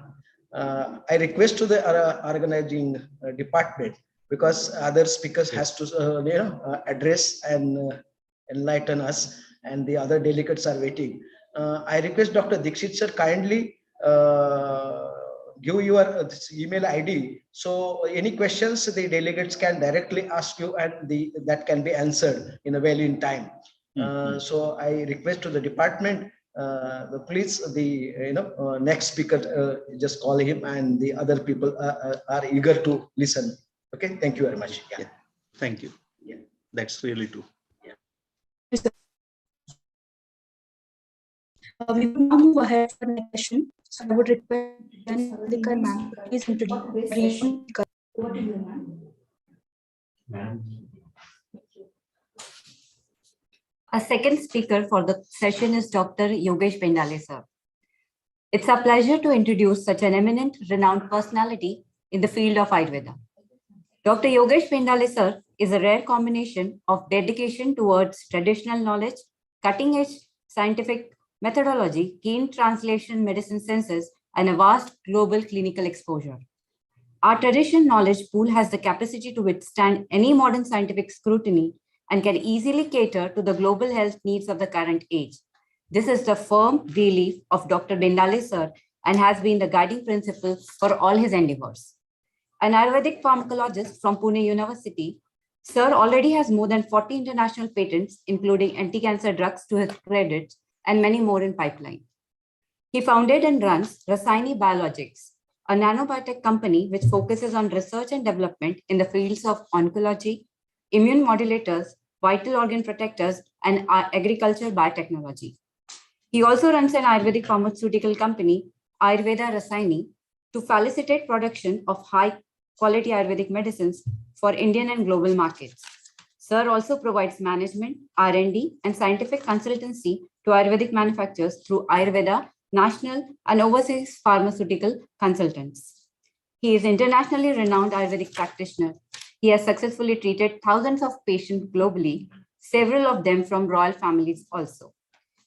I request to the organizing department, because other speakers has to address and enlighten us, and the other delegates are waiting. I request Dr. Dikshit sir kindly give your email ID, so any questions the delegates can directly ask you, and that can be answered in a value in time. So I request to the department, please, the next speaker, just call him, and the other people are eager to listen. Okay, thank you very much. Yeah, thank you. Yeah, that's really true. We will now move ahead for the next session. So I would request Dikar ma'am to please introduce. Over to you, ma'am. Our second speaker for the session is Dr. Yogesh Bendale, sir. It's a pleasure to introduce such an eminent, renowned personality in the field of Ayurveda. Dr. Yogesh Bendale, sir, is a rare combination of dedication towards traditional knowledge, cutting-edge scientific methodology, keen translation medicine senses, and a vast global clinical exposure. Our traditional knowledge pool has the capacity to withstand any modern scientific scrutiny and can easily cater to the global health needs of the current age. This is the firm belief of Dr. Bendale, sir, and has been the guiding principle for all his endeavors. An Ayurvedic pharmacologist from Pune University, sir already has more than 40 international patents, including anti-cancer drugs to his credit and many more in pipeline. He founded and runs Rasaini Biologics, a nanobiotech company which focuses on research and development in the fields of oncology, immune modulators, vital organ protectors, and agricultural biotechnology. He also runs an Ayurvedic pharmaceutical company, Ayurveda Rasaini, to facilitate production of high-quality Ayurvedic medicines for Indian and global markets. Sir also provides management, R&D, and scientific consultancy to Ayurvedic manufacturers through Ayurveda, national and overseas pharmaceutical consultants. He is internationally renowned Ayurvedic practitioner. He has successfully treated thousands of patients globally, several of them from royal families also.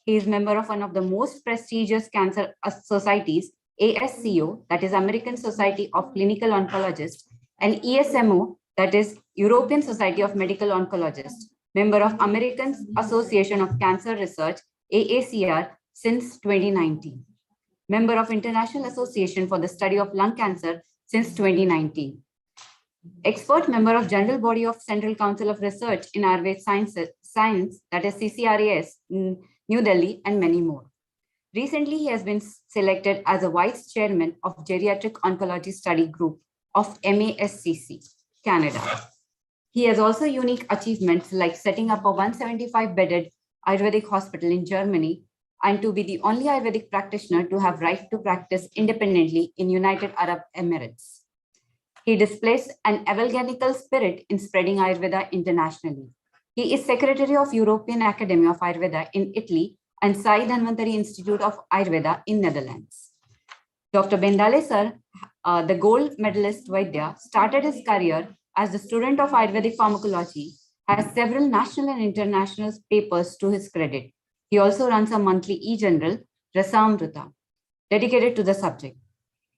He is member of one of the most prestigious cancer societies, ASCO, that is American Society of Clinical Oncologists, and ESMO, that is European Society of Medical Oncologists, member of American Association of Cancer Research, AACR, since 2019, member of International Association for the Study of Lung Cancer since 2019. Expert member of General Body of Central Council of Research in Ayurvedic Science, that is CCRAS, in New Delhi, and many more. Recently, he has been selected as a Vice Chairman of Geriatric Oncology Study Group of MASCC, Canada. He has also unique achievements like setting up a 175-bedded Ayurvedic hospital in Germany and to be the only Ayurvedic practitioner to have right to practice independently in United Arab Emirates. He displays an evangelical spirit in spreading Ayurveda internationally. He is Secretary of European Academy of Ayurveda in Italy and Sai Dhanvantari Institute of Ayurveda in Netherlands. Dr. Bendale sir, the gold medalist Vaidya, started his career as the student of Ayurvedic pharmacology, has several national and international papers to his credit. He also runs a monthly e-journal, Rasaanusandhan, dedicated to the subject.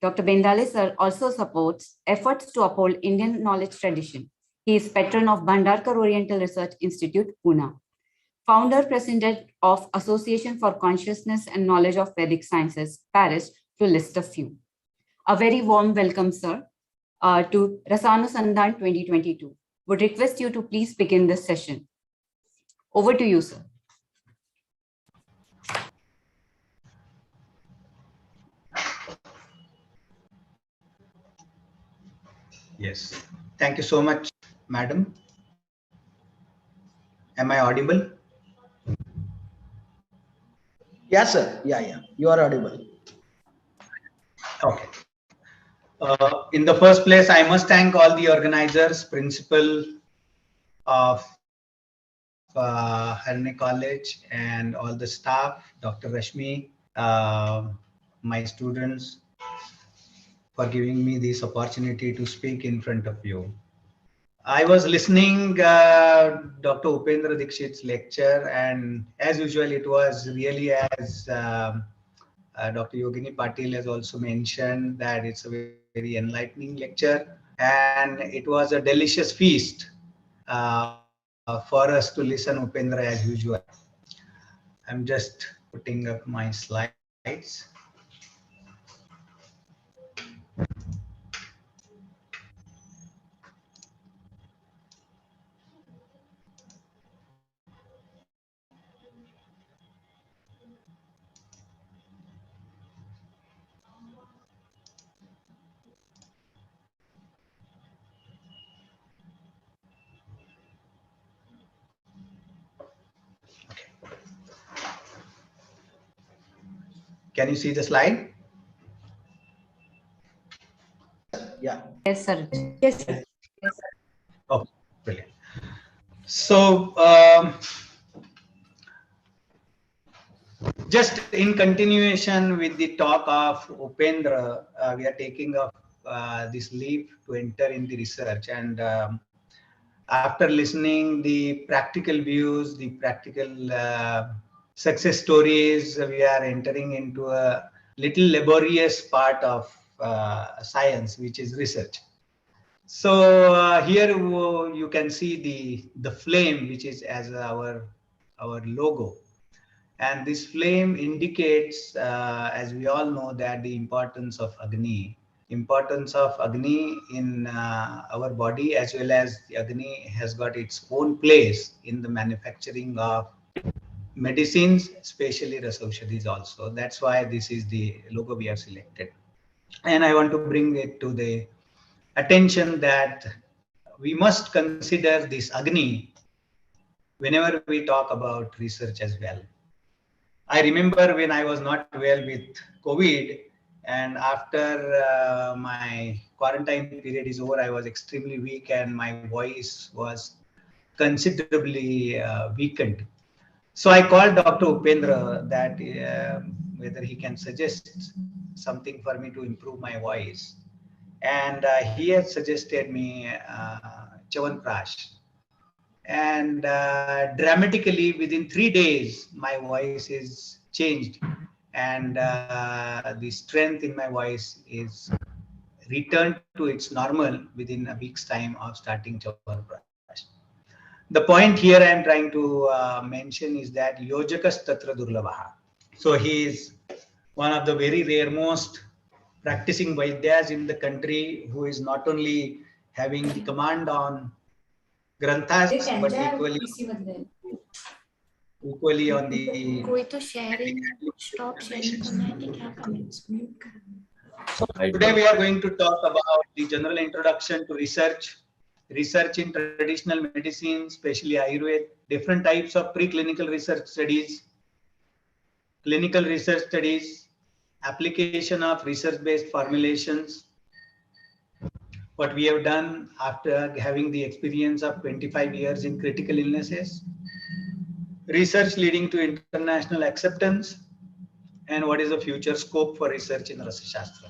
Dr. Bendale sir also supports efforts to uphold Indian knowledge tradition. He is patron of Bhandarkar Oriental Research Institute, Pune. Founder, President of Association for Consciousness and Knowledge of Vedic Sciences, Paris, to list a few. A very warm welcome, sir, to Rasaanusandhan 2022. Would request you to please begin this session. Over to you, sir. Yes. Thank you so much, madam. Am I audible? Yes, sir. Yeah. You are audible. Okay. In the first place, I must thank all the organizers, principal of Harne College and all the staff, Dr. Rashmi, my students, for giving me this opportunity to speak in front of you. I was listening Dr. Upendra Dikshit's lecture, and as usual, it was really, as Dr. Yogini Patil has also mentioned, that it's a very enlightening lecture, and it was a delicious feast for us to listen Upendra as usual. I'm just putting up my slides. Can you see the slide? Yeah. Yes, sir. Yes, sir. Oh, brilliant. So, just in continuation with the talk of Upendra, we are taking up this leap to enter in the research, and after listening the practical views, the practical success stories, we are entering into a little laborious part of science, which is research. So here you can see the flame, which is as our logo. And this flame indicates, as we all know, that the importance of Agni in our body, as well as the Agni has got its own place in the manufacturing of medicines, especially Rasaushadhis also. That's why this is the logo we have selected. And I want to bring it to the attention that we must consider this Agni whenever we talk about research as well. I remember when I was not well with COVID, and after my quarantine period is over, I was extremely weak and my voice was considerably weakened. So I called Dr. Upendra that whether he can suggest something for me to improve my voice. And he has suggested me Chawanprash. And dramatically within 3 days, my voice is changed. And the strength in my voice is returned to its normal within a week's time of starting Chawanprash. The point here I am trying to mention is that Yojakas Tatra Durlabha. So he is one of the very raremost practicing Vaidyas in the country who is not only having the command on Granthas but equally on the. कोई तो sharing stop sharing करना है कि क्या करना है? So today we are going to talk about the general introduction to research in traditional medicine, especially Ayurveda, different types of preclinical research studies, clinical research studies, application of research-based formulations, what we have done after having the experience of 25 years in critical illnesses, research leading to international acceptance, and what is the future scope for research in Rasa Shastra.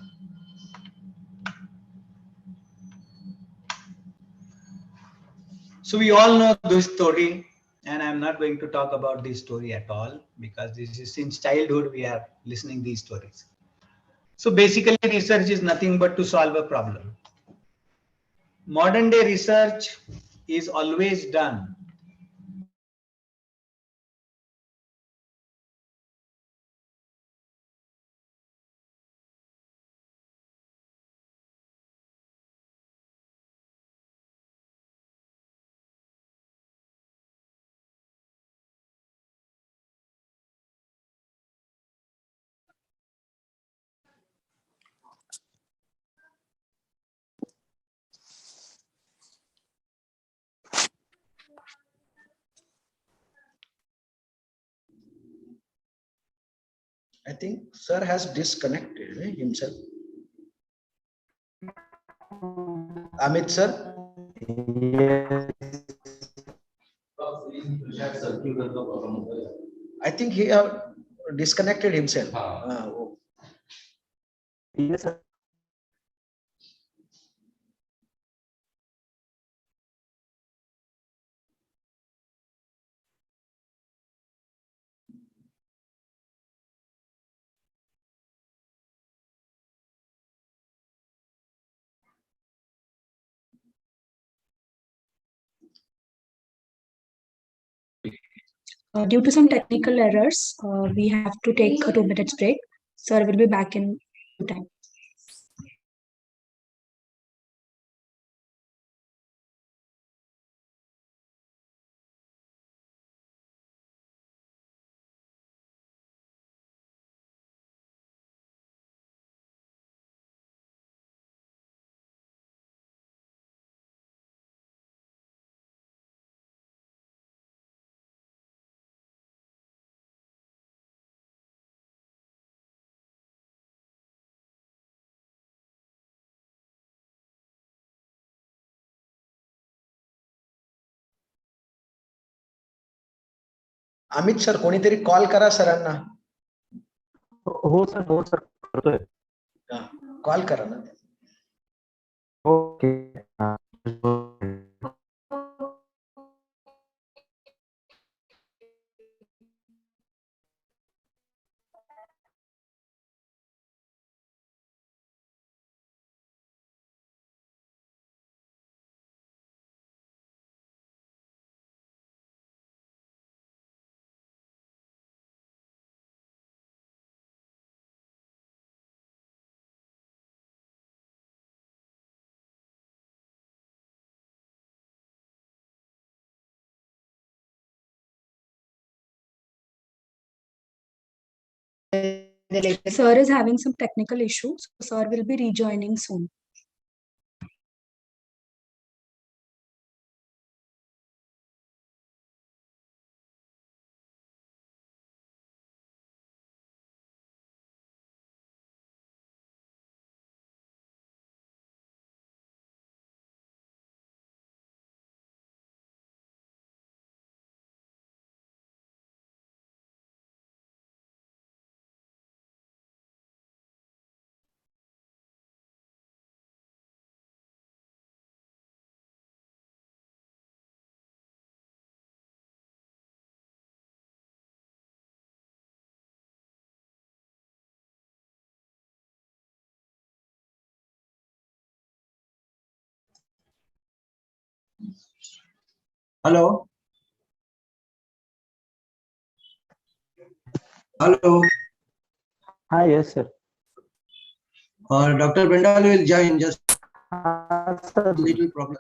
So we all know this story, and I'm not going to talk about this story at all because this is since childhood we are listening these stories. So basically research is nothing but to solve a problem. Modern day research is always done I think sir has disconnected himself. Amit sir. I think he disconnected himself. Yes, sir. Due to some technical errors, we have to take a 2 minutes break. Sir will be back in time. Amit sir कोणीतरी call करा सरांना. हो sir करतोय. Call करा ना. Okay. Sir is having some technical issues. Sir will be rejoining soon. Hello. Hello. Hi, yes, sir. Dr. Bendal will join just Sir, little problem.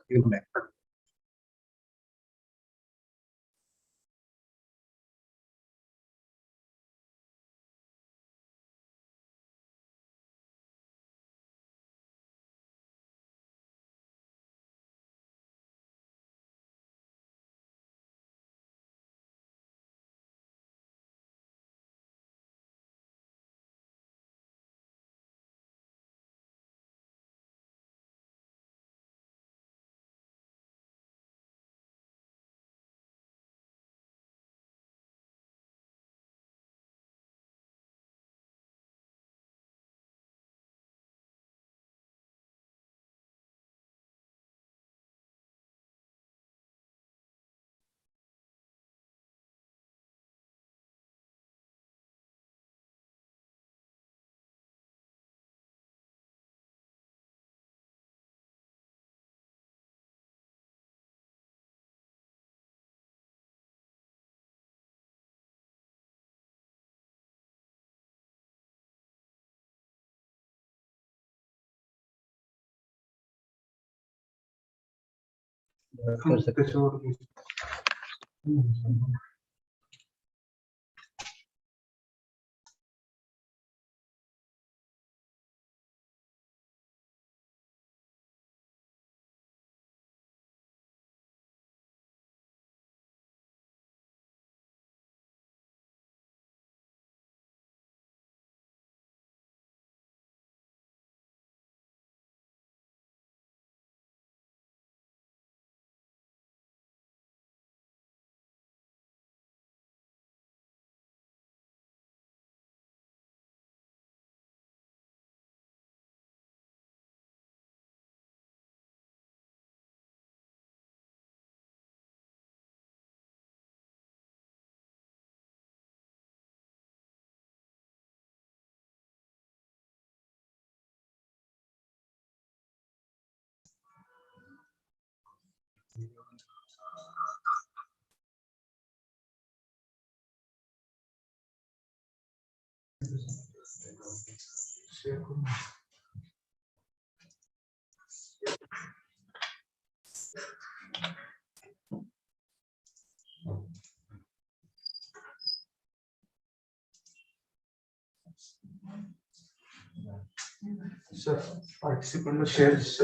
Sir, participant shares.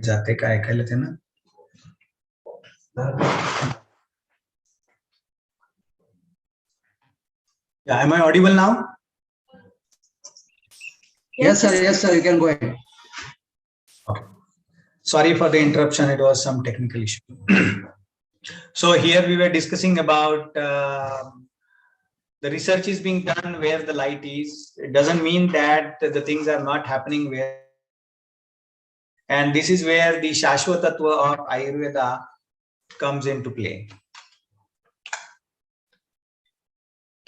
जाते का ऐकायला ते ना. Yeah, am I audible now? Yes, sir. Yes, sir. You can go ahead. Okay. Sorry for the interruption. It was some technical issue. So here we were discussing about the research is being done where the light is. It doesn't mean that the things are not happening where. And this is where the Shashwatattva of Ayurveda comes into play.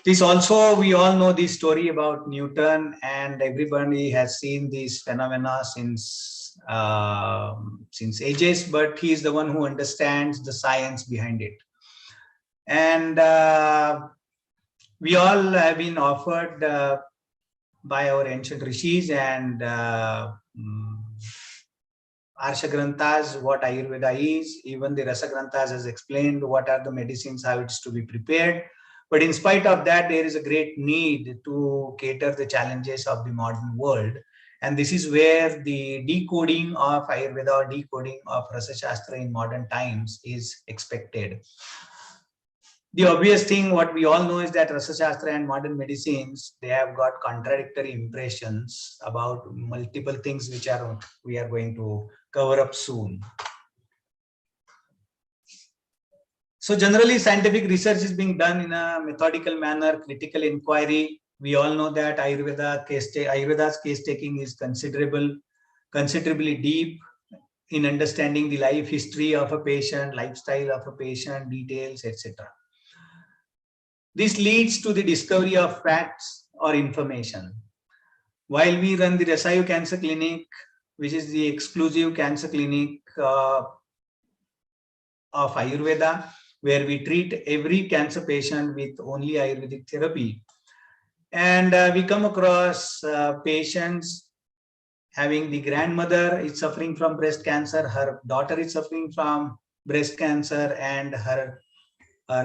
This also, we all know the story about Newton, and everybody has seen these phenomena since ages, but he is the one who understands the science behind it. And we all have been offered by our ancient rishis and Arsha Granthas what Ayurveda is. Even the Rasa Granthas has explained what are the medicines, how it's to be prepared. But in spite of that, there is a great need to cater the challenges of the modern world. And this is where the decoding of Ayurveda or decoding of Rasa Shastra in modern times is expected. The obvious thing, what we all know, is that Rasa Shastra and modern medicines, they have got contradictory impressions about multiple things which we are going to cover up soon. So generally, scientific research is being done in a methodical manner, critical inquiry. We all know that Ayurveda's case taking is considerably deep in understanding the life history of a patient, lifestyle of a patient, details, etc. This leads to the discovery of facts or information. While we run the Rasayu Cancer Clinic, which is the exclusive cancer clinic of Ayurveda, where we treat every cancer patient with only Ayurvedic therapy. And we come across patients having the grandmother is suffering from breast cancer, her daughter is suffering from breast cancer, and her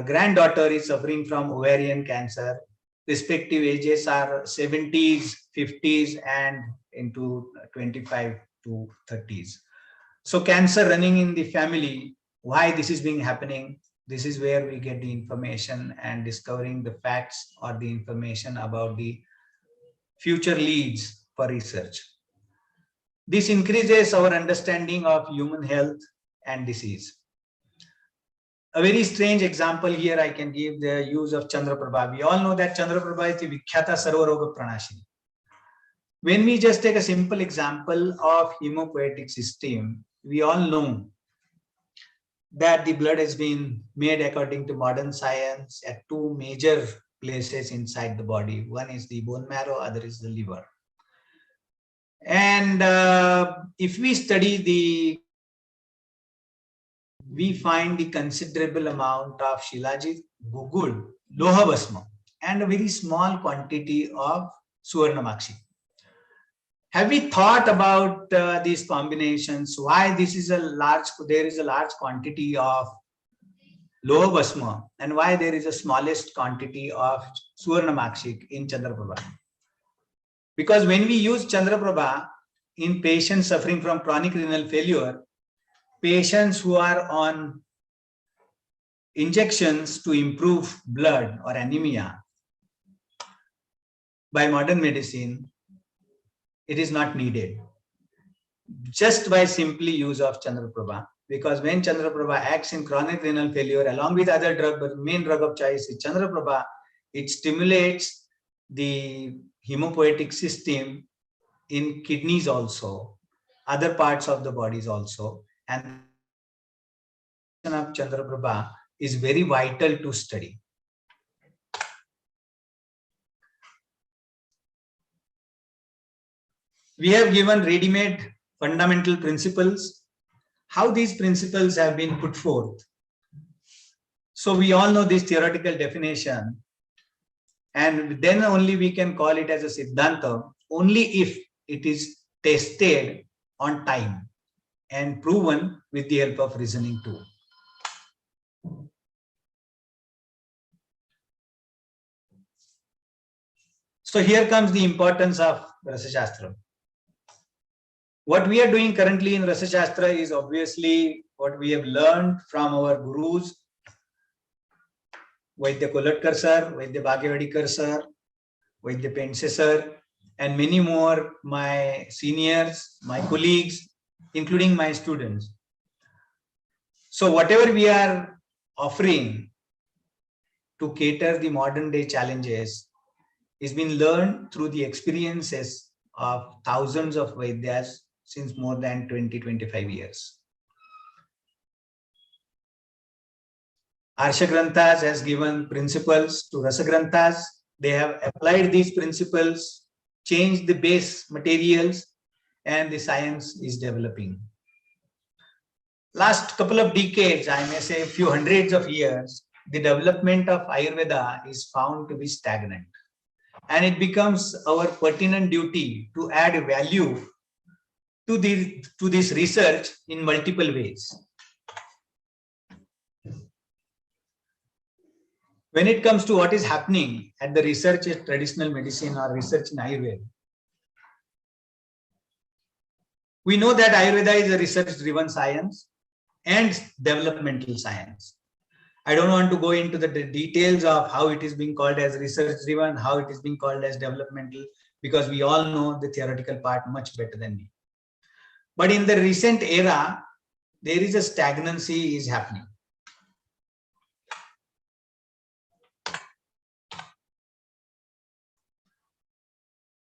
granddaughter is suffering from ovarian cancer. Respective ages are 70s, 50s, and into 25 to 30s. So cancer running in the family, why this is being happening? This is where we get the information and discovering the facts or the information about the future leads for research. This increases our understanding of human health and disease. A very strange example here I can give, the use of Chandraprabha. We all know that Chandraprabha is the Vikhyata Sarvaroga Pranashini. When we just take a simple example of hemopoietic system, we all know that the blood has been made according to modern science at two major places inside the body. One is the bone marrow, other is the liver. And if we study we find the considerable amount of Shilajit, Gugul, Loha Basma, and a very small quantity of Suvarnamakshi. Have we thought about these combinations? Why there is a large quantity of Loha Basma, and why there is a smallest quantity of Suvarnamakshi in Chandraprabha? Because when we use Chandraprabha in patients suffering from chronic renal failure, patients who are on injections to improve blood or anemia by modern medicine, it is not needed. Just by simply use of Chandraprabha, because when Chandraprabha acts in chronic renal failure along with other drug, but main drug of choice is Chandraprabha, it stimulates the hemopoietic system in kidneys also, other parts of the bodies also, and of Chandraprabha is very vital to study. We have given ready-made fundamental principles, how these principles have been put forth. So we all know this theoretical definition, and then only we can call it as a Siddhanta, only if it is tested on time and proven with the help of reasoning too. So here comes the importance of Rasa Shastra. What we are doing currently in Rasa Shastra is obviously what we have learned from our gurus, Vaidya Kolatkar sir, Vaidya Bhagyavadikar sir, Vaidya Pense sir, and many more, my seniors, my colleagues, including my students. So whatever we are offering to cater the modern day challenges is being learned through the experiences of thousands of Vaidyas since more than 20-25 years. Arsha Granthas has given principles to Rasa Granthas. They have applied these principles, changed the base materials, and the science is developing. Last couple of decades, I may say a few hundreds of years, the development of Ayurveda is found to be stagnant. And it becomes our pertinent duty to add value to this research in multiple ways. When it comes to what is happening at the research in traditional medicine or research in Ayurveda, We know that Ayurveda is a research-driven science and developmental science. I don't want to go into the details of how it is being called as research-driven, how it is being called as developmental, because we all know the theoretical part much better than me. But in the recent era, there is a stagnancy is happening.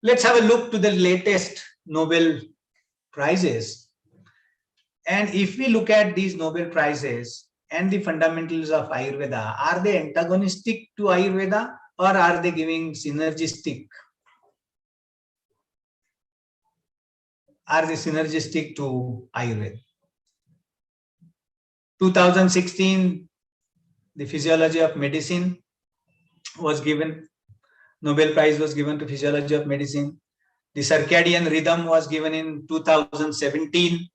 Let's have a look to the latest Nobel Prizes. And if we look at these Nobel Prizes and the fundamentals of Ayurveda, are they antagonistic to Ayurveda or are they giving synergistic? Are they synergistic to Ayurveda? 2016, the Physiology of Medicine was given, Nobel Prize was given to Physiology of Medicine. The circadian rhythm was given in 2017.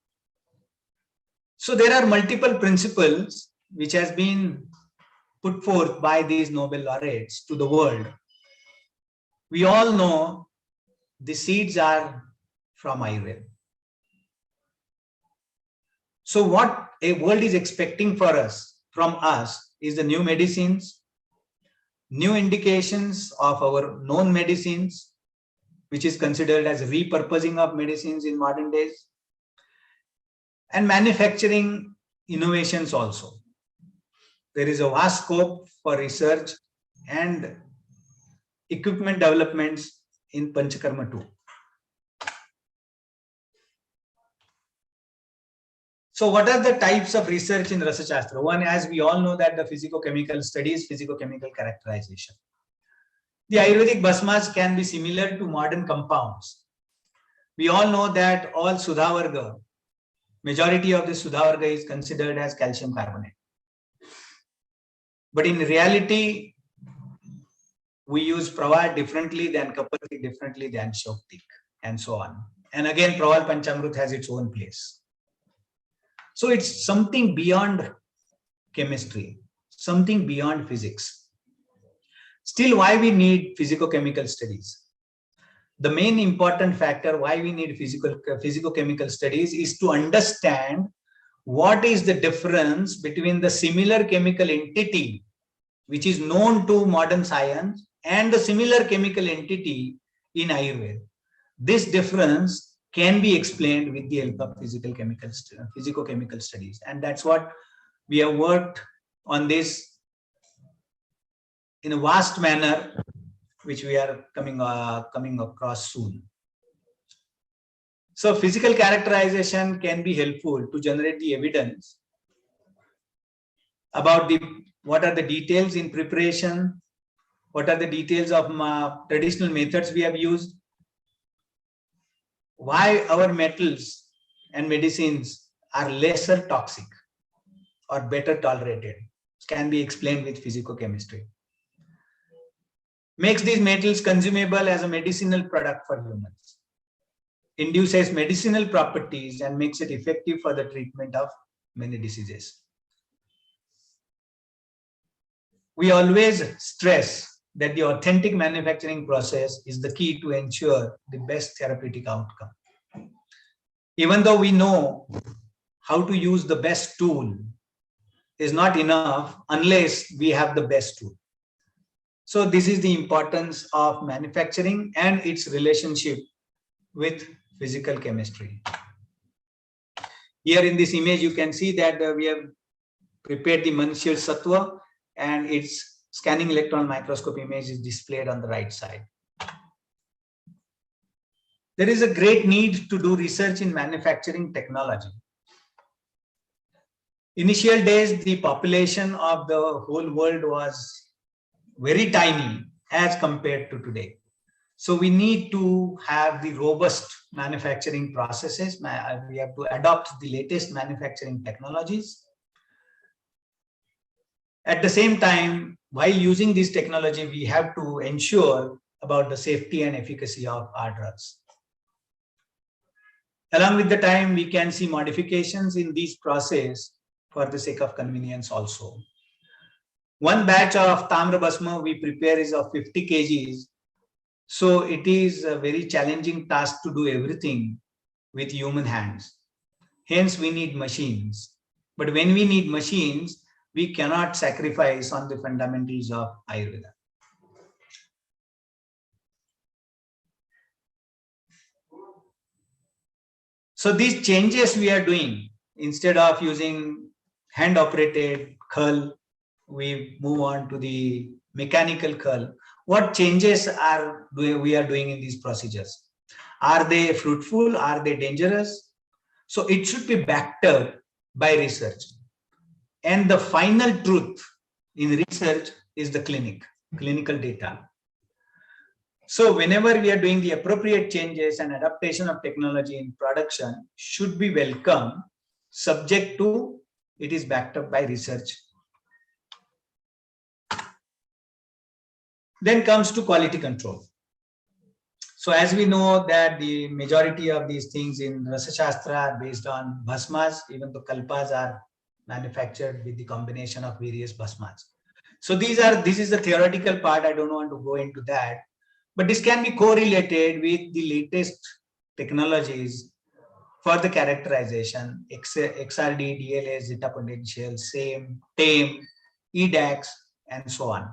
So there are multiple principles which has been put forth by these Nobel laureates to the world. We all know the seeds are from Ayurveda. So what a world is expecting from us is the new medicines, new indications of our known medicines, which is considered as repurposing of medicines in modern days, and manufacturing innovations also. There is a vast scope for research and equipment developments in Panchakarma too. So what are the types of research in Rasashastra? One, as we all know, that the physicochemical studies, physicochemical characterization. The Ayurvedic bhasmas can be similar to modern compounds. We all know that all Sudhavarga, majority of the Sudhavarga is considered as calcium carbonate. But in reality, we use Praval differently than Kapati, differently than Shoktik, and so on. And again, Praval Panchamrut has its own place. So it's something beyond chemistry, something beyond physics. Still, why we need physicochemical studies? The main important factor why we need physicochemical studies is to understand what is the difference between the similar chemical entity, which is known to modern science, and the similar chemical entity in Ayurveda. This difference can be explained with the help of physicochemical studies. And that's what we have worked on this in a vast manner, which we are coming across soon. So physical characterization can be helpful to generate the evidence about what are the details in preparation, what are the details of traditional methods we have used, why our metals and medicines are lesser toxic or better tolerated, can be explained with physicochemistry. Makes these metals consumable as a medicinal product for humans, induces medicinal properties and makes it effective for the treatment of many diseases. We always stress that the authentic manufacturing process is the key to ensure the best therapeutic outcome. Even though we know how to use the best tool, is not enough unless we have the best tool. So this is the importance of manufacturing and its relationship with physical chemistry. Here in this image, you can see that we have prepared the Manushya Sattva and its scanning electron microscope image is displayed on the right side. There is a great need to do research in manufacturing technology. Initial days, the population of the whole world was very tiny as compared to today. So we need to have the robust manufacturing processes. We have to adopt the latest manufacturing technologies. At the same time, while using this technology, we have to ensure about the safety and efficacy of our drugs. Along with the time, we can see modifications in these processes for the sake of convenience also. One batch of Tamra Bhasma we prepare is of 50 kgs. So it is a very challenging task to do everything. with human hands. Hence, we need machines. But when we need machines, we cannot sacrifice on the fundamentals of Ayurveda. So these changes we are doing, instead of using hand-operated curl, we move on to the mechanical curl. What changes we are doing in these procedures? Are they fruitful? Are they dangerous? So it should be backed up by research. And the final truth in research is the clinical data. So whenever we are doing the appropriate changes and adaptation of technology in production should be welcome, subject to it is backed up by research. Then comes to quality control. So as we know that the majority of these things in Rasa Shastra are based on bhasmas, even though kalpas are manufactured with the combination of various bhasmas. So this is the theoretical part. I don't want to go into that. But this can be correlated with the latest technologies for the characterization, XRD, DLA, zeta potential, SAME, TAME, EDAX, and so on.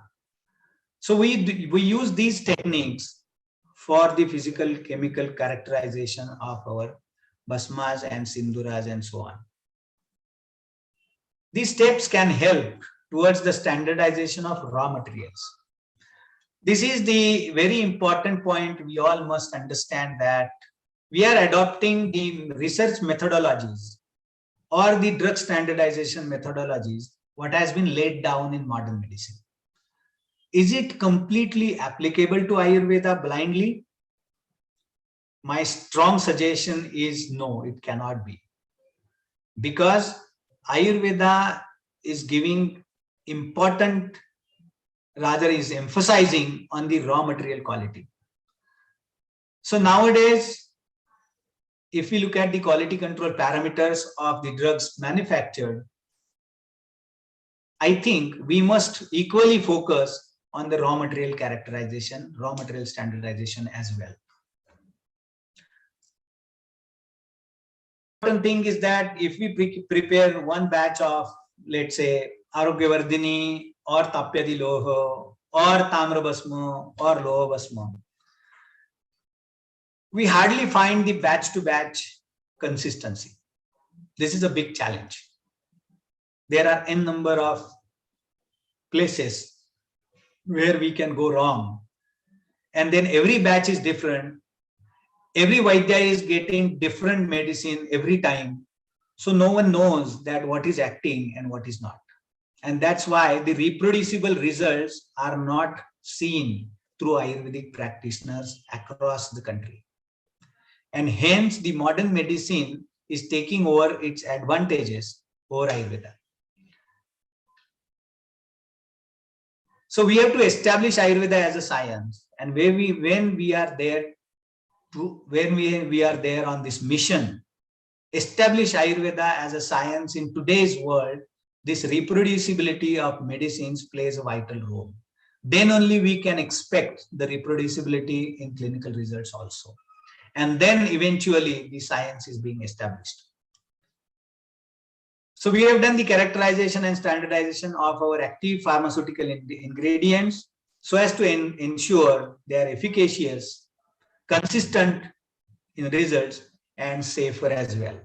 So we use these techniques for the physical chemical characterization of our bhasmas and sinduras and so on. These steps can help towards the standardization of raw materials. This is the very important point. We all must understand that we are adopting the research methodologies or the drug standardization methodologies, what has been laid down in modern medicine. Is it completely applicable to Ayurveda blindly? My strong suggestion is no, it cannot be. Because Ayurveda is giving important, rather is emphasizing on the raw material quality. So nowadays, if we look at the quality control parameters of the drugs manufactured, I think we must equally focus on the raw material characterization, raw material standardization as well. Important thing is that if we prepare one batch of, let's say, Arogyavardhini or Tapyadi Loha or Tamra Basma or Loha Basma, we hardly find the batch to batch consistency. This is a big challenge. There are n number of places where we can go wrong. And then every batch is different. Every Vaidya is getting different medicine every time. So no one knows that what is acting and what is not. And that's why the reproducible results are not seen through Ayurvedic practitioners across the country. And hence the modern medicine is taking over its advantages over Ayurveda. So we have to establish Ayurveda as a science. And when we are there on this mission, establish Ayurveda as a science in today's world, this reproducibility of medicines plays a vital role. Then only we can expect the reproducibility in clinical results also. And then eventually the science is being established. So we have done the characterization and standardization of our active pharmaceutical ingredients so as to ensure they are efficacious, consistent in results, and safer as well.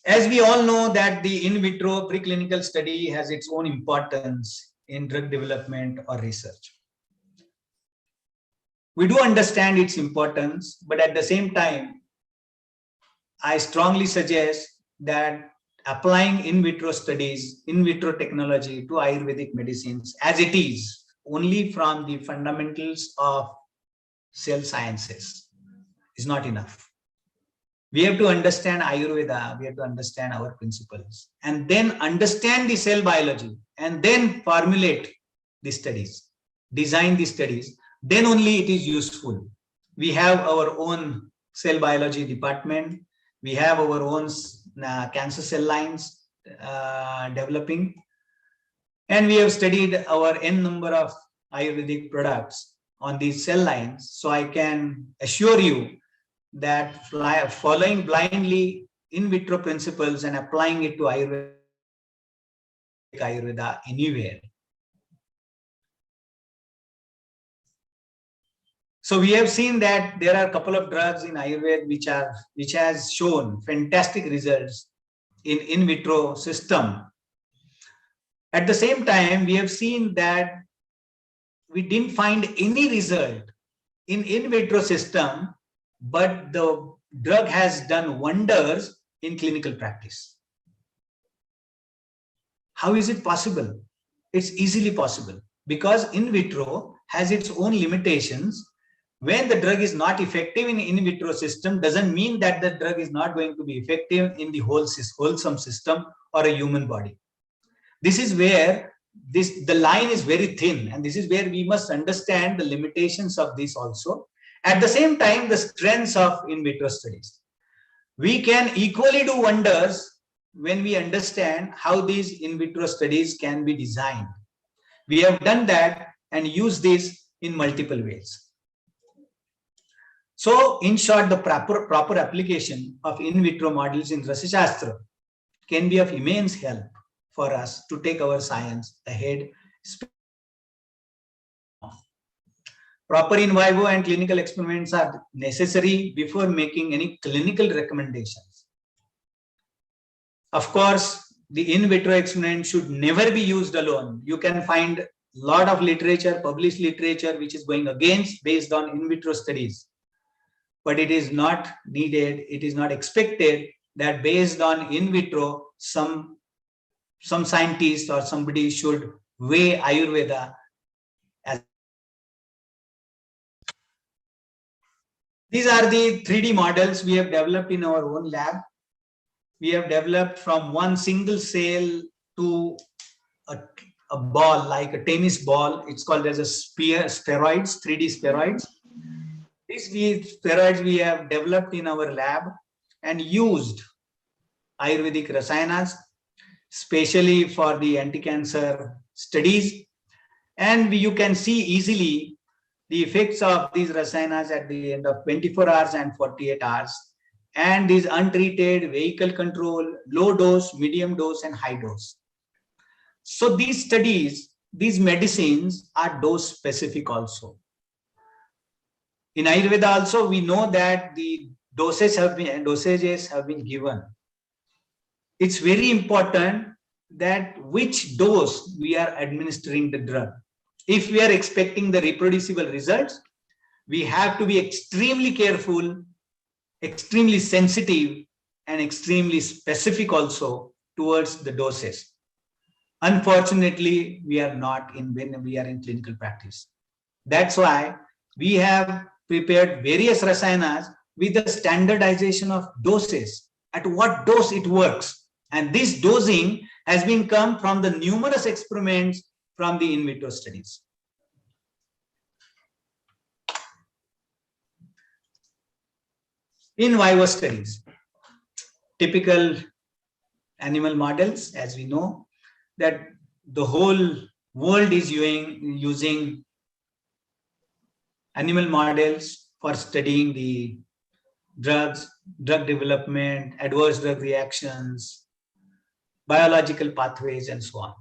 As we all know that the in vitro preclinical study has its own importance in drug development or research. We do understand its importance, but at the same time, I strongly suggest that applying in vitro studies, in vitro technology to Ayurvedic medicines as it is, only from the fundamentals of cell sciences is not enough. We have to understand Ayurveda, we have to understand our principles, and then understand the cell biology, and then formulate the studies, design the studies, then only it is useful. We have our own cell biology department, we have our own cancer cell lines developing, and we have studied our n number of Ayurvedic products on these cell lines. So I can assure you that following blindly in vitro principles and applying it to Ayurveda anywhere. So we have seen that there are a couple of drugs in Ayurveda which has shown fantastic results in vitro system. At the same time, we have seen that we didn't find any result in vitro system, but the drug has done wonders in clinical practice. How is it possible? It's easily possible because in vitro has its own limitations. When the drug is not effective in vitro system, doesn't mean that the drug is not going to be effective in the wholesome system or a human body. This is where the line is very thin, and this is where we must understand the limitations of this also. At the same time, the strengths of in vitro studies. We can equally do wonders when we understand how these in vitro studies can be designed. We have done that and used this in multiple ways. So, in short, the proper application of in vitro models in Rasashastra can be of immense help for us to take our science ahead. Proper in vivo and clinical experiments are necessary before making any clinical recommendations. Of course, the in vitro experiment should never be used alone. You can find a lot of literature, published literature, which is going against based on in vitro studies. But it is not needed, it is not expected that based on in vitro, some scientist or somebody should weigh Ayurveda as. These are the 3D models we have developed in our own lab. We have developed from one single cell to a ball, like a tennis ball. It's called as a spheroids, 3D spheroids. These spheroids we have developed in our lab and used Ayurvedic Rasayanas, especially for the anti-cancer studies. And you can see easily the effects of these Rasayanas at the end of 24 hours and 48 hours. And these untreated, vehicle control, low dose, medium dose, and high dose. So these studies, these medicines are dose specific also. In Ayurveda also, we know that the dosages have been given. It's very important that which dose we are administering the drug. If we are expecting the reproducible results, we have to be extremely careful, extremely sensitive, and extremely specific also towards the doses. Unfortunately, we are not when we are in clinical practice. That's why we have prepared various Rasayanas with the standardization of doses, at what dose it works. And this dosing has been come from the numerous experiments from the in vitro studies. In vivo studies, typical animal models, as we know, that the whole world is using animal models for studying the drugs, drug development, adverse drug reactions, biological pathways, and so on.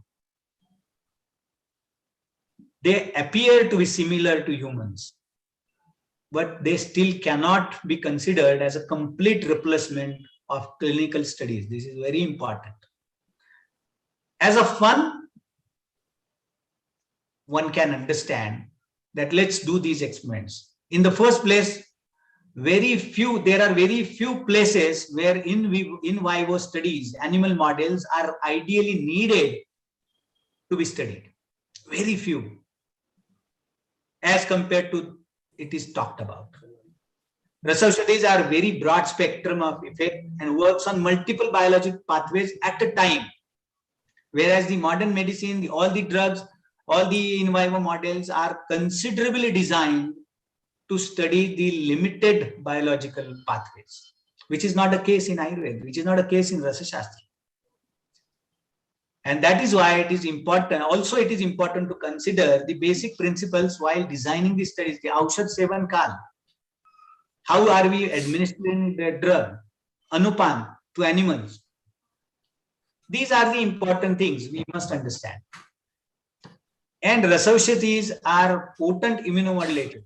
They appear to be similar to humans, but they still cannot be considered as a complete replacement of clinical studies. This is very important. As a fun, one can understand that let's do these experiments. In the first place, there are very few places where in vivo studies, animal models are ideally needed to be studied. Very few, as compared to it is talked about. Research studies are very broad spectrum of effect and works on multiple biological pathways at a time. Whereas the modern medicine, all the drugs, all the in vivo models are considerably designed to study the limited biological pathways, which is not the case in Ayurveda, which is not the case in Rasashastra. And that is why it is important. Also, it is important to consider the basic principles while designing the studies. The Aushad Sevan Kal. How are we administering the drug, Anupan, to animals? These are the important things we must understand. And Rasaushadis are potent immunomodulators.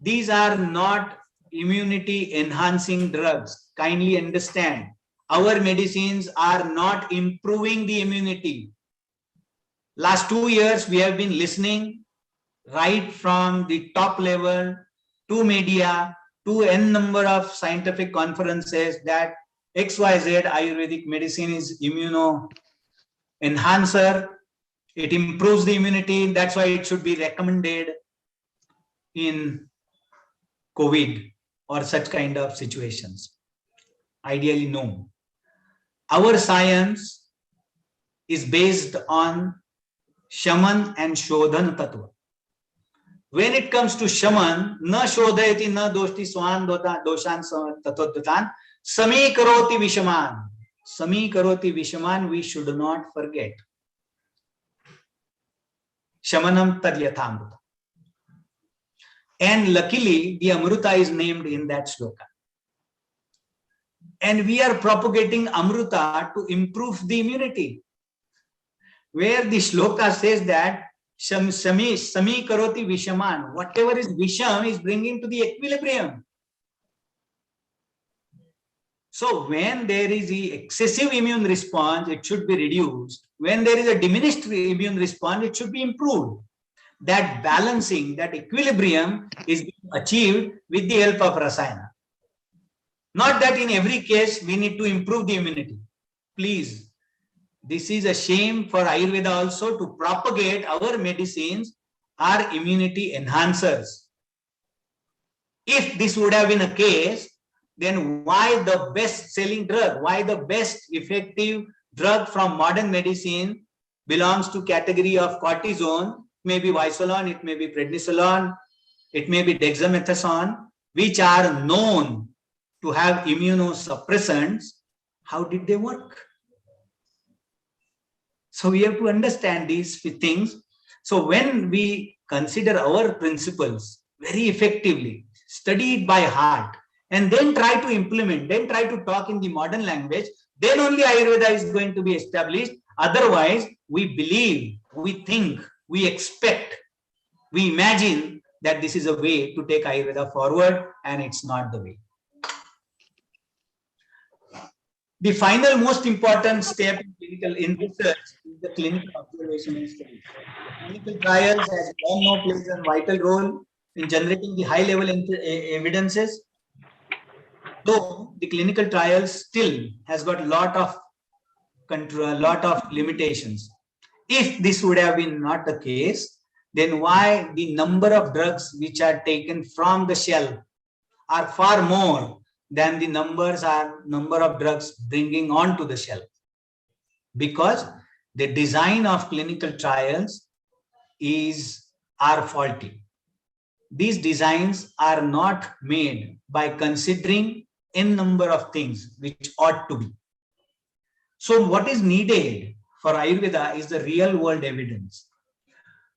These are not immunity enhancing drugs. Kindly understand. Our medicines are not improving the immunity. Last 2 years, we have been listening right from the top level to media to n number of scientific conferences that XYZ Ayurvedic medicine is immuno enhancer. It improves the immunity. That's why it should be recommended in COVID or such kind of situations. Ideally, no. Our science is based on Shaman and Shodhan Tattva. When it comes to Shaman, na Shodhayati na doshti swan doshan tattodatan, sami karoti vishaman. Sami karoti vishaman, we should not forget. Shamanam tadyathamruta. And luckily, the Amruta is named in that shloka. And we are propagating Amruta to improve the immunity. Where the shloka says that Sami karoti vishaman, whatever is visham is bringing to the equilibrium. So when there is the excessive immune response, it should be reduced. When there is a diminished immune response, it should be improved. That balancing, that equilibrium is being achieved with the help of Rasayana. Not that in every case we need to improve the immunity. Please, this is a shame for Ayurveda also to propagate our medicines are immunity enhancers. If this would have been a case, then why the best selling drug, why the best effective drug from modern medicine belongs to category of cortisone, maybe Visolon, it may be prednisolone, it may be dexamethasone, which are known to have immunosuppressants. How did they work? So we have to understand these things. So when we consider our principles very effectively, study it by heart, and then try to implement, then try to talk in the modern language, then only Ayurveda is going to be established. Otherwise, we believe, we think, we expect, we imagine that this is a way to take Ayurveda forward, and it's not the way. The final most important step in research is the clinical observation and study. Clinical trials, as we all know, plays a vital role in generating the high-level evidences. Though the clinical trials still has got a lot of control, lot of limitations. If this would have been not the case, then why the number of drugs which are taken from the shelf are far more than the number of drugs bringing onto the shelf? Because the design of clinical trials are faulty. These designs are not made by considering n number of things which ought to be. So what is needed for Ayurveda is the real world evidence.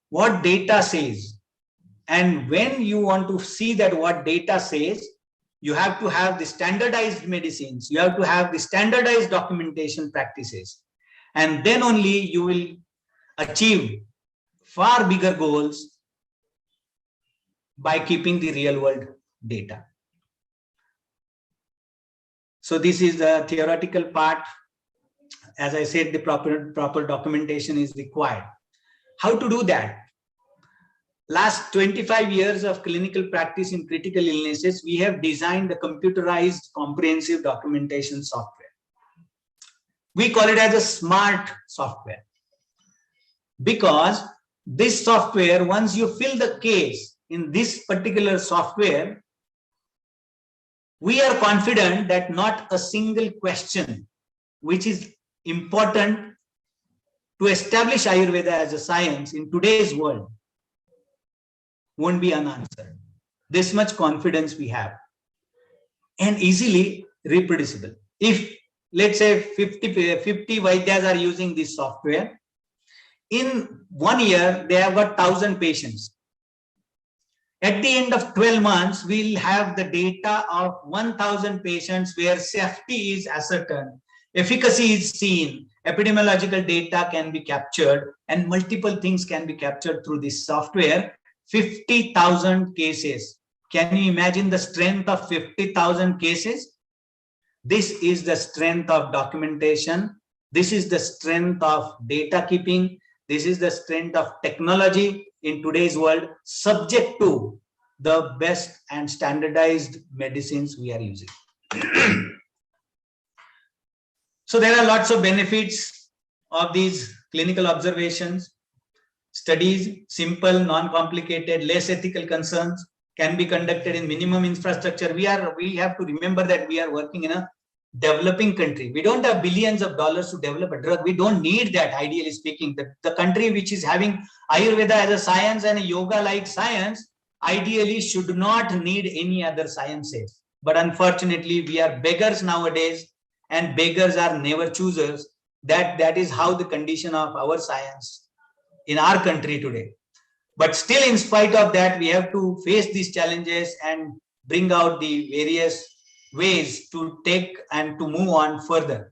What data says. And when you want to see that what data says, you have to have the standardized medicines. You have to have the standardized documentation practices. And then only you will achieve far bigger goals by keeping the real world data. So this is the theoretical part. As I said, the proper documentation is required. How to do that? Last 25 years of clinical practice in critical illnesses, we have designed a computerized comprehensive documentation software. We call it as a smart software. Because this software, once you fill the case in this particular software, we are confident that not a single question which is important to establish Ayurveda as a science in today's world won't be unanswered. This much confidence we have, and easily reproducible. If let's say 50 Vaidyas are using this software. In 1 year, they have got 1,000 patients. At the end of 12 months, we'll have the data of 1,000 patients where safety is ascertained, efficacy is seen, epidemiological data can be captured, and multiple things can be captured through this software. 50,000 cases. Can you imagine the strength of 50,000 cases? This is the strength of documentation. This is the strength of data keeping. This is the strength of technology in today's world, subject to the best and standardized medicines we are using. So there are lots of benefits of these clinical observations. Studies, simple, non-complicated, less ethical concerns, can be conducted in minimum infrastructure. We have to remember that we are working in a developing country. We don't have billions of dollars to develop a drug. We don't need that, ideally speaking. The country which is having Ayurveda as a science and a yoga-like science, ideally should not need any other sciences. But unfortunately, we are beggars nowadays, and beggars are never choosers. That is how the condition of our science in our country today. But still, in spite of that, we have to face these challenges and bring out the various ways to take and to move on further.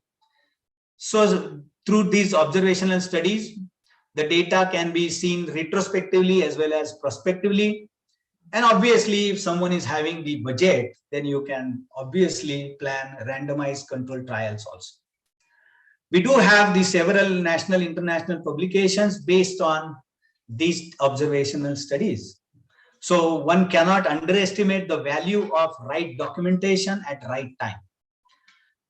So through these observational studies, the data can be seen retrospectively as well as prospectively. And obviously, if someone is having the budget, then you can obviously plan randomized controlled trials also. We do have the several national, international publications based on these observational studies. So one cannot underestimate the value of right documentation at right time.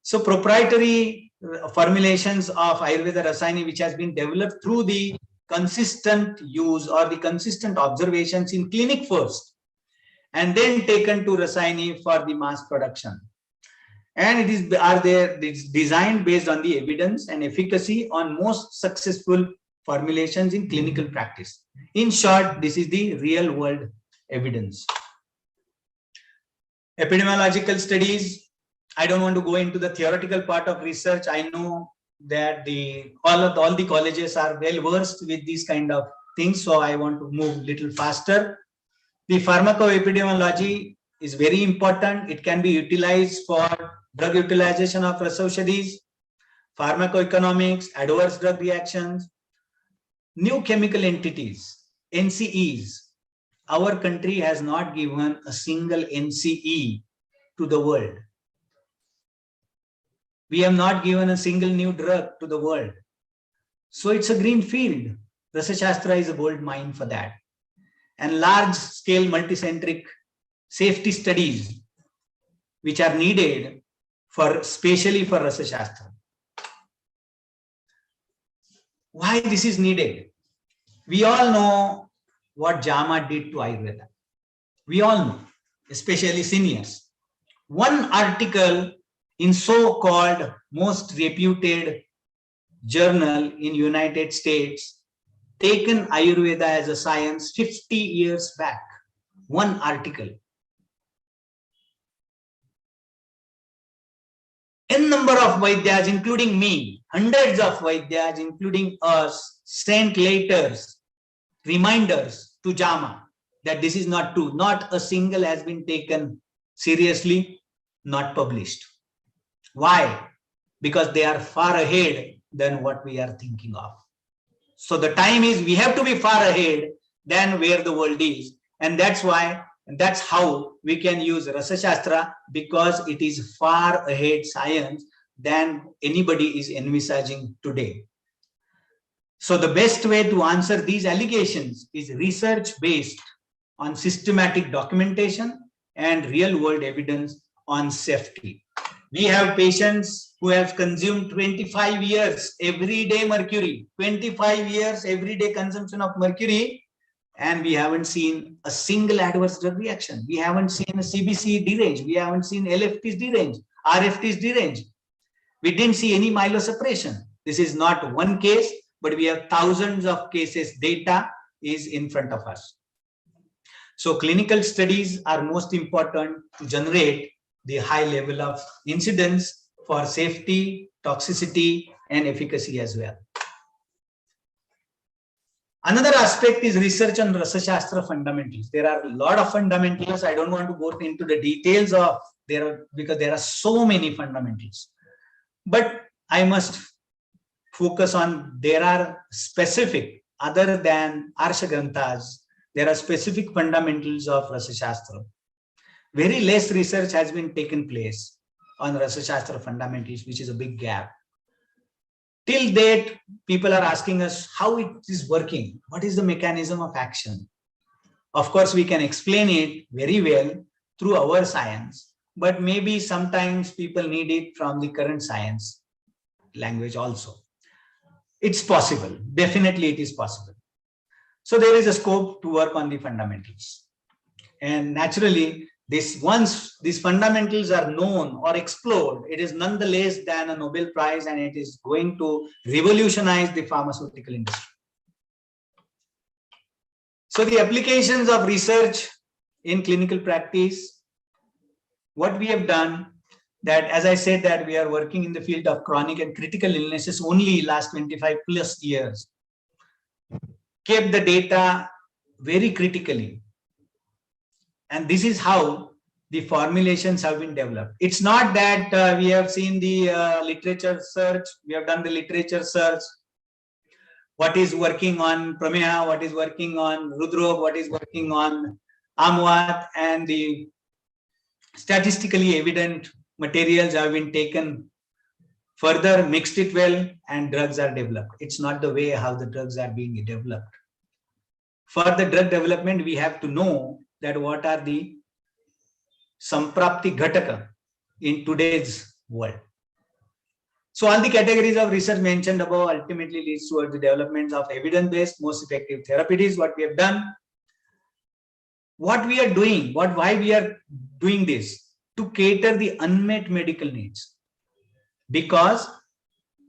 So proprietary formulations of Ayurveda Rasayani, which has been developed through the consistent use or the consistent observations in clinic first, and then taken to Rasayani for the mass production. And it's designed based on the evidence and efficacy on most successful formulations in clinical practice. In short, this is the real world evidence. Epidemiological studies, I don't want to go into the theoretical part of research. I know that all the colleges are well versed with these kind of things, so I want to move a little faster. The pharmacoepidemiology is very important. It can be utilized for drug utilization of Rasaushadhis, pharmacoeconomics, adverse drug reactions, new chemical entities, NCEs. Our country has not given a single NCE to the world. We have not given a single new drug to the world. So it's a green field. Rasashastra is a gold mine for that. And large scale multicentric safety studies which are needed especially for Rasashastra. Why this is needed? We all know what JAMA did to Ayurveda. We all know, especially seniors. One article in so-called most reputed journal in United States taken Ayurveda as a science 50 years back. One article. N number of Vaidyas, including me, hundreds of Vaidyas, including us, sent letters, reminders to JAMA that this is not true. Not a single has been taken seriously, not published. Why? Because they are far ahead than what we are thinking of. So the time is we have to be far ahead than where the world is. And that's why, and that's how we can use Rasashastra, because it is far ahead science than anybody is envisaging today. So the best way to answer these allegations is research based on systematic documentation and real world evidence on safety. We have patients who have consumed 25 years everyday mercury, 25 years everyday consumption of mercury, and we haven't seen a single adverse drug reaction. We haven't seen a CBC derange. We haven't seen LFTs derange, RFTs derange. We didn't see any myelosuppression. This is not one case, but we have thousands of cases. Data is in front of us. So clinical studies are most important to generate the high level of incidence for safety, toxicity, and efficacy as well. Another aspect is research on Rasashastra fundamentals. There are a lot of fundamentals. I don't want to go into the details of because there are so many fundamentals. But I must focus on there are specific, other than Arsha Granthas, there are specific fundamentals of Rasashastra. Very less research has been taken place on Rasashastra fundamentals, which is a big gap. Till date, people are asking us how it is working. What is the mechanism of action? Of course, we can explain it very well through our science, but maybe sometimes people need it from the current science language also. It's possible. Definitely it is possible. So there is a scope to work on the fundamentals. And naturally, once these fundamentals are known or explored, it is nonetheless than a Nobel Prize, and it is going to revolutionize the pharmaceutical industry. So the applications of research in clinical practice, what we have done, that as I said that we are working in the field of chronic and critical illnesses only last 25 plus years, kept the data very critically. And this is how the formulations have been developed. It's not that we have seen the literature search, we have done the literature search, what is working on Prameha, what is working on Rudrog, what is working on Amwat, and the statistically evident materials have been taken further, mixed it well, and drugs are developed. It's not the way how the drugs are being developed. For the drug development, we have to know that what are the Samprapti Ghataka in today's world. So all the categories of research mentioned above ultimately leads towards the development of evidence-based, most effective therapeutics. What we have done, what we are doing, why we are doing this, to cater the unmet medical needs. Because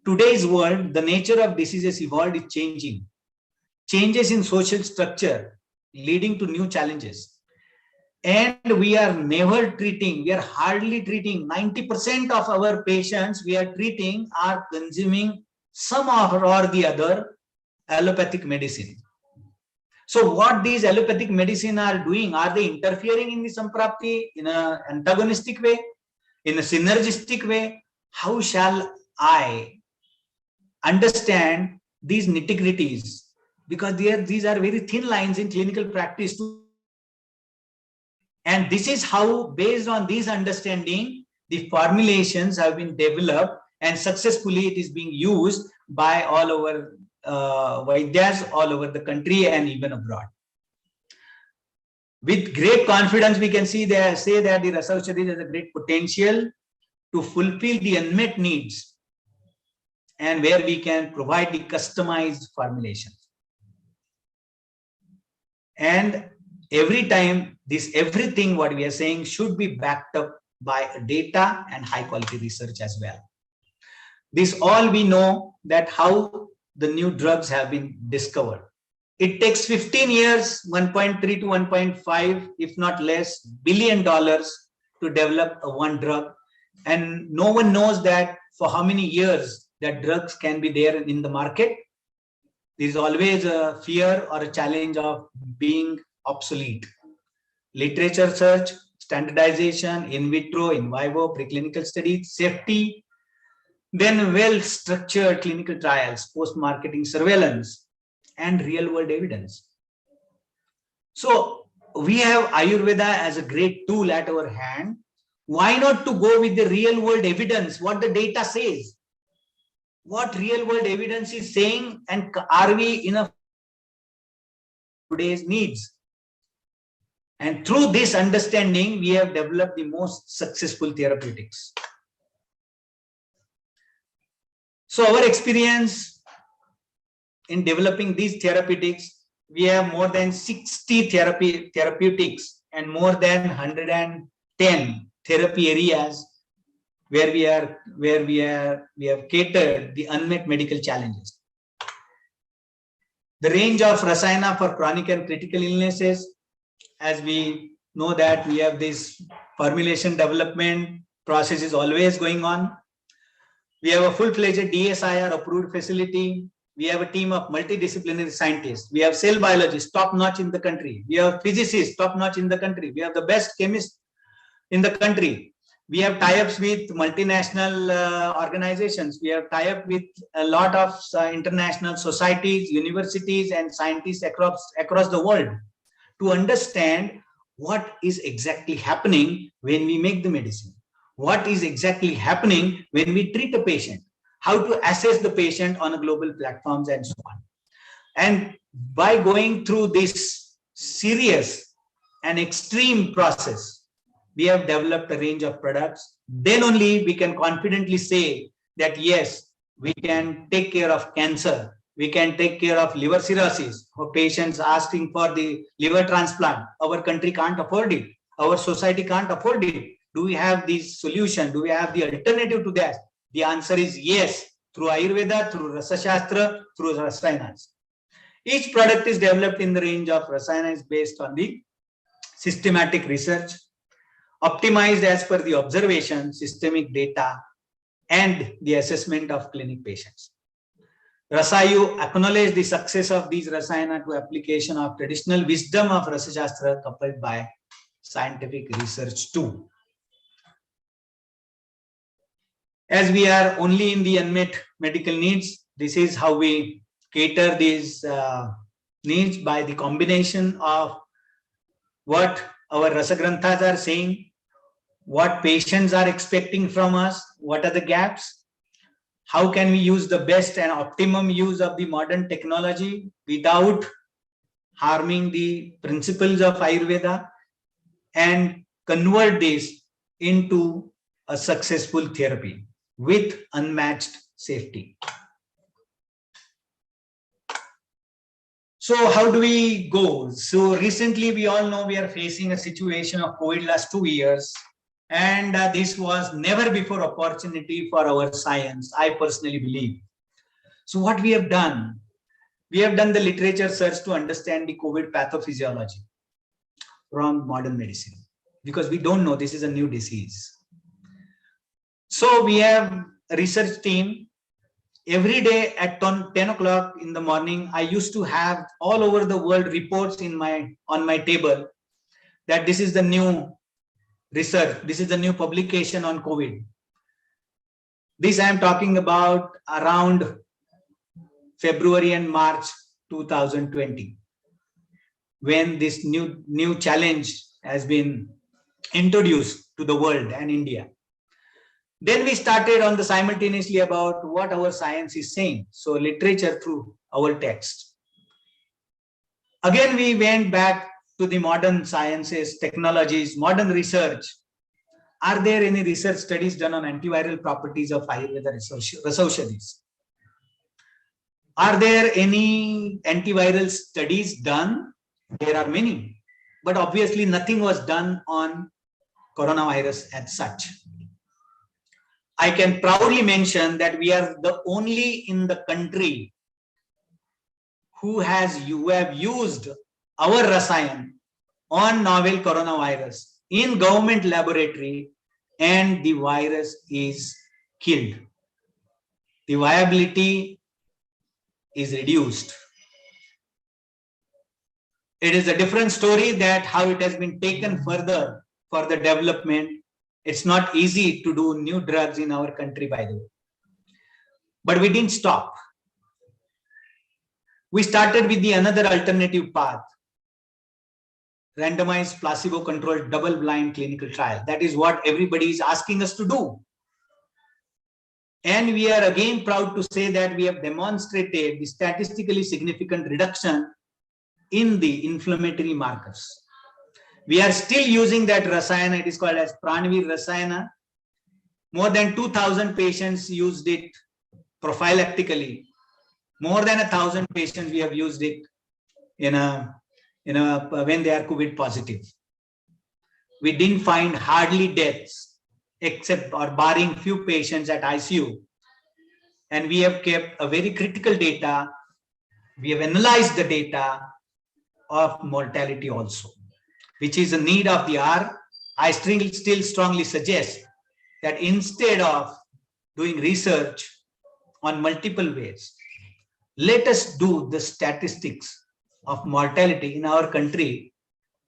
today's world, the nature of diseases evolved is changing. Changes in social structure leading to new challenges. And we are never treating, we are hardly treating 90% of our patients we are treating are consuming some or the other allopathic medicine. So what these allopathic medicine are doing, are they interfering in the Samprapti in an antagonistic way, in a synergistic way? How shall I understand these nitty-gritties? Because these are very thin lines in clinical practice. And this is how, based on this understanding, the formulations have been developed, and successfully it is being used by all over Vaidyas all over the country and even abroad. With great confidence, we can say that the Rasaushadhi has a great potential to fulfill the unmet needs, and where we can provide the customized formulations. And every time, everything what we are saying should be backed up by data and high quality research as well. This all we know that how the new drugs have been discovered. It takes 15 years, 1.3 to 1.5, if not less, $1 billion to develop one drug. And no one knows that for how many years that drugs can be there in the market. There is always a fear or a challenge of being obsolete. Literature search, standardization, in vitro, in vivo, preclinical studies, safety, then well-structured clinical trials, post-marketing surveillance, and real-world evidence. So we have Ayurveda as a great tool at our hand. Why not to go with the real-world evidence, what the data says? What real-world evidence is saying, and are we enough today's needs? And through this understanding, we have developed the most successful therapeutics. So our experience in developing these therapeutics, we have more than 60 therapeutics and more than 110 therapy areas where we have catered the unmet medical challenges. The range of Rasayana for chronic and critical illnesses, as we know that we have this formulation development process is always going on. We have a full-fledged DSIR approved facility. We have a team of multidisciplinary scientists. We have cell biologists, top-notch in the country. We have physicists, top-notch in the country. We have the best chemists in the country. We have tie-ups with multinational organizations. We have tie-up with a lot of international societies, universities, and scientists across the world to understand what is exactly happening when we make the medicine. What is exactly happening when we treat a patient, how to assess the patient on a global platforms and so on. And by going through this serious and extreme process, we have developed a range of products. Then only we can confidently say that yes, we can take care of cancer. We can take care of liver cirrhosis for patients asking for the liver transplant. Our country can't afford it. Our society can't afford it. Do we have this solution? Do we have the alternative to that? The answer is yes, through Ayurveda, through Rasashastra, through Rasayanas. Each product is developed in the range of Rasayanas based on the systematic research, optimized as per the observation, systemic data, and the assessment of clinic patients. Rasayu acknowledge the success of these Rasayana to application of traditional wisdom of Rasashastra coupled by scientific research too. As we are only in the unmet medical needs, this is how we cater these needs by the combination of what our Rasagranthas are saying, what patients are expecting from us, what are the gaps, how can we use the best and optimum use of the modern technology without harming the principles of Ayurveda, and convert this into a successful therapy with unmatched safety. So how do we go? So recently we all know we are facing a situation of COVID last 2 years, and this was never before opportunity for our science, I personally believe. So what we have done the literature search to understand the COVID pathophysiology from modern medicine, because we don't know, this is a new disease. So we have a research team. Every day at 10 o'clock in the morning, I used to have all over the world reports on my table that this is the new research, this is the new publication on COVID. This I am talking about around February and March 2020, when this new challenge has been introduced to the world and India. Then we started on the simultaneously about what our science is saying. So literature through our text. Again, we went back to the modern sciences, technologies, modern research. Are there any research studies done on antiviral properties of Ayurveda Rasaushadhis? Are there any antiviral studies done? There are many, but obviously nothing was done on coronavirus as such. I can proudly mention that we are the only in the country who have used our Rasayan on novel coronavirus in government laboratory, and the virus is killed. The viability is reduced. It is a different story that how it has been taken further for the development. It's not easy to do new drugs in our country, by the way. But we didn't stop. We started with the another alternative path, randomized placebo-controlled double-blind clinical trial. That is what everybody is asking us to do. And we are again proud to say that we have demonstrated the statistically significant reduction in the inflammatory markers. We are still using that Rasayana. It is called as Pranavir Rasayana. More than 2,000 patients used it prophylactically. More than 1,000 patients we have used it when they are COVID positive. We didn't find hardly deaths, except or barring few patients at ICU. And we have kept a very critical data. We have analyzed the data of mortality also, which is a need of the hour. I still strongly suggest that instead of doing research on multiple ways. Let us do the statistics of mortality in our country.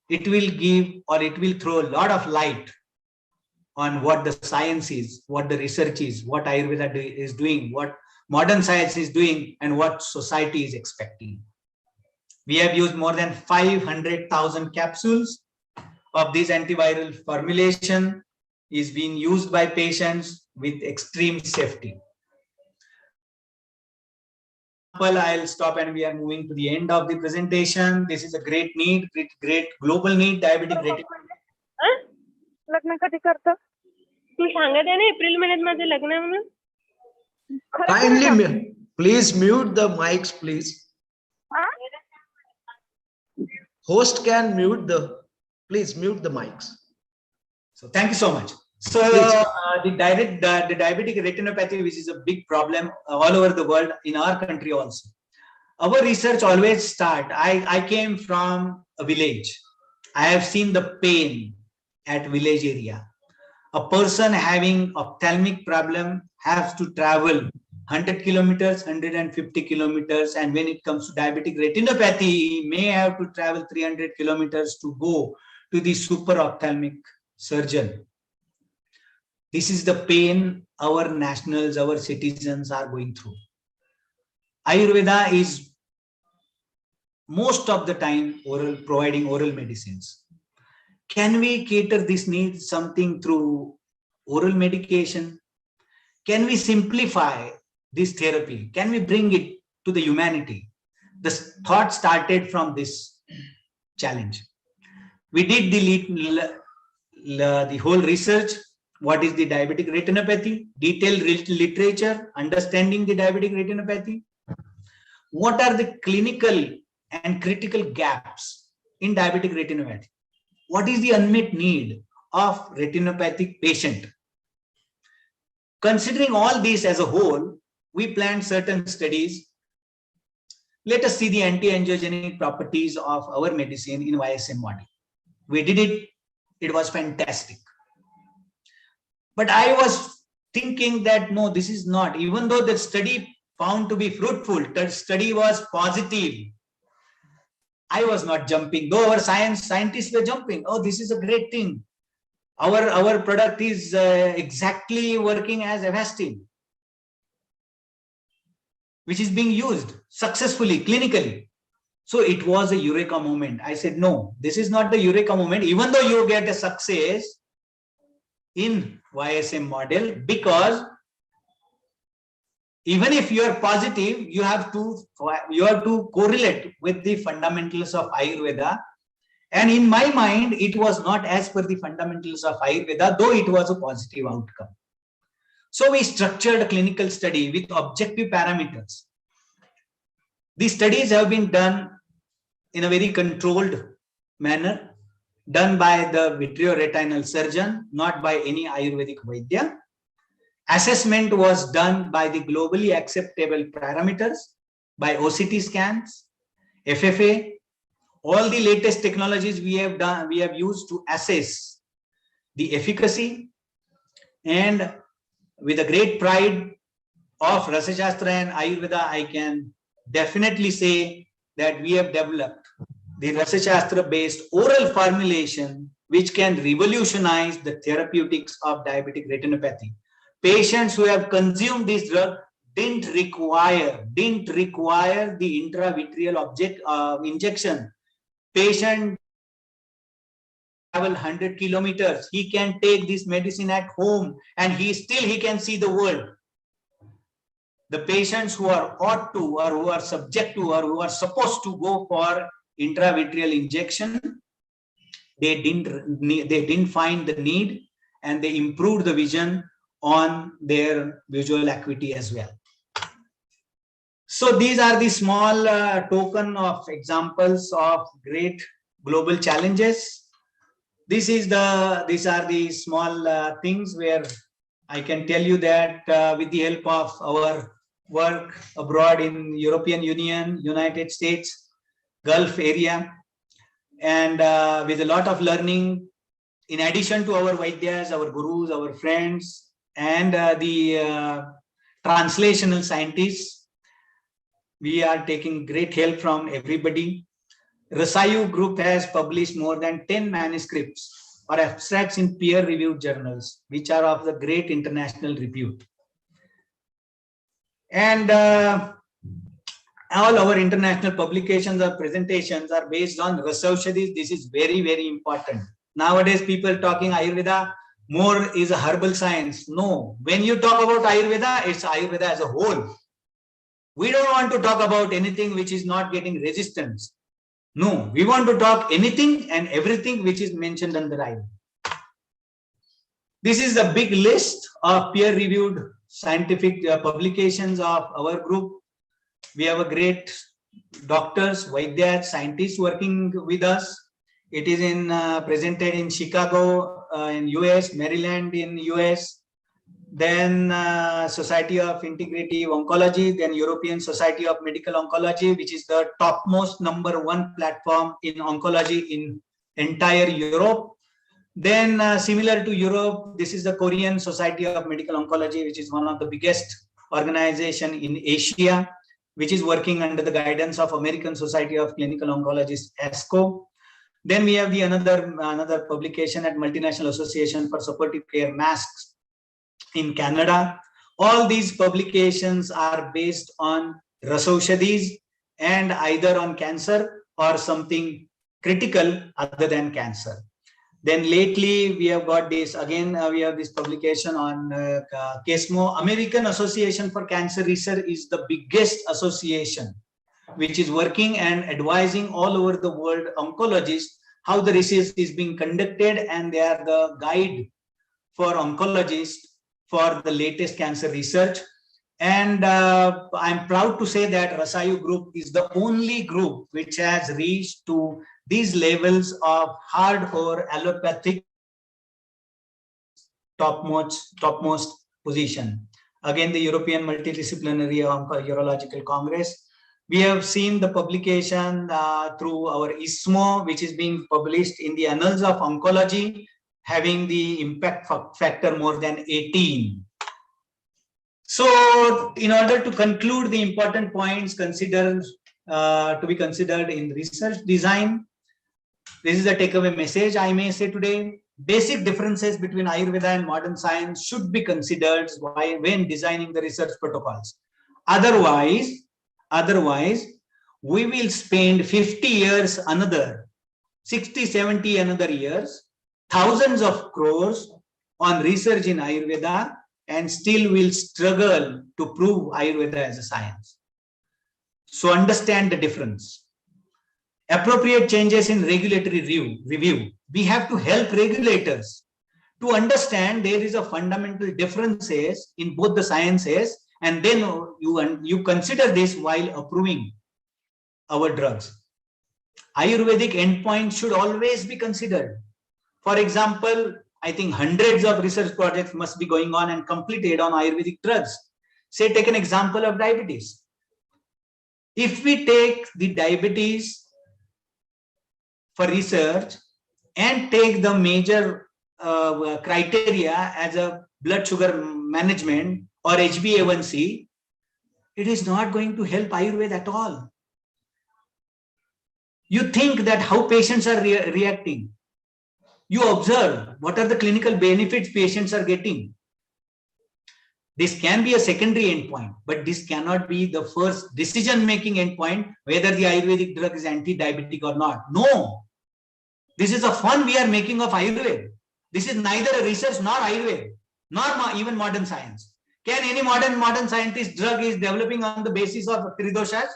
It will give, or it will throw a lot of light on what the science is, what the research is, what Ayurveda is doing, what modern science is doing, and what society is expecting. We have used more than 500,000 capsules of this antiviral formulation is being used by patients with extreme safety. I'll stop and we are moving to the end of the presentation. This is a great need, great global need, diabetic retinopathy. लग्न कधी करतो तू सांगत आहे ना April महिन्यात माझं लग्न आहे म्हणून Kindly, please mute the mics, please. Host can mute please mute the mics. So thank you so much. So the diabetic retinopathy, which is a big problem all over the world, in our country also. Our research always start. I came from a village. I have seen the pain at village area. A person having ophthalmic problem has to travel 100 kilometers, 150 kilometers, and when it comes to diabetic retinopathy, he may have to travel 300 kilometers to go to the super ophthalmic surgeon. This is the pain our nationals, our citizens are going through. Ayurveda is most of the time providing oral medicines. Can we cater this need something through oral medication? Can we simplify this therapy? Can we bring it to the humanity? The thought started from this challenge. We did the whole research. What is the diabetic retinopathy? Detailed literature, understanding the diabetic retinopathy. What are the clinical and critical gaps in diabetic retinopathy? What is the unmet need of retinopathic patient? Considering all this as a whole, we planned certain studies. Let us see the anti-angiogenic properties of our medicine in YSM model. We did it. It was fantastic. But I was thinking that no, this is not. Even though the study found to be fruitful, the study was positive, I was not jumping. Though our scientists were jumping. Oh, this is a great thing. Our product is exactly working as Avastin, which is being used successfully clinically. So it was a eureka moment. I said, no, this is not the eureka moment, even though you get a success in YSM model, because even if you are positive, you have to correlate with the fundamentals of Ayurveda. And in my mind, it was not as per the fundamentals of Ayurveda, though it was a positive outcome. So we structured a clinical study with objective parameters. These studies have been done in a very controlled manner, done by the vitreoretinal surgeon, not by any Ayurvedic Vaidya. Assessment was done by the globally acceptable parameters, by OCT scans, FFA, all the latest technologies we have used to assess the efficacy. And with a great pride of Rasashastra and Ayurveda, I can definitely say that we have developed the Rasashastra based oral formulation which can revolutionize the therapeutics of diabetic retinopathy. Patients who have consumed this drug didn't require the intravitreal injection. Patient travel 100 kilometers. He can take this medicine at home and he can see the world. The patients who are ought to, or who are subject to, or who are supposed to go for intravitreal injection, they didn't find the need, and they improved the vision on their visual acuity as well. So these are the small token of examples of great global challenges. These are the small things where I can tell you that with the help of our work abroad in European Union, United States, Gulf area, and with a lot of learning, in addition to our Vaidyas, our gurus, our friends, and the translational scientists. We are taking great help from everybody. Rasayu group has published more than 10 manuscripts or abstracts in peer-reviewed journals, which are of the great international repute. And all our international publications or presentations are based on Rasaushadis. This is very, very important. Nowadays, people talking Ayurveda more is a herbal science. No, when you talk about Ayurveda, it's Ayurveda as a whole. We don't want to talk about anything which is not getting resistance. No, we want to talk anything and everything which is mentioned under Ayurveda. This is a big list of peer-reviewed scientific publications of our group. We have a great doctors, Vaidyas, scientists working with us. It is presented in Chicago, in US, Maryland in US, then Society of Integrative Oncology, then European Society of Medical Oncology, which is the topmost #1 platform in oncology in entire Europe. Then similar to Europe, this is the Korean Society of Medical Oncology, which is one of the biggest organization in Asia, which is working under the guidance of American Society of Clinical Oncologists, ASCO. Then we have the another publication at Multinational Association for Supportive Care Masks in Canada. All these publications are based on Rasaushadis and either on cancer or something critical other than cancer. Then lately we have got this, again we have this publication on CASMO. American Association for Cancer Research is the biggest association which is working and advising all over the world oncologists how the research is being conducted, and they are the guide for oncologists for the latest cancer research. And I'm proud to say that Rasayu group is the only group which has reached to these levels of hardcore allopathic topmost position. Again, the European Multidisciplinary Urological Congress. We have seen the publication through our ISMO, which is being published in the Annals of Oncology, having the impact factor more than 18. So, in order to conclude the important points to be considered in research design, this is a takeaway message I may say today. Basic differences between Ayurveda and modern science should be considered when designing the research protocols. Otherwise, we will spend 50 years another, 60, 70 another years, thousands of crores on research in Ayurveda, and still will struggle to prove Ayurveda as a science. So understand the difference. Appropriate changes in regulatory review. We have to help regulators to understand there is a fundamental differences in both the sciences, and then you consider this while approving our drugs. Ayurvedic endpoints should always be considered. For example, I think hundreds of research projects must be going on and completed on Ayurvedic drugs. Say, take an example of diabetes. If we take the diabetes for research and take the major criteria as a blood sugar management or HbA1c, it is not going to help Ayurveda at all. You think that how patients are reacting. You observe what are the clinical benefits patients are getting. This can be a secondary endpoint, but this cannot be the first decision-making endpoint whether the Ayurvedic drug is anti-diabetic or not. No. This is a fun we are making of Ayurveda. This is neither a research nor Ayurveda, nor even modern science. Can any modern scientist drug is developing on the basis of Tridoshas?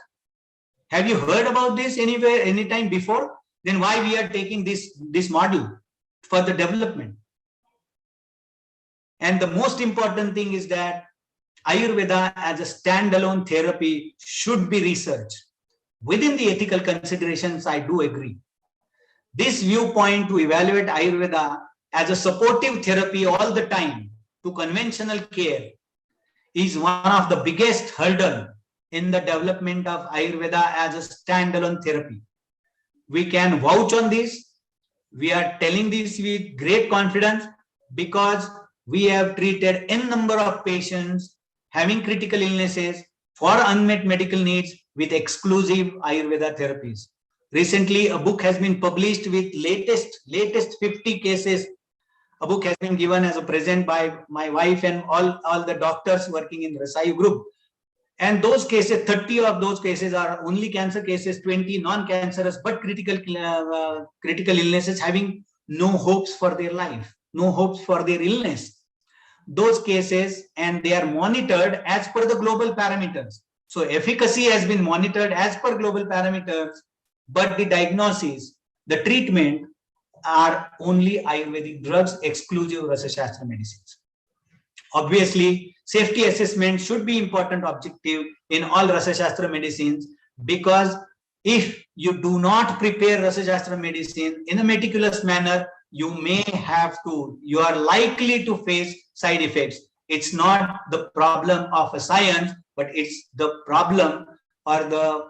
Have you heard about this anywhere, anytime before? Then why we are taking this model for the development? And the most important thing is that Ayurveda as a standalone therapy should be researched. Within the ethical considerations, I do agree. This viewpoint to evaluate Ayurveda as a supportive therapy all the time to conventional care is one of the biggest hurdle in the development of Ayurveda as a standalone therapy. We can vouch on this. We are telling this with great confidence because We have treated n number of patients having critical illnesses for unmet medical needs with exclusive Ayurveda therapies. Recently, a book has been published with latest 50 cases. A book has been given as a present by my wife and all the doctors working in Rasayu group. And those cases, 30 of those cases are only cancer cases, 20 non-cancerous but critical illnesses having no hopes for their life, no hopes for their illness. Those cases, and they are monitored as per the global parameters. So efficacy has been monitored as per global parameters, but the diagnosis, the treatment are only Ayurvedic drugs, exclusive Rasashastra medicines. Obviously, safety assessment should be important objective in all Rasashastra medicines, because if you do not prepare Rasashastra medicine in a meticulous manner, you are likely to face side effects. It's not the problem of a science, but it's the problem or the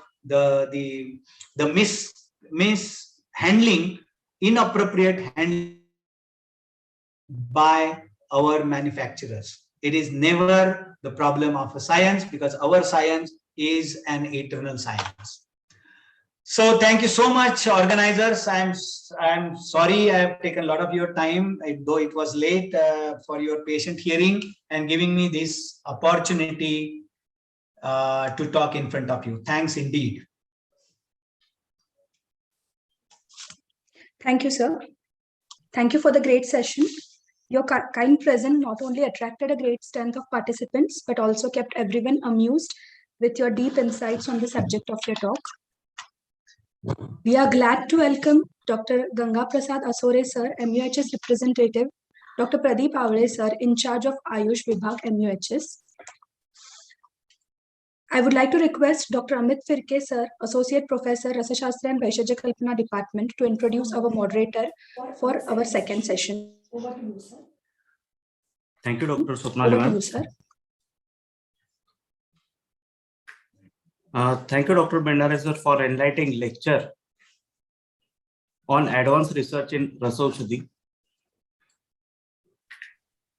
mishandling, inappropriate handling by our manufacturers. It is never the problem of a science, because our science is an eternal science. So thank you so much, organizers. I'm sorry I have taken a lot of your time, though it was late, for your patient hearing and giving me this opportunity to talk in front of you. Thanks indeed. Thank you, sir. Thank you for the great session. Your kind presence not only attracted a great strength of participants, but also kept everyone amused with your deep insights on the subject of your talk. We are glad to welcome Dr. Ganga Prasad Asore sir, MUHS representative, Dr. Pradeep Avle sir, in charge of Ayush Vibhag, MUHS. I would like to request Dr. Amit Firke sir, Associate Professor, Rasashastra and Vaishajya Kalpana Department, to introduce our moderator for our second session. Thank you, Dr. Swapnali Over to ma'am. you, sir. Thank you, Dr. Bhandare sir, for enlightening lecture on advanced research in Rasaushadhi.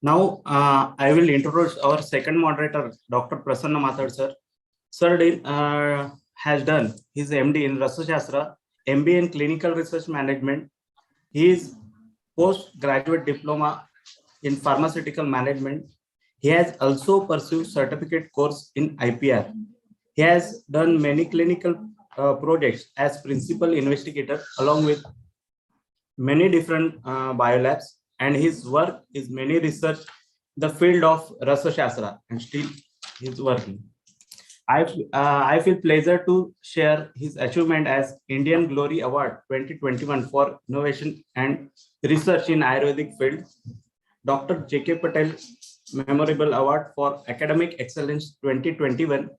Now, I will introduce our second moderator, Dr. Prasanna Mathur sir. Sir has done his MD in Rasashastra, MBA in Clinical Research Management. He is postgraduate diploma in Pharmaceutical Management. He has also pursued certificate course in IPR. He has done many clinical projects as principal investigator, along with many different biolabs, and his work is many research the field of Rasashastra, and still he is working. I feel pleasure to share his achievement as Indian Glory Award 2021 for Innovation and Research in Ayurvedic field, Dr. J.K. Patel Memorable Award for Academic Excellence 2021,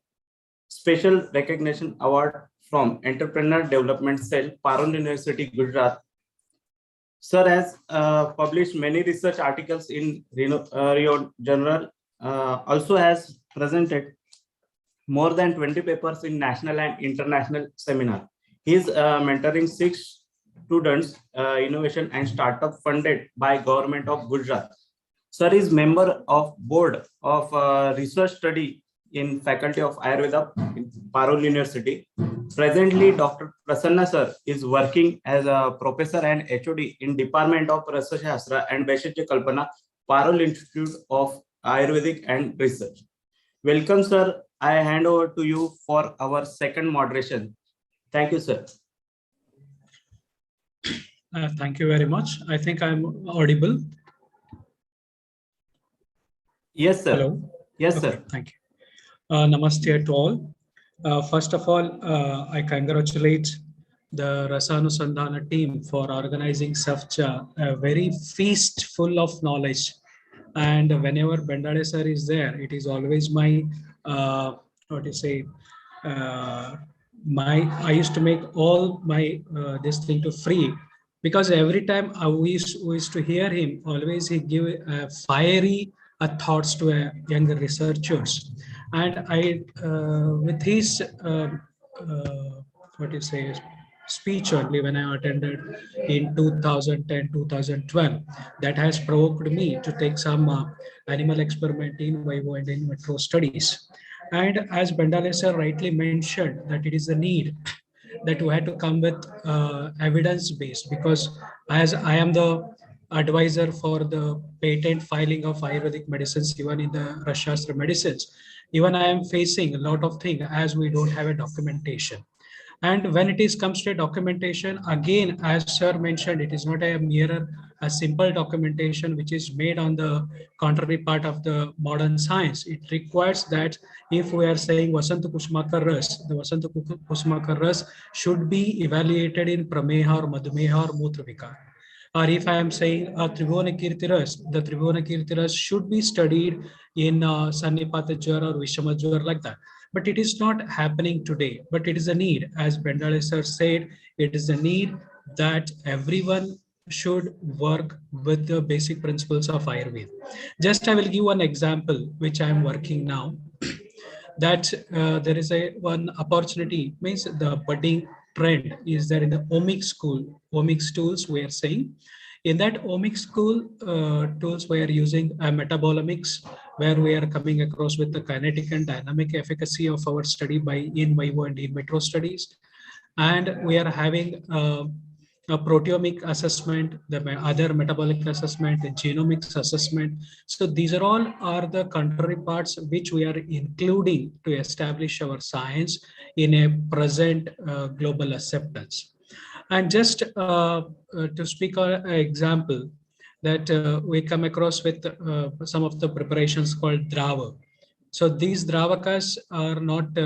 Special Recognition Award from Entrepreneur Development Cell, Parul University, Gujarat. Sir has published many research articles in Rio Journal, also has presented more than 20 papers in national and international seminar. He is mentoring 6 students, innovation and startup funded by government of Gujarat. Sir is member of board of research study in Faculty of Ayurveda in Parul University. Presently, Dr. Prasanna sir is working as a professor and HOD in Department of Rasashastra and Vaishajya Kalpana, Parul Institute of Ayurvedic and Research. Welcome, sir. I hand over to you for our second moderation. Thank you, sir. Thank you very much. I think I'm audible. Yes, sir. Hello. Yes, okay, sir. Thank you. Namaste to all. First of all, I congratulate the Rasaanusandhan team for organizing such a very feast full of knowledge. And whenever Bhandare sir is there, it is always my, what to say, I used to make all my this thing to free, because every time we used to hear him, always he give fiery thoughts to younger researchers. And I, with his, what you say, speech only when I attended in 2010, 2012. That has provoked me to take some animal experiment in vivo and in vitro studies. And as Bendale sir rightly mentioned, that it is a need that we had to come with evidence based, because as I am the advisor for the patent filing of Ayurvedic medicines, even in the Rasaanusandhan medicines, even I am facing a lot of things as we don't have a documentation. And when it is comes to documentation, again, as sir mentioned, it is not a mere a simple documentation which is made on the contrary part of the modern science. It requires that if we are saying Vasanta Kusumakar Ras, the Vasanta Kusumakar Ras should be evaluated in Prameha or Madhumeha or Mutravikar. Or if I am saying Tribhuvan Kirti Ras, the Tribhuvan Kirti Ras should be studied in Sannipata Jwar or Vishama Jwar, like that. But it is not happening today. But it is a need, as Bendale sir said, it is a need that everyone should work with the basic principles of Ayurveda. Just I will give one example, which I am working now. That there is a one opportunity, means the budding trend is there in the omics school, omics tools we are saying. In that omics school tools, we are using metabolomics, where we are coming across with the kinetic and dynamic efficacy of our study by in vivo and in vitro studies. And we are having a proteomic assessment, the other metabolic assessment, the genomics assessment. So these are all are the contrary parts which we are including to establish our science in a present global acceptance. And just to speak an example, that we come across with some of the preparations called Drava. So these Dravakas are not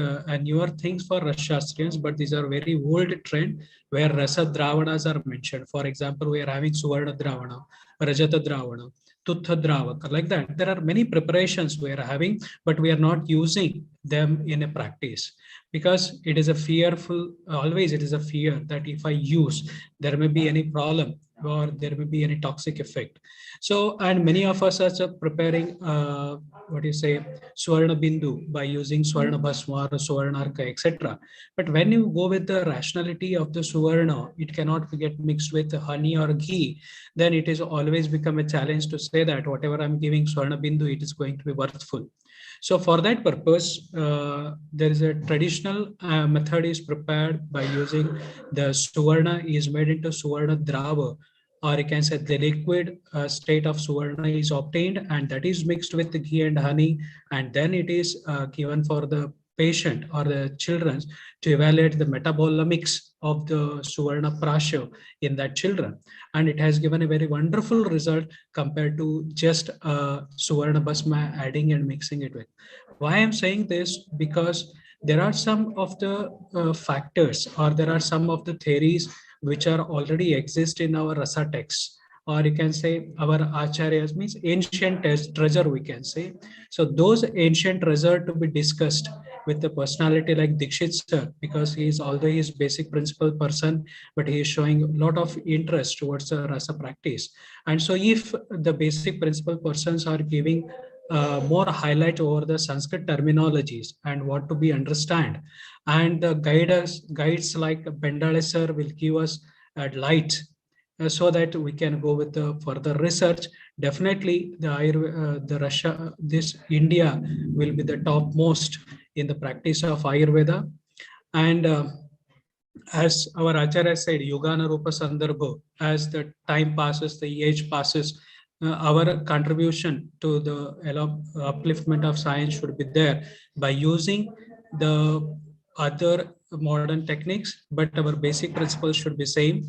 newer things for Rasastrians, but these are very old trend where Rasa Dravanas are mentioned. For example, we are having Suvarna Dravana, Rajata Dravana, Tuttha Dravaka, like that. There are many preparations we are having, but we are not using them in a practice, because it is a fearful, always it is a fear that if I use, there may be any problem or there may be any toxic effect. So, and many of us are preparing, what do you say, Swarna Bindu by using Swarna Bhasma or Swarna Arka, etc. But when you go with the rationality of the Suvarna, it cannot get mixed with honey or ghee, then it is always become a challenge to say that whatever I'm giving Swarna Bindu, it is going to be worthful. So for that purpose, there is a traditional method is prepared by using the Suvarna is made into Suvarna Drava, or you can say the liquid state of Suvarna is obtained, and that is mixed with the ghee and honey, and then it is given for the patient or the children to evaluate the metabolomics of the Suvarna Prasha in that children. And it has given a very wonderful result compared to just Suvarna Bhasma adding and mixing it with. Why I'm saying this? Because there are some of the factors, or there are some of the theories which are already exist in our Rasa texts, or you can say our acharyas, means ancient treasure, we can say. So those ancient treasure to be discussed with the personality like Dikshit sir, because he is, although he is basic principle person, but he is showing a lot of interest towards the Rasa practice. And so if the basic principle persons are giving more highlight over the Sanskrit terminologies and what to be understand, and the guides like Bendale sir will give us a light so that we can go with the further research. Definitely the Russia, this India will be the topmost in the practice of Ayurveda. And as our Acharya said, Yogana Rupa Sandarbha, as the time passes, the age passes, our contribution to the upliftment of science should be there by using the other modern techniques, but our basic principles should be same.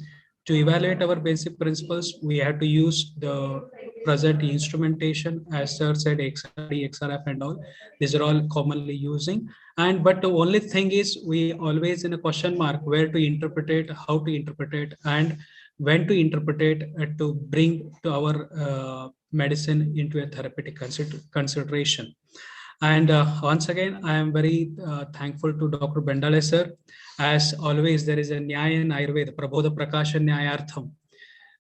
To evaluate our basic principles, we have to use the present instrumentation, as sir said, XRD, XRF and all. These are all commonly using. And but the only thing is, we always in a question mark where to interpret it, how to interpret it, and when to interpret it to bring to our medicine into a therapeutic consideration. And once again, I am very thankful to Dr. Bendale sir. As always, there is a Nyaya in Ayurveda, Prabodha Prakasha Nyayartham.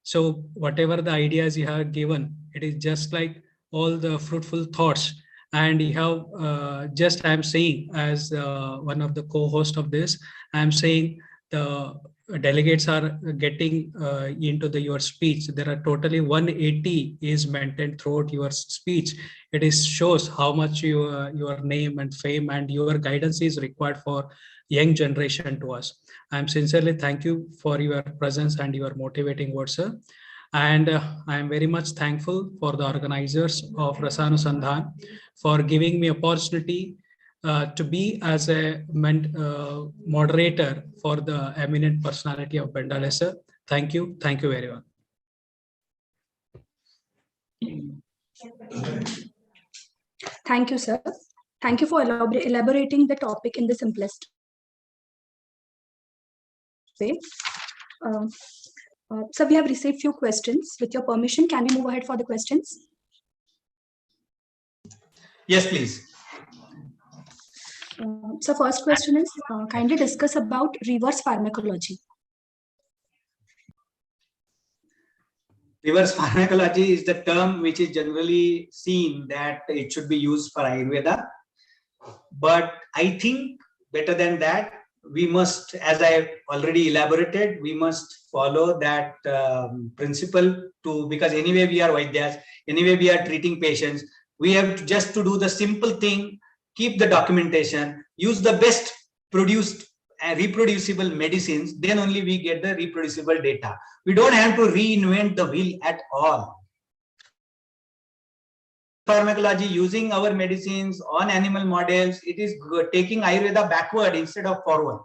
So whatever the ideas you have given, it is just like all the fruitful thoughts. And you have just, I'm saying as one of the co-host of this, I'm saying the delegates are getting into your speech. There are totally 180 is maintained throughout your speech. It is shows how much your name and fame and your guidance is required for young generation to us. I am sincerely thank you for your presence and your motivating words, sir. And I am very much thankful for the organizers of Rasaanusandhan for giving me opportunity to be as a moderator for the eminent personality of Bendale, sir. Thank you very much. Thank you, sir. Thank you for elaborating the topic in the simplest way. So we have received few questions. With your permission, can we move ahead for the questions? Yes, please. So first question is, kindly discuss about reverse pharmacology. Reverse pharmacology is the term which is generally seen that it should be used for Ayurveda. But I think better than that, we must, as I already elaborated, we must follow that principle because anyway we are Vaidyas, anyway we are treating patients. We have just to do the simple thing, keep the documentation, use the best produced reproducible medicines, then only we get the reproducible data. We don't have to reinvent the wheel at all. Pharmacology using our medicines on animal models, it is taking Ayurveda backward instead of forward.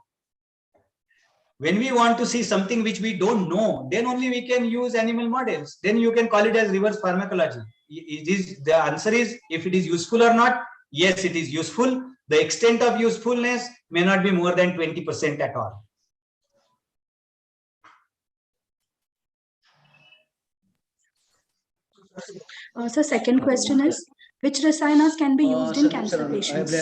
When we want to see something which we don't know, then only we can use animal models. Then you can call it as reverse pharmacology. The answer is, if it is useful or not, yes, it is useful. The extent of usefulness may not be more than 20% at all. So second question is, which rasayanas can be used in cancer patients?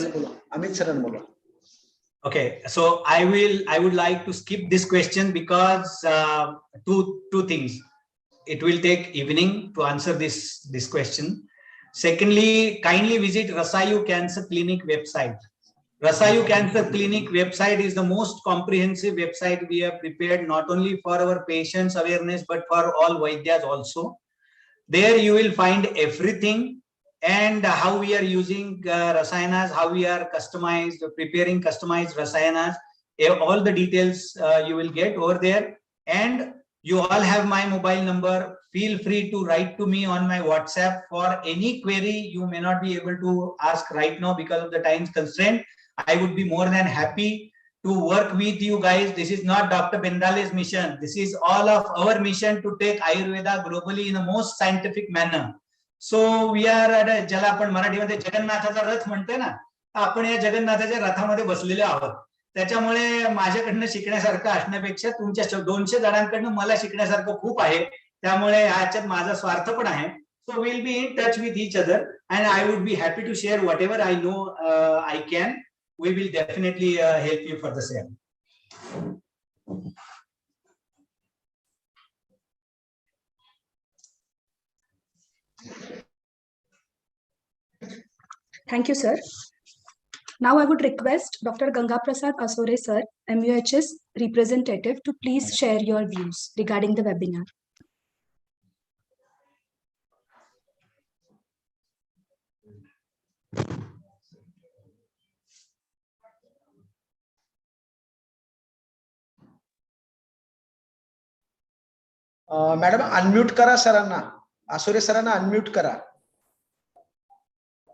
Okay, so I would like to skip this question because two things. It will take evening to answer this question. Secondly, kindly visit Rasayu Cancer Clinic website. Rasayu Cancer Clinic website is the most comprehensive website we have prepared, not only for our patients' awareness, but for all Vaidyas also. There you will find everything and how we are using rasayanas, how we are preparing customized rasayanas. All the details you will get over there. And you all have my mobile number. Feel free to write to me on my WhatsApp for any query you may not be able to ask right now because of the time constraint. I would be more than happy to work with you guys. This is not Dr. Bendale's mission. This is all of our mission to take Ayurveda globally in the most scientific manner. So we are at ज्याला आपण मराठीमध्ये जगन्नाथाचा रथ म्हणते ना, आपण या जगन्नाथाच्या रथामध्ये बसलेले आहोत. त्याच्यामुळे माझ्याकडनं शिकण्यासारखं असण्यापेक्षा तुमच्या 200 जणांकडनं मला शिकण्यासारखं खूप आहे. त्यामुळे ह्याच्यात माझा स्वार्थ पण आहे. So we'll be in touch with each other and I would be happy to share whatever I know I can. We will definitely help you for the same. Thank you, sir. Now I would request Dr. Ganga Prasad Asore, sir, MUHS representative, to please share your views regarding the webinar. Madam unmute करा सरांना, आसोरे सरांना unmute करा.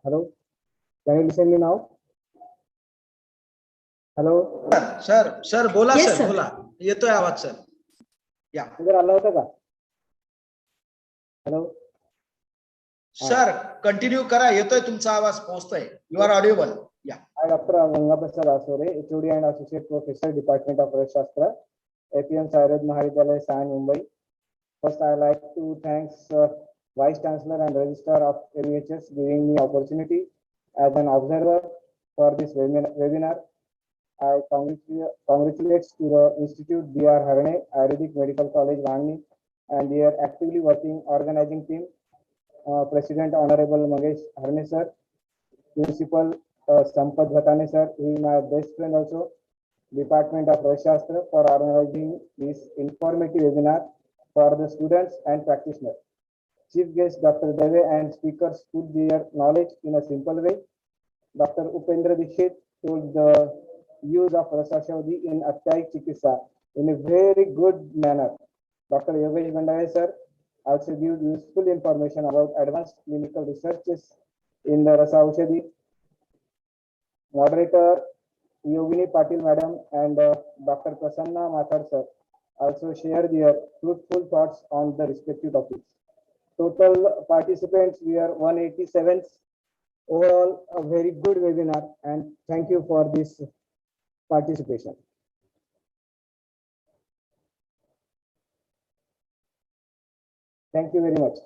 Hello, can you listen me now? Hello. Sir बोला. Yes, sir sir. बोला, येतोय आवाज sir. या जर आला होता का? हॅलो सर, कंटिन्यू करा, येतोय तुमचा आवाज, पोहोचतोय. You are audible. या Dr. Ganga Prasad Asore, HOD and Associate Professor, Department of Rasashastra, APM Ayurveda Mahavidyalaya, Sayan, Mumbai. First, I like to thank Vice Chancellor and Registrar of MUHS giving me opportunity as an observer for this webinar. I congratulate to the Institute B.R. Harne, Ayurvedic Medical College, Vangni, and their actively working organizing team. President Honorable Mangesh Harne sir, Principal Sampath Bhatane sir, who is my best friend also, Department of Rasashastra for organizing this informative webinar for the students and practitioners. Chief guest Dr. Dave and speakers put their knowledge in a simple way. Dr. Upendra Dikshit told the use of Rasashawadi in Attai Chikitsa in a very good manner. Dr. Yogesh Bandare sir also gives useful information about advanced clinical researches in the Rasaushadhi. Moderator Yogini Patil madam and Dr. Prasanna Mathur sir also share their fruitful thoughts on the respective topics. Total participants were 187. Overall, a very good webinar, and thank you for this participation. Thank you very much.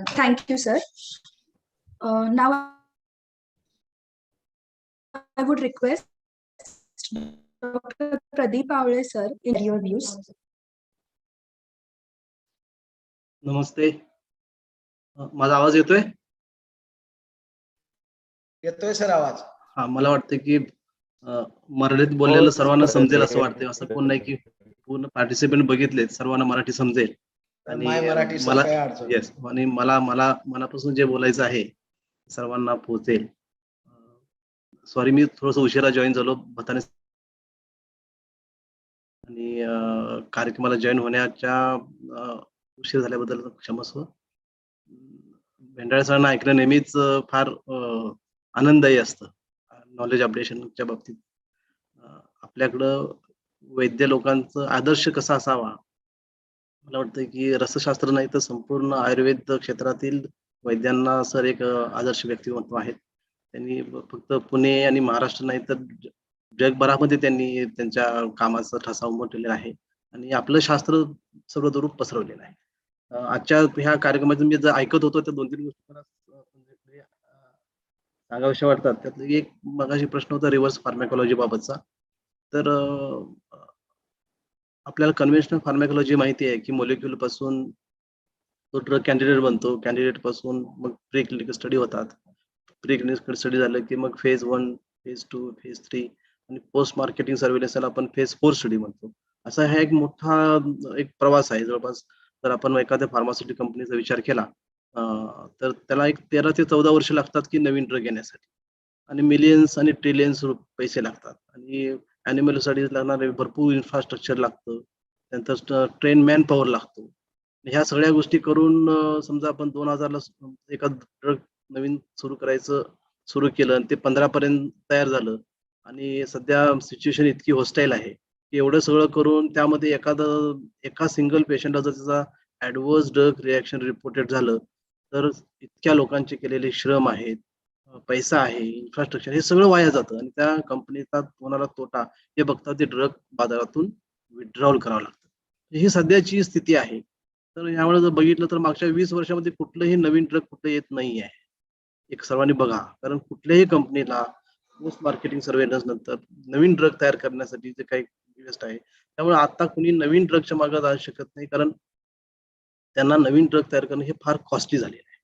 Thank you, sir. Now I would request Dr. Pradeep Avle sir in your views. नमस्ते. माझा आवाज येतोय? येतोय sir आवाज. हा, मला वाटतं की मराठीत बोललेलं सर्वांना समजेल असं वाटतंय. असं कोण नाही की पूर्ण पार्टिसिपेंट बघितले सर्वांना मराठी समजेल. आणि मला येस, आणि मला मनापासून जे बोलायचं आहे सर्वांना पोहोचेल. सॉरी, मी थोडस उशिरा जॉईन झालो भताने आणि कार्यक्रमाला जॉईन होण्याच्या उशीर झाल्याबद्दल क्षमस्व. भेंडाळे सरांना ऐकणं नेहमीच फार आनंददायी असतं नॉलेज अपडेशनच्या बाबतीत. आपल्याकडं वैद्य लोकांचं आदर्श कसा असावा, मला वाटतं की रसशास्त्र नाही तर संपूर्ण आयुर्वेद क्षेत्रातील वैद्यांना सर एक आदर्श व्यक्तिमत्व आहेत. त्यांनी फक्त पुणे आणि महाराष्ट्र नाही तर जगभरामध्ये त्यांनी त्यांच्या कामाचा ठसा उमटलेला आहे आणि आपलं शास्त्र सर्वदूर पसरवलेलं आहे. आजच्या ह्या कार्यक्रमात मी जर ऐकत होतो तर 2-3 गोष्टी मला सांगाव्याशा वाटतात. त्यातलं एक मगाशी प्रश्न होता रिव्हर्स फार्मॅकॉलॉजी बाबतचा. तर आपल्याला कन्व्हेन्शनल फार्मॅकॉलॉजी माहिती आहे की मॉलिक्यूल पासून तो ड्रग कॅन्डिडेट बनतो, कॅन्डिडेट पासून मग प्री क्लिनिकल स्टडी होतात, प्री क्लिनिकल स्टडी झालं की मग फेज 1, फेज 2, फेज 3 आणि पोस्ट मार्केटिंग सर्व्हिलन्सला आपण फेज 4 स्टडी म्हणतो. असा हा एक मोठा एक प्रवास आहे. जवळपास जर आपण एखाद्या फार्मास्युटिकल कंपनीचा विचार केला तर त्याला एक 13 ते 14 वर्ष लागतात की नवीन ड्रग येण्यासाठी आणि मिलियन्स आणि ट्रिलियन्स पैसे लागतात आणि ॲनिमल स्टडीज लागणारे भरपूर इन्फ्रास्ट्रक्चर लागतं, त्यानंतर ट्रेन मॅन पॉवर लागतो. ह्या सगळ्या गोष्टी करून समजा आपण 2000ला एखाद ड्रग नवीन सुरू केलं आणि ते 15 पर्यंत तयार झालं आणि सध्या सिच्युएशन इतकी हॉस्टाईल आहे की एवढं सगळं करून त्यामध्ये एका सिंगल पेशंटला जर त्याचा ॲडव्हर्स ड्रग रिॲक्शन रिपोर्टेड झालं तर इतक्या लोकांचे केलेले श्रम आहेत, पैसा आहे, इन्फ्रास्ट्रक्चर, हे सगळं वाया जातं आणि त्या कंपनीचा कोणाला तोटा हे बघता ते ड्रग बाजारातून विड्रॉल करावं लागतं. ही सध्याची स्थिती आहे. तर यामुळे जर बघितलं तर मागच्या 20 वर्षामध्ये कुठलंही नवीन ड्रग कुठलं येत नाही आहे. एक सर्वांनी बघा, कारण कुठल्याही कंपनीला पोस्ट मार्केटिंग सर्व्हेलन्स नंतर नवीन ड्रग तयार करण्यासाठी जे काही इन्व्हेस्ट आहे, त्यामुळे आता कुणी नवीन ड्रगच्या मागे जाऊ शकत नाही, कारण त्यांना नवीन ड्रग तयार करणं हे फार कॉस्टली झालेलं आहे.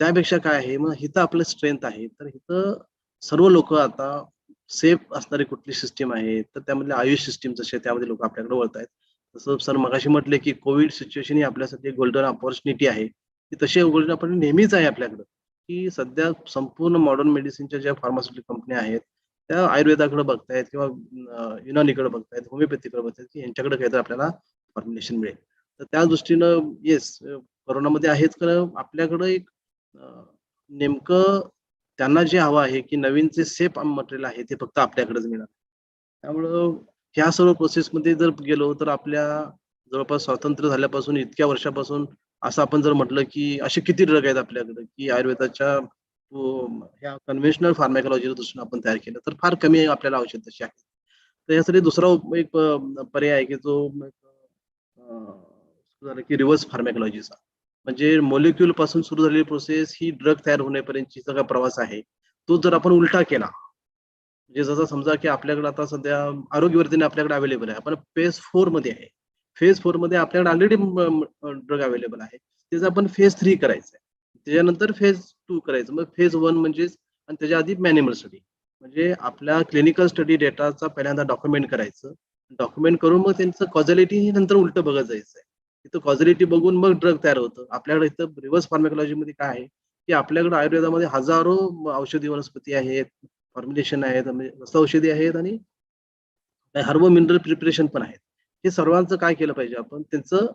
त्यापेक्षा काय आहे, मग हिथं आपलं स्ट्रेंथ आहे. तर हिथं सर्व लोक आता सेफ असणारी कुठली सिस्टीम आहे तर त्यामधले आयुष सिस्टीम जसे त्यामध्ये लोक आपल्याकडे वळत आहेत. जसं सर मगाशी म्हटले की कोविड सिच्युएशन ही आपल्यासाठी गोल्डन अपॉर्च्युनिटी आहे. ती तशी गोल्डन अपॉर्च्युनिटी नेहमीच आहे आपल्याकडं, की सध्या संपूर्ण मॉडर्न मेडिसिनच्या ज्या फार्मास्युटिकल कंपन्या आहेत त्या आयुर्वेदाकडे बघतायत किंवा युनानीकडे बघतायत, होमिओपॅथीकडे बघतायत की यांच्याकडे काहीतरी आपल्याला फॉर्म्युलेशन मिळेल. तर त्या दृष्टीनं येस, कोरोनामध्ये आहेच, कारण आपल्याकडं एक नेमकं त्यांना जे हवं आहे की नवीनचे सेफ मटेरियल आहे ते फक्त आपल्याकडेच मिळणार. त्यामुळं ह्या सर्व प्रोसेसमध्ये जर गेलो तर आपल्या जवळपास स्वातंत्र्य झाल्यापासून इतक्या वर्षापासून असं आपण जर म्हटलं की असे किती ड्रग आहेत आपल्याकडे की आयुर्वेदाच्या ह्या कन्व्हेन्शनल फार्मॅकॉलॉजीच्या दृष्टीने आपण तयार केलं तर फार कमी आपल्याला औषध तशी आहे. तर यासाठी दुसरा एक पर्याय आहे की जो झालं की रिव्हर्स फार्मॅकॉलॉजीचा, म्हणजे मॉलिक्यूल पासून सुरू झालेली प्रोसेस ही ड्रग तयार होण्यापर्यंतची सगळा प्रवास आहे, तो जर आपण उलटा केला, म्हणजे जसं समजा की आपल्याकडे आता सध्या आरोग्यवर्धिनी आपल्याकडे अवेलेबल आहे, आपण फेज 4 मध्ये आहे. फेज 4 मध्ये आपल्याकडे ऑलरेडी ड्रग अवेलेबल आहे, त्याचं आपण फेज 3 करायचं आहे. त्याच्यानंतर फेज 2 करायचं. मग फेज 1 म्हणजेच आणि त्याच्या आधी मॅन्युअल स्टडी म्हणजे आपल्या क्लिनिकल स्टडी डेटाचा पहिल्यांदा डॉक्युमेंट करायचं. डॉक्युमेंट करून मग त्यांचं कॉझॅलिटी ही नंतर उलटं बघत जायचं आहे. तिथं कॉझॅलिटी बघून मग ड्रग तयार होतं. आपल्याकडे इथं रिव्हर्स फार्मॅकोलॉजीमध्ये काय आहे की आपल्याकडे आयुर्वेदामध्ये हजारो औषधी वनस्पती आहेत, फॉर्म्युलेशन आहेत, म्हणजे औषधी आहेत आणि हर्ब मिनरल प्रिपरेशन पण आहेत. हे सर्वांचं काय केलं पाहिजे आपण त्यांचं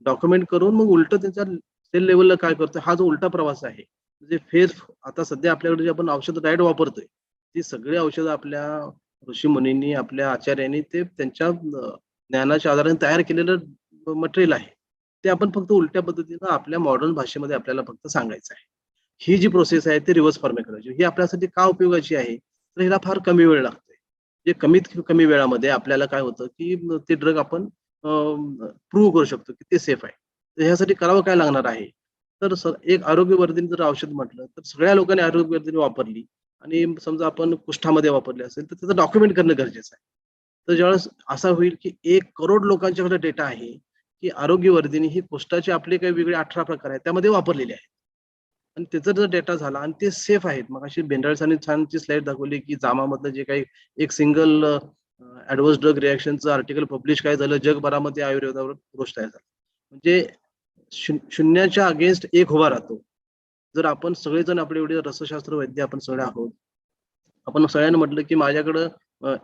डॉक्युमेंट करून मग उलट त्यांच्या सेल लेवलला काय करतोय हा जो उलटा प्रवास आहे. म्हणजे फेज आता सध्या आपल्याकडे जे आपण औषधं डायरेक्ट वापरतोय ती सगळी औषधं आपल्या ऋषी मुनींनी आपल्या आचार्यांनी ते त्यांच्या ज्ञानाच्या आधाराने तयार केलेलं मटेरियल आहे. ते आपण फक्त उलट्या पद्धतीनं आपल्या मॉडर्न भाषेमध्ये आपल्याला फक्त सांगायचं आहे. ही जी प्रोसेस आहे ती रिव्हर्स फार्मॅकोलॉजी ही आपल्यासाठी का उपयोगाची आहे तर हिला फार कमी वेळ लागतोय. जे कमीत कमी वेळामध्ये आपल्याला काय होतं की ते ड्रग आपण प्रूव्ह करू शकतो की ते सेफ आहे. तर ह्यासाठी करावं काय लागणार आहे तर एक आरोग्यवर्धिनी जर औषध म्हटलं तर सगळ्या लोकांनी आरोग्यवर्धिनी वापरली आणि समजा आपण कुष्ठामध्ये वापरले असेल तर त्याचं डॉक्युमेंट करणं गरजेचं आहे. तर ज्यावेळेस असं होईल की 1 करोड लोकांच्याकडे डेटा आहे की आरोग्यवर्धिनी ही कुष्ठाचे आपले काही वेगळे 18 प्रकार आहेत त्यामध्ये वापरलेले आहेत. आणि त्याचा जर डेटा झाला आणि ते सेफ आहेत. मग अशी बेंडाळसांनी छानची स्लाइड दाखवली की जामामधलं जे काही एक सिंगल ऍडव्हर्स ड्रग रिॲक्शनचं आर्टिकल पब्लिश काय झालं जगभरामध्ये आयुर्वेदावर गोष्ट तयार झाली. म्हणजे शून्याच्या अगेन्स्ट 1 उभा राहतो. जर आपण सगळेजण आपले एवढे रसशास्त्र वैद्य आपण सगळे आहोत. आपण सगळ्यांनी म्हटलं की माझ्याकडं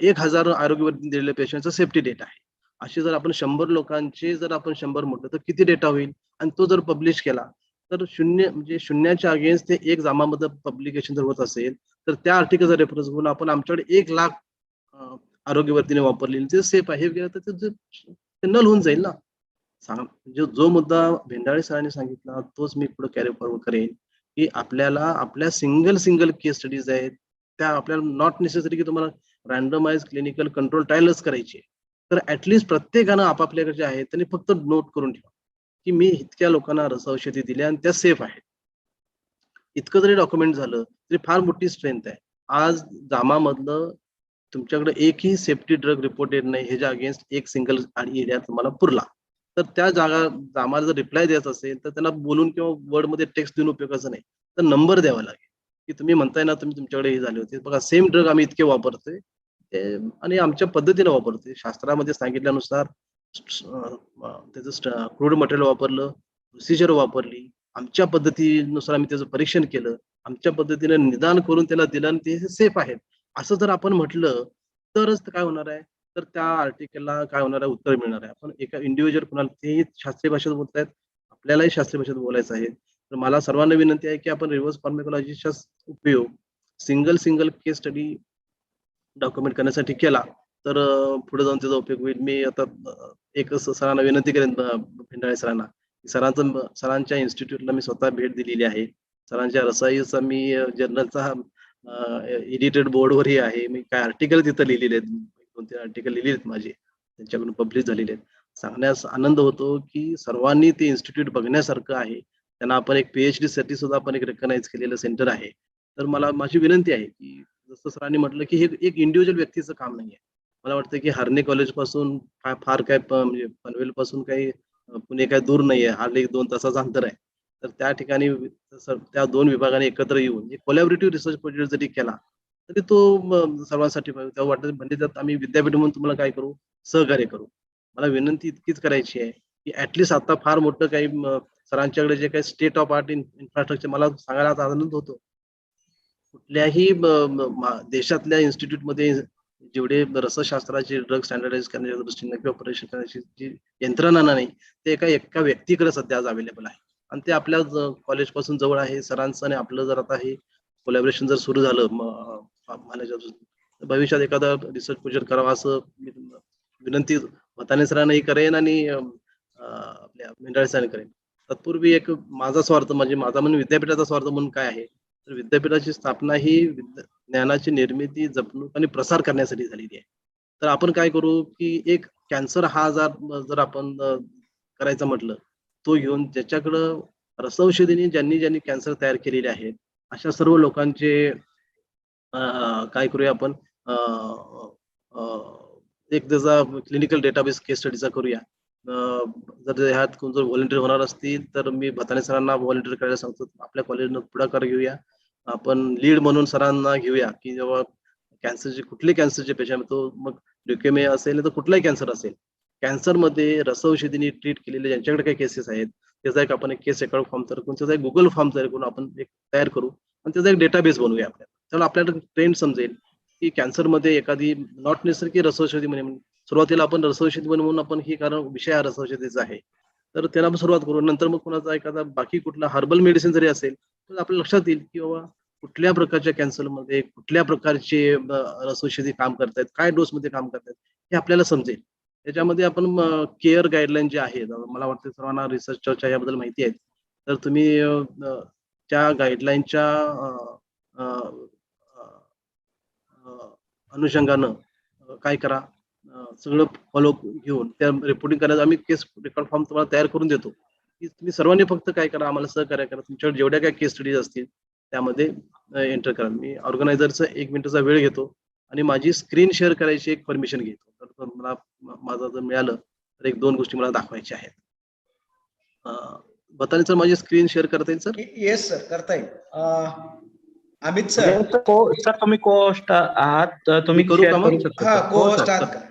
1000 आरोग्यवर्धिनी दिलेल्या पेशंटचा सेफ्टी डेटा आहे. असे जर आपण 100 लोकांचे जर आपण 100 म्हटलं तर किती डेटा होईल आणि तो जर पब्लिश केला तर म्हणजे शून्याच्या अगेन्स्ट ते 1 जामामध्ये पब्लिकेशन जर होत असेल तर त्या आर्टिकलचा रेफरन्स घेऊन आपण आमच्याकडे 1 लाख आरोग्यवर्धिनी वापरलेली ते सेफ आहे तर ते नल होऊन जाईल ना. जो मुद्दा भेंडाळे सरांनी सांगितला तोच मी पुढे कॅरी फॉरवर्ड करेन की आपल्याला आपल्या सिंगल केस स्टडीज आहेत त्या आपल्याला नॉट नेसेसरी की तुम्हाला रँडमाइज क्लिनिकल कंट्रोल ट्रायलच करायची तर ऍटलिस्ट प्रत्येकानं आपापल्याकडे जे आहे त्यांनी फक्त नोट करून ठेवा की मी इतक्या लोकांना रसौषधी दिल्या आणि त्या सेफ आहेत. इतकं जरी डॉक्युमेंट झालं तरी फार मोठी स्ट्रेंथ आहे. आज जामामधलं तुमच्याकडे एकही सेफ्टी ड्रग रिपोर्ट येत नाही ह्याच्या अगेन्स्ट एक सिंगल एरिया तुम्हाला पुरला तर त्या जामाला जर रिप्लाय द्यायचा असेल तर त्यांना बोलून किंवा वर्डमध्ये टेक्स्ट देऊन उपयोगाचं नाही तर नंबर द्यावा लागेल की तुम्ही म्हणताय ना तुम्ही तुमच्याकडे हे झाले होते बघा सेम ड्रग आम्ही इतके वापरतोय आणि आमच्या पद्धतीने वापरतोय. शास्त्रामध्ये सांगितल्यानुसार त्याचं क्रूड मटेरियल वापरलं, प्रोसिजर वापरली, आमच्या पद्धतीनुसार आम्ही त्याचं परीक्षण केलं, आमच्या पद्धतीने निदान करून त्याला दिलं आणि ते सेफ आहेत असं जर आपण म्हटलं तरच काय होणार आहे तर त्या आर्टिकलला काय होणार आहे उत्तर मिळणार आहे. आपण एका इंडिव्हिज्युअल कुणाला तेही शास्त्रीय भाषेत बोलतायत आपल्यालाही शास्त्रीय भाषेत बोलायचं आहे तर मला सर्वांना विनंती आहे की आपण रिव्हर्स फार्मॅकोलॉजीचा उपयोग सिंगल केस स्टडी डॉक्युमेंट करण्यासाठी केला तर पुढे जाऊन त्याचा उपयोग होईल. मी आता एक सरांना विनंती करेन भेंडाळे सरांना सरांच्या इन्स्टिट्यूटला मी स्वतः भेट दिलेली आहे. सरांच्या रसाईचा मी जर्नलचा एडिटेड बोर्डवरही आहे. मी काय आर्टिकल तिथं लिहिलेले आहेत 2-3 आर्टिकल लिहिलेले आहेत माझे त्यांच्याकडून पब्लिश झालेले आहेत. सांगण्यास आनंद होतो की सर्वांनी ते इन्स्टिट्यूट बघण्यासारखं आहे. त्यांना आपण एक PhD साठी सुद्धा आपण एक रेकग्नाइज केलेलं सेंटर आहे. तर मला माझी विनंती आहे की जसं सरांनी म्हटलं की हे एक इंडिव्हिज्युअल व्यक्तीचं काम नाहीये. मला वाटतं की हार्ने कॉलेज पासून फार काय म्हणजे पनवेल पासून काही पुणे काय दूर नाहीये. हार्डली 2 तासाचं अंतर आहे. तर त्या ठिकाणी त्या 2 विभागाने एकत्र येऊन एक कोलॅबोरेटिव्ह रिसर्च प्रोजेक्ट जरी केला तरी तो सर्वांसाठी तेव्हा वाटतं म्हणजे त्यात आम्ही विद्यापीठ म्हणून तुम्हाला काय करू सहकार्य करू. मला विनंती इतकीच करायची आहे की ऍटलिस्ट आता फार मोठं काही सरांच्याकडे जे काही स्टेट ऑफ आर्ट इन्फ्रास्ट्रक्चर मला सांगायला आनंद होतो. कुठल्याही देशातल्या इन्स्टिट्यूटमध्ये जेवढे रसशास्त्राचे ड्रग स्टँडर्डाइज करण्याच्या दृष्टीने किंवा परीक्षण करण्याची जी यंत्रणा नाही ते एका व्यक्तीकडे सध्या आज अवेलेबल आहे आणि ते आपल्या कॉलेज पासून जवळ आहे. सरांचं आणि आपलं जर आता हे कोलॅबोरेशन जर सुरू झालं भविष्यात एखादा रिसर्च प्रोजेक्ट करावा असं विनंती मताने सरांनाही करेन आणि आपल्या भेंडाळे सरांनी करेन. तत्पूर्वी एक माझा स्वार्थ म्हणजे माझा म्हणून विद्यापीठाचा स्वार्थ म्हणून काय आहे तर विद्यापीठाची स्थापना ही ज्ञानाची निर्मिती जपणूक आणि प्रसार करण्यासाठी झालेली आहे. तर आपण काय करू की एक कॅन्सर हा आजार जर आपण करायचं म्हटलं तो घेऊन ज्याच्याकडं रसौषधीने ज्यांनी कॅन्सर तयार केलेले आहेत अशा सर्व लोकांचे काय करूया आपण एक त्याचा क्लिनिकल डेटाबेस केस स्टडीचा करूया जर ह्यात कोण जर व्हॉलेंटियर होणार असतील तर मी भताने सरांना व्हॉलेंटियर करायला सांगतो. आपल्या कॉलेजनं पुढाकार घेऊया, आपण लीड म्हणून सरांना घेऊया की जेव्हा कॅन्सरचे कुठले कॅन्सरचे पेशंट, तो मग ल्युकेमिया असेल तर कुठलाही कॅन्सर असेल, कॅन्सरमध्ये रसौषधीने ट्रीट केलेले ज्यांच्याकडे काही केसेस आहेत त्याचा एक आपण एक केस रेकॉर्ड फॉर्म तयार करून, त्याचा एक गुगल फॉर्म तयार करून आपण एक तयार करू आणि त्याचा एक डेटाबेस बनवूया आपल्याला. त्यामुळे आपल्याला ट्रेंड समजेल की कॅन्सरमध्ये एखादी नॉट नेसेसरी की रसौषधी म्हणून सुरुवातीला आपण रसौषधी म्हणून आपण ही, कारण विषय हा रसौषधीचा आहे, तर त्याला आपण सुरुवात करू. नंतर मग कोणाचा एखादा बाकी कुठला हर्बल मेडिसिन जरी असेल तर आपल्या लक्षात येईल की बाबा कुठल्या प्रकारच्या कॅन्सरमध्ये कुठल्या प्रकारचे रसौषधी काम करतायत, काय डोसमध्ये काम करतायत हे आपल्याला समजेल. त्याच्यामध्ये आपण केअर गाईडलाईन जे आहेत, मला वाटतं सर्वांना रिसर्च चर्चा याबद्दल माहिती आहे, तर तुम्ही त्या गाईडलाईनच्या अनुषंगानं काय करा, सगळं फॉलो घेऊन त्या रिपोर्टिंग करायचं. आम्ही केस रेकॉर्ड फॉर्म तुम्हाला तयार करून देतो की तुम्ही सर्वांनी फक्त काय करा, आम्हाला सहकार्य करा, तुमच्याकडे जेवढ्या काय केस स्टडीज असतील त्यामध्ये एंटर करा. मी ऑर्गनायझरचा 1 मिनिटाचा वेळ घेतो आणि माझी स्क्रीन शेअर करायची एक परमिशन घेतो. तर मला माझं जर मिळालं तर 1-2 गोष्टी मला दाखवायच्या आहेत. बताने सर माझी स्क्रीन शेअर करता येईल सर? येस सर, करता येईल. अमित सर, सर तुम्ही को होस्ट आहात, तर तुम्ही करू शेअर का मग? करू शकता. हा, सर. को हो, होस्ट सर. आहात.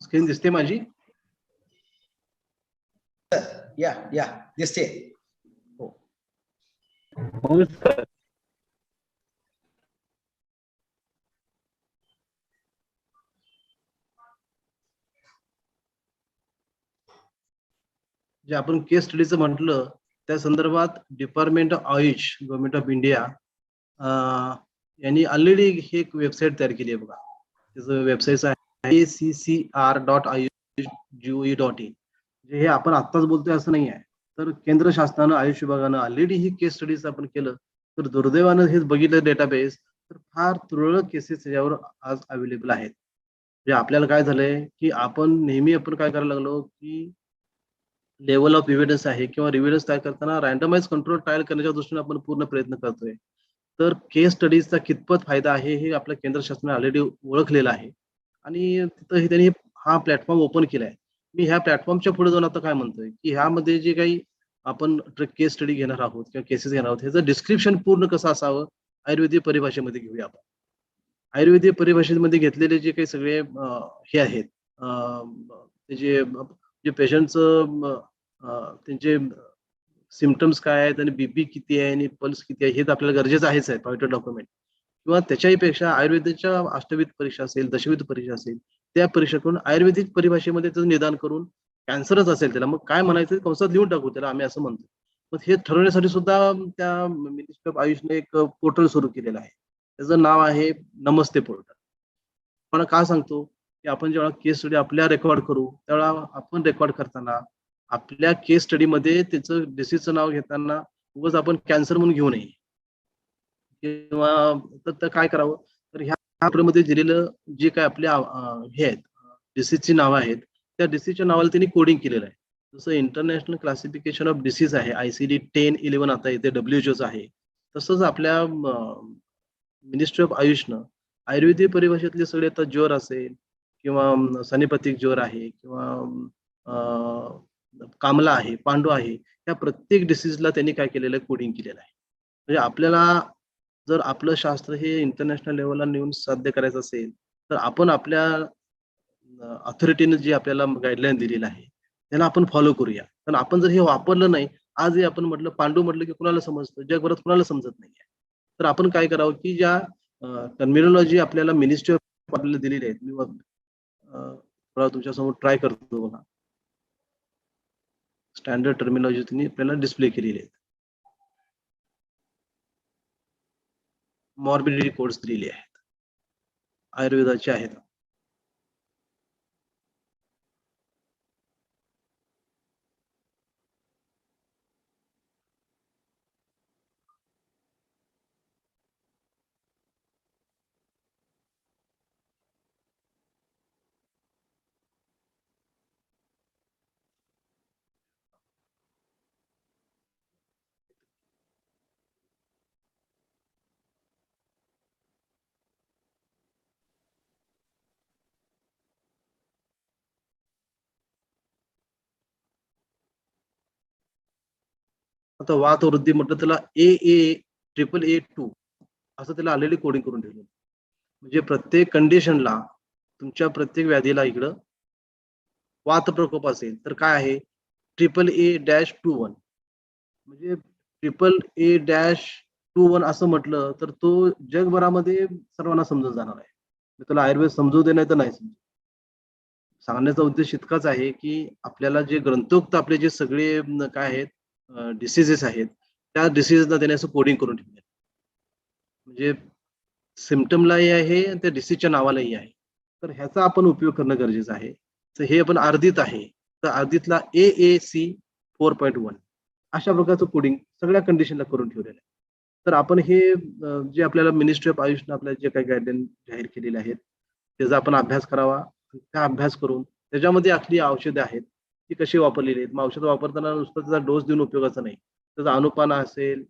स्क्रीन दिसते माझी? या दिसते. हो सर. जे आपण केस स्टडीचं म्हटलं त्या संदर्भात department of Ayush government of India यांनी ऑलरेडी ही एक वेबसाईट तयार केली आहे बघा. त्याचं वेबसाईट आहे accr.ayush.gov.in. हे आपण आत्ताच बोलतोय असं नाही आहे, तर केंद्र शासनानं आयुष विभागानं ऑलरेडी ही केस स्टडीज आपण केलं. तर दुर्दैवानं हे बघितलं डेटाबेस, तर फार तुरळक केसेस यावर आज अवेलेबल आहेत. म्हणजे आपल्याला काय झालंय की आपण नेहमी आपण काय करायला लागलो की लेवल ऑफ एव्हिडन्स आहे किंवा रिव्हिडन्स तयार करताना रँडमाइज कंट्रोल ट्रायल करण्याच्या दृष्टीने आपण पूर्ण प्रयत्न करतोय. तर केस स्टडीजचा कितपत फायदा आहे हे आपल्या केंद्र शासनाने ऑलरेडी ओळखलेलं आहे आणि तिथं त्यांनी हा प्लॅटफॉर्म ओपन केलाय. मी ह्या प्लॅटफॉर्मच्या पुढे जाऊन आता काय म्हणतोय की ह्यामध्ये जे काही आपण केस स्टडी घेणार आहोत किंवा केसेस घेणार आहोत ह्याचं डिस्क्रिप्शन पूर्ण कसं असावं आयुर्वेदिक परिभाषेमध्ये घेऊया आपण. आयुर्वेदिक परिभाषेमध्ये घेतलेले जे काही सगळे हे आहेत, जे पेशंटचं त्यांचे सिम्पटम्स काय आहेत आणि बीपी किती आहे आणि पल्स किती आहे हे तर आपल्याला गरजेचं आहेच आहे पॉइंटेड डॉक्युमेंट. किंवा त्याच्याही पेक्षा आयुर्वेदाच्या अष्टविध परीक्षा असेल, दशविध परीक्षा असेल, त्या परीक्षा करून आयुर्वेदिक परिभाषेमध्ये त्याचं निदान करून कॅन्सरच असेल त्याला मग काय म्हणायचं कंसात लिहून टाकू त्याला, आम्ही असं म्हणतो. मग हे ठरवण्यासाठी सुद्धा त्या मिनिस्ट्री ऑफ आयुषने एक पोर्टल सुरू केलेलं आहे. त्याचं नाव आहे नमस्ते पोर्टल. मला काय सांगतो की आपण जेव्हा केस स्टडी आपल्या रेकॉर्ड करू त्यावेळेला आपण रेकॉर्ड करताना आपल्या केस स्टडीमध्ये त्याचं डिसीजचं नाव घेताना उगाच आपण कॅन्सर म्हणून घेऊ नये किंवा तर काय करावं, तर ह्या मध्ये दिलेलं जे काय आपल्या हे आहेत डिसीजची नावं आहेत त्या डिसीजच्या नावाला त्यांनी कोडिंग केलेलं आहे. जसं इंटरनॅशनल क्लासिफिकेशन ऑफ डिसीज आहे ICD 1011 आता इथे WHO आहे, तसंच आपल्या मिनिस्ट्री ऑफ आयुषनं आयुर्वेदिक परिभाषेतले सगळे आता ज्वर असेल किंवा सनिपथिक ज्वर आहे किंवा कामला आहे, पांडू आहे, या प्रत्येक डिसीजला त्यांनी काय केलेलं आहे कोडिंग केलेलं आहे. म्हणजे आपल्याला जर आपलं शास्त्र हे इंटरनॅशनल लेवलला नेऊन साध्य करायचं असेल तर आपण आपल्या अथॉरिटीने जे आपल्याला गाईडलाईन दिलेलं आहे त्याला आपण फॉलो करूया. कारण आपण जर हे वापरलं नाही, आजही आपण म्हटलं पांडू म्हटलं की कुणाला समजतं, जगभरात कुणाला समजत नाहीये. तर आपण काय करावं की ज्या टर्मिनॉलॉजी आपल्याला मिनिस्ट्री ऑफ आपल्याला दिलेली आहेत, मी तुमच्या समोर ट्राय करतो बघा. स्टँडर्ड टर्मिनॉलॉजी त्यांनी आपल्याला डिस्प्ले केलेली आहेत. मॉर्बिडिटी कोड्स दिलेले आहेत, आयुर्वेदाचे आहेत. आता वात वृद्धी म्हटलं त्याला AA2 असं त्याला ऑलरेडी कोडिंग करून ठेवलं. म्हणजे प्रत्येक कंडिशनला तुमच्या प्रत्येक व्याधीला इकडं वात प्रकोप असेल तर काय आहे AAA-21. म्हणजे AAA-21 असं म्हटलं तर तो जगभरामध्ये सर्वांना समजून जाणार आहे. मी तुला आयुर्वेद समजू दे नाही तर नाही समजू. सांगण्याचा उद्देश इतकाच आहे की आपल्याला जे ग्रंथोक्त आपले जे सगळे काय आहेत डिसीजेस आहेत त्या डिसीजेसला त्याने असं कोडिंग करून ठेवलं. म्हणजे सिम्पटमलाही आहे आणि त्या डिसीजच्या नावालाही आहे. तर ह्याचा आपण उपयोग करणं गरजेचं आहे. तर हे आपण अर्धीत आहे तर अर्धीतला AAC 4.1 अशा प्रकारचं कोडिंग सगळ्या कंडिशनला करून ठेवलेलं आहे. तर आपण हे जे आपल्याला मिनिस्ट्री ऑफ आयुषने आपल्याला जे काही गाईडलाईन जाहीर केलेले आहेत त्याचा आपण अभ्यास करावा. त्या अभ्यास करून त्याच्यामध्ये आपली औषधं आहेत ती कशी वापरलेली आहेत. मग औषधं वापरताना नुसतं त्याचा डोस देऊन उपयोगाचा नाही. त्याचा अनुपान असेल,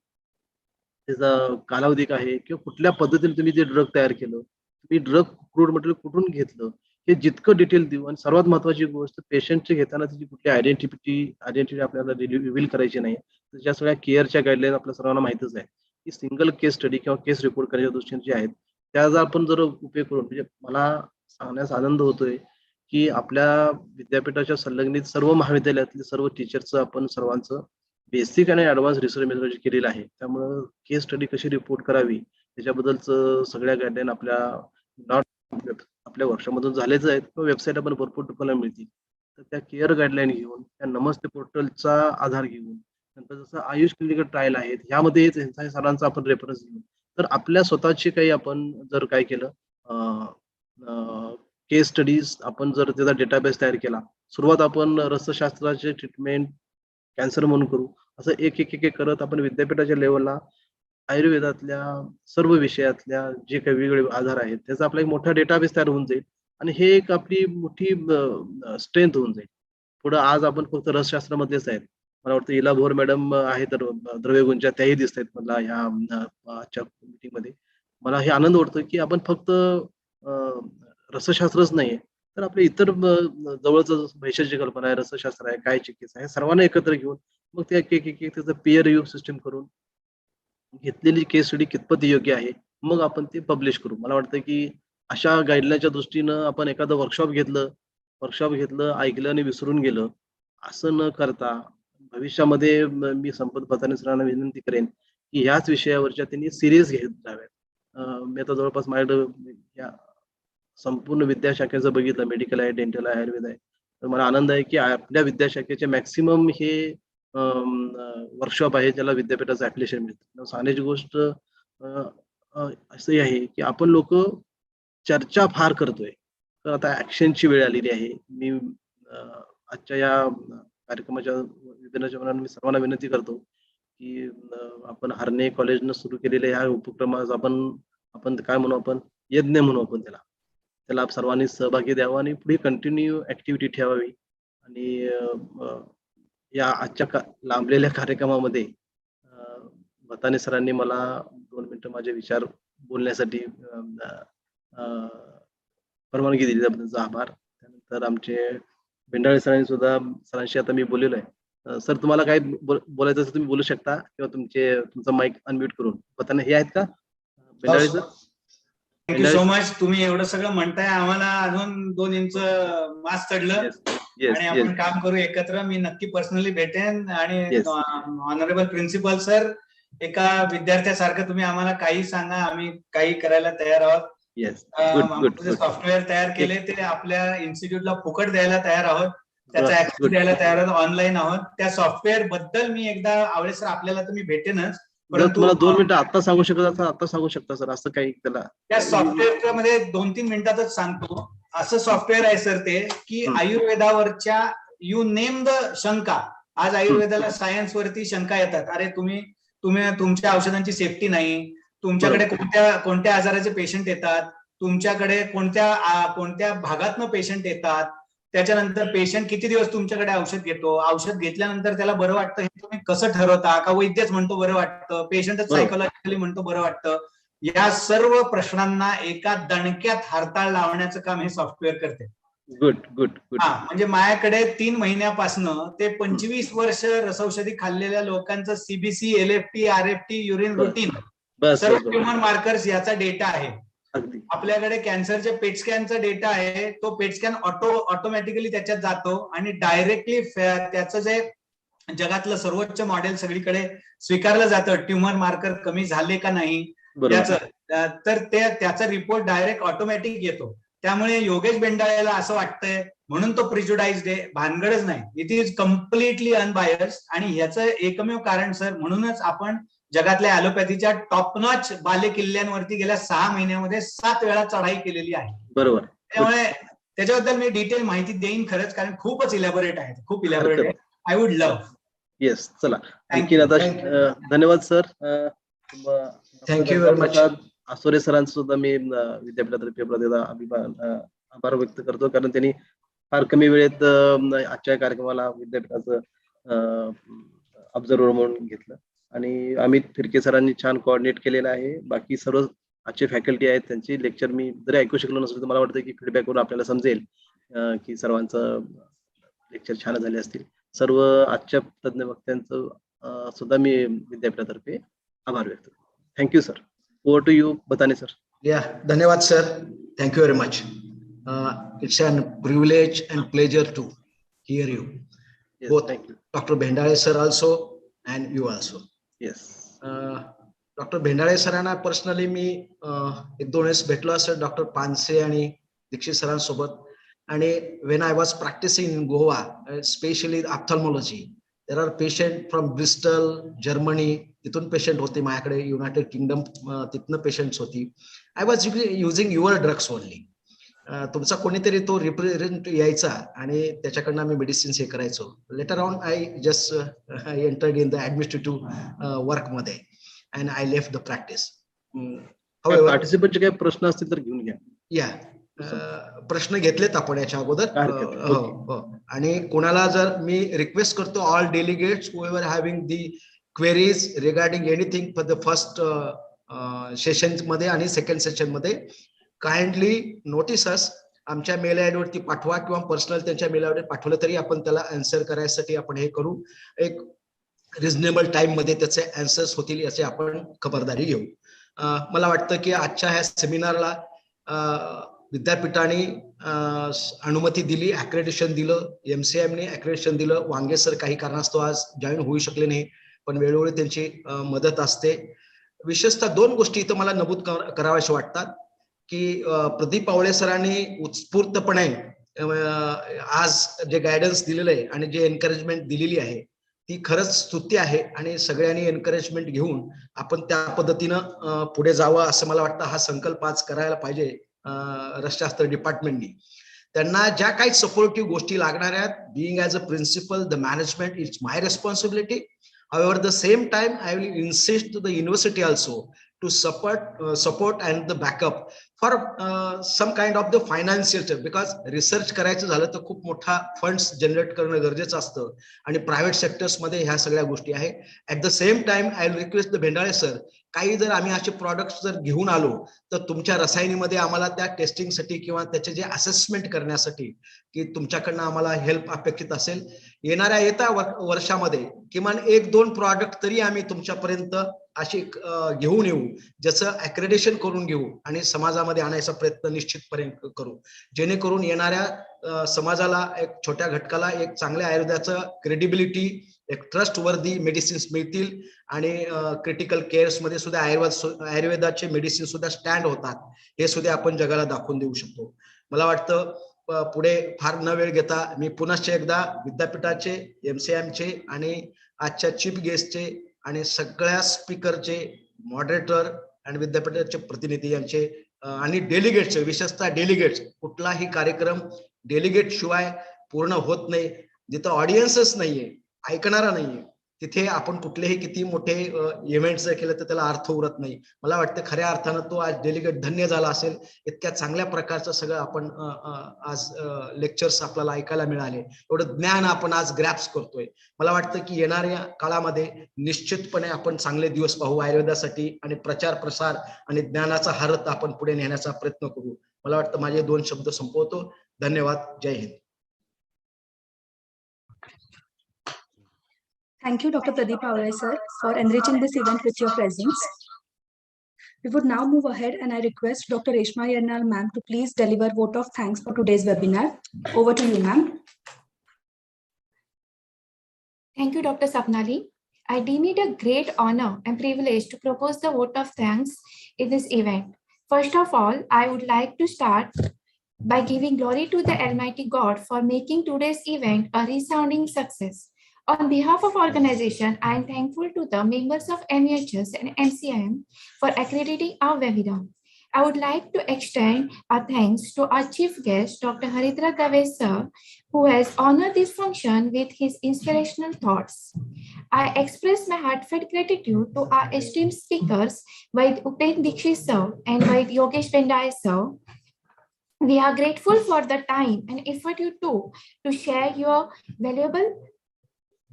त्याचा कालावधी काय आहे किंवा कुठल्या पद्धतीने तुम्ही ते ड्रग तयार केलं, तुम्ही ड्रग क्रूड मटेरियल कुठून घेतलं, हे जितकं डिटेल देऊ. आणि सर्वात महत्वाची गोष्ट पेशंटची घेताना त्याची कुठली आयडेंटिटी आपल्याला रिव्हील करायची नाही. त्याच्या सगळ्या केअरच्या गाईडलाईन आपल्या सर्वांना माहितच आहे की सिंगल केस स्टडी किंवा केस रिपोर्ट करण्याच्या दृष्टीने जे आहेत त्या जर आपण जर उपयोग करून म्हणजे मला सांगण्यास आनंद होतोय की आपल्या विद्यापीठाच्या संलग्नित सर्व महाविद्यालयातले सर्व टीचरचं आपण सर्वांचं बेसिक आणि ऍडव्हान्स रिसर्च मेथोडॉलॉजी केलेलं आहे. त्यामुळं केस स्टडी कशी रिपोर्ट करावी त्याच्याबद्दलचं सगळ्या गाईडलाईन आपल्या वर्षामधून झालेच आहेत किंवा वेबसाईट आपण भरपूर तुम्हाला मिळतील. तर त्या केअर गाईडलाईन घेऊन त्या नमस्ते पोर्टलचा आधार घेऊन नंतर जसं आयुष क्लिनिकल ट्रायल आहेत ह्यामध्ये त्यांचा सरांचा आपण रेफरन्स घेऊन तर आपल्या स्वतःचे काही आपण जर काय केलं केस स्टडीज आपण जर त्याचा डेटाबेस तयार केला. सुरुवात आपण रसशास्त्राचे ट्रीटमेंट कॅन्सर म्हणून करू असं एक करत आपण विद्यापीठाच्या लेवलला आयुर्वेदातल्या सर्व विषयातल्या जे काही वेगवेगळे आधार आहेत त्याचा आपला एक मोठा डेटाबेस तयार होऊन जाईल आणि हे एक आपली मोठी स्ट्रेंथ होऊन जाईल. पुढं आज आपण फक्त रसशास्त्रामध्येच आहेत. मला वाटतं इला भोर मॅडम आहे तर द्रव्यगुणच्या त्याही दिसत आहेत मला ह्या आजच्या मीटिंगमध्ये. मला हे आनंद वाटतो की आपण फक्त रसशास्त्रच नाहीये तर आपल्या इतर जवळचं भैषाची कल्पना आहे, रसशास्त्र आहे, काय चिकित्सा आहे, सर्वांना एकत्र घेऊन मग त्या त्याचं पेअर रिव्ह्यू सिस्टम करून घेतलेली केस स्टडी कितपत योग्य आहे मग आपण ते पब्लिश करू. मला वाटतं की अशा गाईडलाईनच्या दृष्टीनं आपण एखादं वर्कशॉप घेतलं ऐकलं आणि विसरून गेलं असं न करता भविष्यामध्ये मी संपत पताने सरांना विनंती करेन की ह्याच विषयावरच्या त्यांनी सिरियस घेत जाव्यात. मी आता जवळपास माझ्याकडे या संपूर्ण विद्याशाखेचं बघितलं, मेडिकल आहे, डेंटल आहे, आयुर्वेद आहे. तर मला आनंद आहे की आपल्या विद्याशाखेचे मॅक्सिमम हे वर्कशॉप आहे ज्याला विद्यापीठाचं ॲप्लिकेशन मिळतं. सांगण्याची गोष्ट अशी आहे की आपण लोक चर्चा फार करतोय तर आता ऍक्शनची वेळ आलेली आहे. मी आजच्या या कार्यक्रमाच्या मी सर्वांना विनंती करतो की आपण हरणे कॉलेजनं सुरू केलेल्या ह्या उपक्रमात आपण काय म्हणू आपण यज्ञ म्हणू आपण त्याला सर्वांनी सहभागी द्यावा आणि पुढे कंटिन्यू ऍक्टिव्हिटी ठेवावी. आणि या आजच्या लांबलेल्या कार्यक्रमामध्ये भताने सरांनी मला 2 मिनिटं माझे विचार बोलण्यासाठी परवानगी दिली त्याबद्दल आभार. त्यानंतर आमचे बेंडाळे सरांशी आता मी बोललेलो आहे. सर तुम्हाला काय बोलायचं असेल तुम्ही बोलू शकता किंवा तुमचा माईक अनम्यूट करून. भताने हे आहेत का Bendale sir? Thank you so much. तुम्ही एवढं सगळं म्हणताय आम्हाला अजून 2 इंच मास चढलं आणि आपण काम करू एकत्र. मी नक्की पर्सनली भेटेन आणि ऑनरेबल प्रिन्सिपल सर एका विद्यार्थ्यासारखं तुम्ही आम्हाला काही सांगा, आम्ही काही करायला तयार आहोत. सॉफ्टवेअर तयार केले ते आपल्या इन्स्टिट्यूटला फुकट द्यायला तयार आहोत, त्याचा ऍक्सेस द्यायला तयार आहोत, ऑनलाईन आहोत. त्या सॉफ्टवेअर बद्दल मी एकदा आवळे सर आपल्याला तुम्ही भेटेनच. परंतु 2 मिनिटं आता सांगू शकता सर असं काही त्याला त्या सॉफ्टवेअर मध्ये 2-3 मिनिटातच सांगतो. असं सॉफ्टवेअर आहे सर ते की आयुर्वेदावरच्या यू नेम द शंका. आज आयुर्वेदाला सायन्स वरती शंका येतात. अरे तुम्ही तुमच्या औषधांची सेफ्टी नाही, तुमच्याकडे कोणत्या आजाराचे पेशंट येतात, तुमच्याकडे कोणत्या भागातनं पेशंट येतात, त्याच्यानंतर पेशंट किती दिवस तुमच्याकडे औषध घेतो, औषध घेतल्यानंतर त्याला बरं वाटतं हे तुम्ही कसं ठरवता, का वैद्यच म्हणतो बरं वाटतं, पेशंटच सायकोलॉजिकली म्हणतो बरं वाटतं. या सर्व प्रश्नांना एका दणक्यात हरताळ लावण्याचं काम हे सॉफ्टवेअर करते. Good good good. हा, म्हणजे माझ्याकडे 3 महिन्यापासून ते 25 वर्ष रसौषधी खाल्लेल्या लोकांचं CBC, LFT, RFT, urine routine, सर्व ट्युमर मार्कर्स याचा डेटा आहे. आपल्याकडे कॅन्सरच्या पेट स्कॅनचा डेटा आहे. तो पेट स्कॅन ऑटोमॅटिकली त्याच्यात जातो आणि डायरेक्टली त्याचं जे जगातलं सर्वोच्च मॉडेल सगळीकडे स्वीकारलं जातं, ट्युमर मार्कर कमी झाले का नाही याचं, तर त्याचा रिपोर्ट डायरेक्ट ऑटोमॅटिक येतो. त्यामुळे योगेश बेंडाळेला असं वाटतंय म्हणून तो प्रिज्युडाइज्ड आहे, भानगडच नाही. It is completely unbiased. आणि ह्याचं एकमेव कारण सर, म्हणूनच आपण जगातल्या ॲलोपॅथीच्या टॉप नॉच बाले किल्ल्यांवरती गेल्या 6 महिन्यामध्ये 7 वेळा चढाई केलेली आहे. बरोबर. त्यामुळे त्याच्याबद्दल मी डिटेल माहिती देईन खरंच, कारण खूपच इलॅबोरेट आहे, खूप इलॅबोरेट आहे. I would love. येस, चला आणखी आता धन्यवाद sir. Thank you very much. Asore सरांचं सुद्धा मी विद्यापीठातर्फे आभार व्यक्त करतो, कारण त्यांनी फार कमी वेळेत आजच्या कार्यक्रमाला विद्यापीठाचं ऑब्झर्वर म्हणून घेतलं. आणि अमित फिरके सरांनी छान कोऑर्डिनेट केलेलं आहे. बाकी सर्व आजचे फॅकल्टी आहेत, त्यांची लेक्चर मी जरी ऐकू शकलो नसलो तर मला वाटतं की फीडबॅकवरून आपल्याला समजेल की सर्वांचं लेक्चर छान झाले असतील. सर्व आजच्या तज्ञ वक्त्यांचं सुद्धा मी विद्यापीठातर्फे आभार व्यक्त करतो. Thank you sir. Over to you Bhatane sir. धन्यवाद sir. Thank you very much. It's an privilege and pleasure to hear you both, doctor Bhendale sir also and you also. Yes. Doctor Bhendale सरांना पर्सनली मी 1-2 वेळेस भेटलो असेल, डॉक्टर पानसे आणि दीक्षित सरांसोबत. आणि when I was practicing in Goa, especially ophthalmology, there are patient from Bristol, Germany, तिथून patient होते माझ्याकडे, United kingdom तिथनं पेशंट्स होती. I was using your drugs only. तुमचा कोणीतरी तो रिप्रेझेंट यायचा आणि त्याच्याकडनं आम्ही मेडिसिन्स हे करायचो. Later on I just entered in the administrative work मध्ये and I left the practice. पार्टिसिपंटचे काही प्रश्न असतील तर घेऊन घ्या. या प्रश्न घेतलेत आपण याच्या अगोदर. आणि कोणाला जर मी रिक्वेस्ट करतो, all delegates who ever having the queries regarding anything for the first session मध्ये आणि सेकंड सेशन मध्ये, काइंडली नोटीस अस, आमच्या मेल आयडी वरती पाठवा किंवा पर्सनल त्यांच्या मेल आयडी पाठवलं तरी आपण त्याला आन्सर करायसाठी आपण हे करू. एक रिझनेबल टाइम मध्ये त्याचे आन्सर्स होतील याची आपण खबरदारी घेऊ. मला वाटतं की आजच्या ह्या सेमिनारला विद्यापीठाने अनुमती दिली, अक्रेडिशन दिलं, MCM ने अक्रेडिशन दिलं. वांगे सर काही कारणास्तव आज जॉईन होऊ शकले नाही, पण वेळोवेळी त्यांची मदत असते. विशेषतः 2 गोष्टी इथं मला नमूद कराव्याशा वाटतात की प्रदीप आवळे सरांनी उत्स्फूर्तपणे आज जे गायडन्स दिलेलं आहे आणि जे एनकरेजमेंट दिलेली आहे ती खरंच स्तुती आहे. आणि सगळ्यांनी एनकरेजमेंट घेऊन आपण त्या पद्धतीनं पुढे जावं असं मला वाटतं. हा संकल्प आज करायला पाहिजे रसशास्त्र डिपार्टमेंटनी. त्यांना ज्या काही सपोर्टिव्ह गोष्टी लागणार आहेत, being as a principal, the management, it's my responsibility. However, the same time, I will insist to the university also to support and the backup for some kind of the financial step, because research करायचं झालं तर खूप मोठा funds generate करणं गरजेचं असतं आणि private sectors मध्ये ह्या सगळ्या गोष्टी आहे. At the same time I will request the Bhendale sir, काही जर आम्ही असे प्रॉडक्ट्स जर घेऊन आलो तर तुमच्या रसायनीमध्ये आम्हाला त्या टेस्टिंगसाठी किंवा त्याचे जे असेसमेंट करण्यासाठी की तुमच्याकडनं आम्हाला हेल्प अपेक्षित असेल. येत्या वर्षामध्ये किमान 1-2 प्रॉडक्ट तरी आम्ही तुमच्यापर्यंत अशी घेऊन येऊ, ज्याचं अक्रेडिशन करून घेऊ आणि समाजामध्ये आणायचा प्रयत्न निश्चितपणे करू, जेणेकरून येणाऱ्या समाजाला, एक छोट्या घटकाला एक चांगल्या आयुर्वेदाचं क्रेडिबिलिटी, एक ट्रस्ट वर्दी मेडिसिन्स मिळतील आणि क्रिटिकल केअर्स मध्ये सुद्धा आयुर्वेदाचे मेडिसिन सुद्धा स्टँड होतात, हे सुद्धा आपण जगाला दाखवून देऊ शकतो. मला वाटतं पुढे फार न वेळ घेता मी पुनश्च एकदा विद्यापीठाचे, MCMचे आणि आजच्या चीफ गेस्टचे आणि सगळ्या स्पीकरचे, मॉडरेटर आणि विद्यापीठाचे प्रतिनिधी यांचे आणि डेलिगेट्सचे, विशेषतः डेलिगेट्स, कुठलाही कार्यक्रम डेलिगेट शिवाय पूर्ण होत नाही. जिथं ऑडियन्सच नाहीये, ऐकणारा नाहीये, तिथे आपण कुठलेही किती मोठे इव्हेंट्स जर केले तर त्याला अर्थ उरत नाही. मला वाटतं खऱ्या अर्थानं तो आज डेलिगेट धन्य झाला असेल. इतक्या चांगल्या प्रकारचं सगळं आपण आज लेक्चर्स आपल्याला ऐकायला मिळाले, एवढं ज्ञान आपण आज ग्रॅप्स करतोय. मला वाटतं की येणाऱ्या काळामध्ये निश्चितपणे आपण चांगले दिवस पाहू आयुर्वेदासाठी आणि प्रचार प्रसार आणि ज्ञानाचा हारत आपण पुढे नेण्याचा प्रयत्न करू. मला वाटतं माझे 2 शब्द संपवतो. धन्यवाद. जय Hind. Thank you, Dr. Pradeep Pawale, sir, for enriching this event with your presence. We would now move ahead and I request Dr. Reshma Yarnal ma'am to please deliver vote of thanks for today's webinar. Over to you, ma'am. Thank you, Dr. Sapnali. I deem it a great honor and privilege to propose the vote of thanks in this event. First of all, I would like to start by giving glory to the Almighty God for making today's event a resounding success. On behalf of organization, I am thankful to the members of MEHS and MCIM for accrediting our webinar. I would like to extend our thanks to our chief guest, Dr. Haridra Dave sir, who has honored this function with his inspirational thoughts. I express my heartfelt gratitude to our esteemed speakers, Vaid Upen Dikshit sir and Vaid Yogesh Bendai sir. We are grateful for the time and effort you took to share your valuable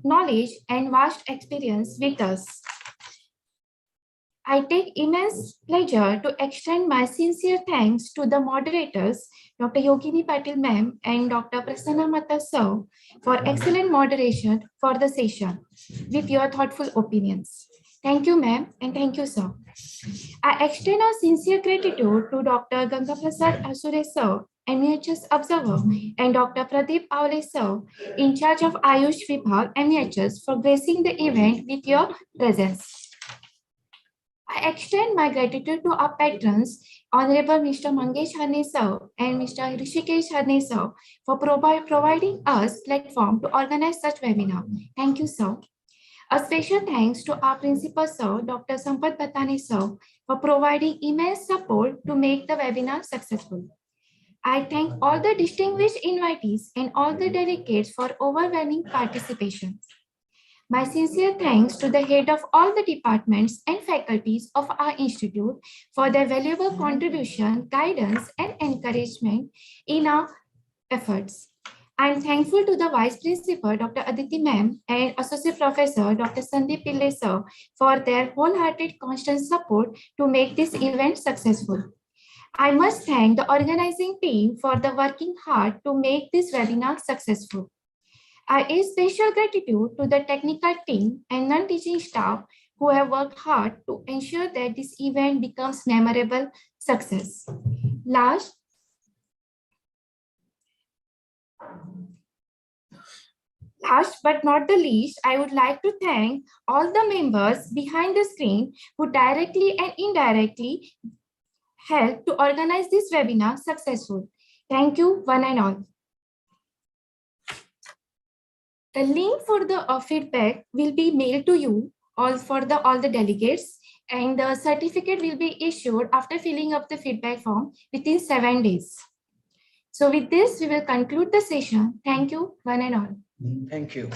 knowledge and vast experience with us. I take immense pleasure to extend my sincere thanks to the moderators, Dr. Yogini Patil ma'am and Dr. Prasanna Mata sir, for excellent moderation for the session with your thoughtful opinions. Thank you, ma'am, and thank you, sir. I extend our sincere gratitude to Dr. Ganga Prasad Asure sir, MEHS Observer, and Dr. Pradeep Pawale sir, in charge of Ayush Vibhag, MEHS, for gracing the event with your presence. I extend my gratitude to our patrons, Honorable Mr. Mangesh Harne sir and Mr. Rishikesh Harne sir, for providing us platform to organize such webinar. Thank you, sir. A special thanks to our principal sir, Dr. Sampath Batani sir, for providing immense support to make the webinar successful. I thank all the distinguished invitees and all the delegates for overwhelming participation. My sincere thanks to the head of all the departments and faculties of our institute for their valuable contribution, guidance, and encouragement in our efforts. I am thankful to the Vice Principal, Dr. Aditi ma'am, and Associate Professor, Dr. Sandeep Pillai sir, for their wholehearted constant support to make this event successful. I must thank the organizing team for the working hard to make this webinar successful. I owe special gratitude to the technical team and non-teaching staff who have worked hard to ensure that this event becomes memorable success. Last but not the least, I would like to thank all the members behind the screen who directly and indirectly helped to organize this webinar successful. Thank you, one and all. The link for the feedback will be mailed to you all the delegates, and the certificate will be issued after filling up the feedback form within 7 days. So with this, we will conclude the session. Thank you, one and all. Thank you.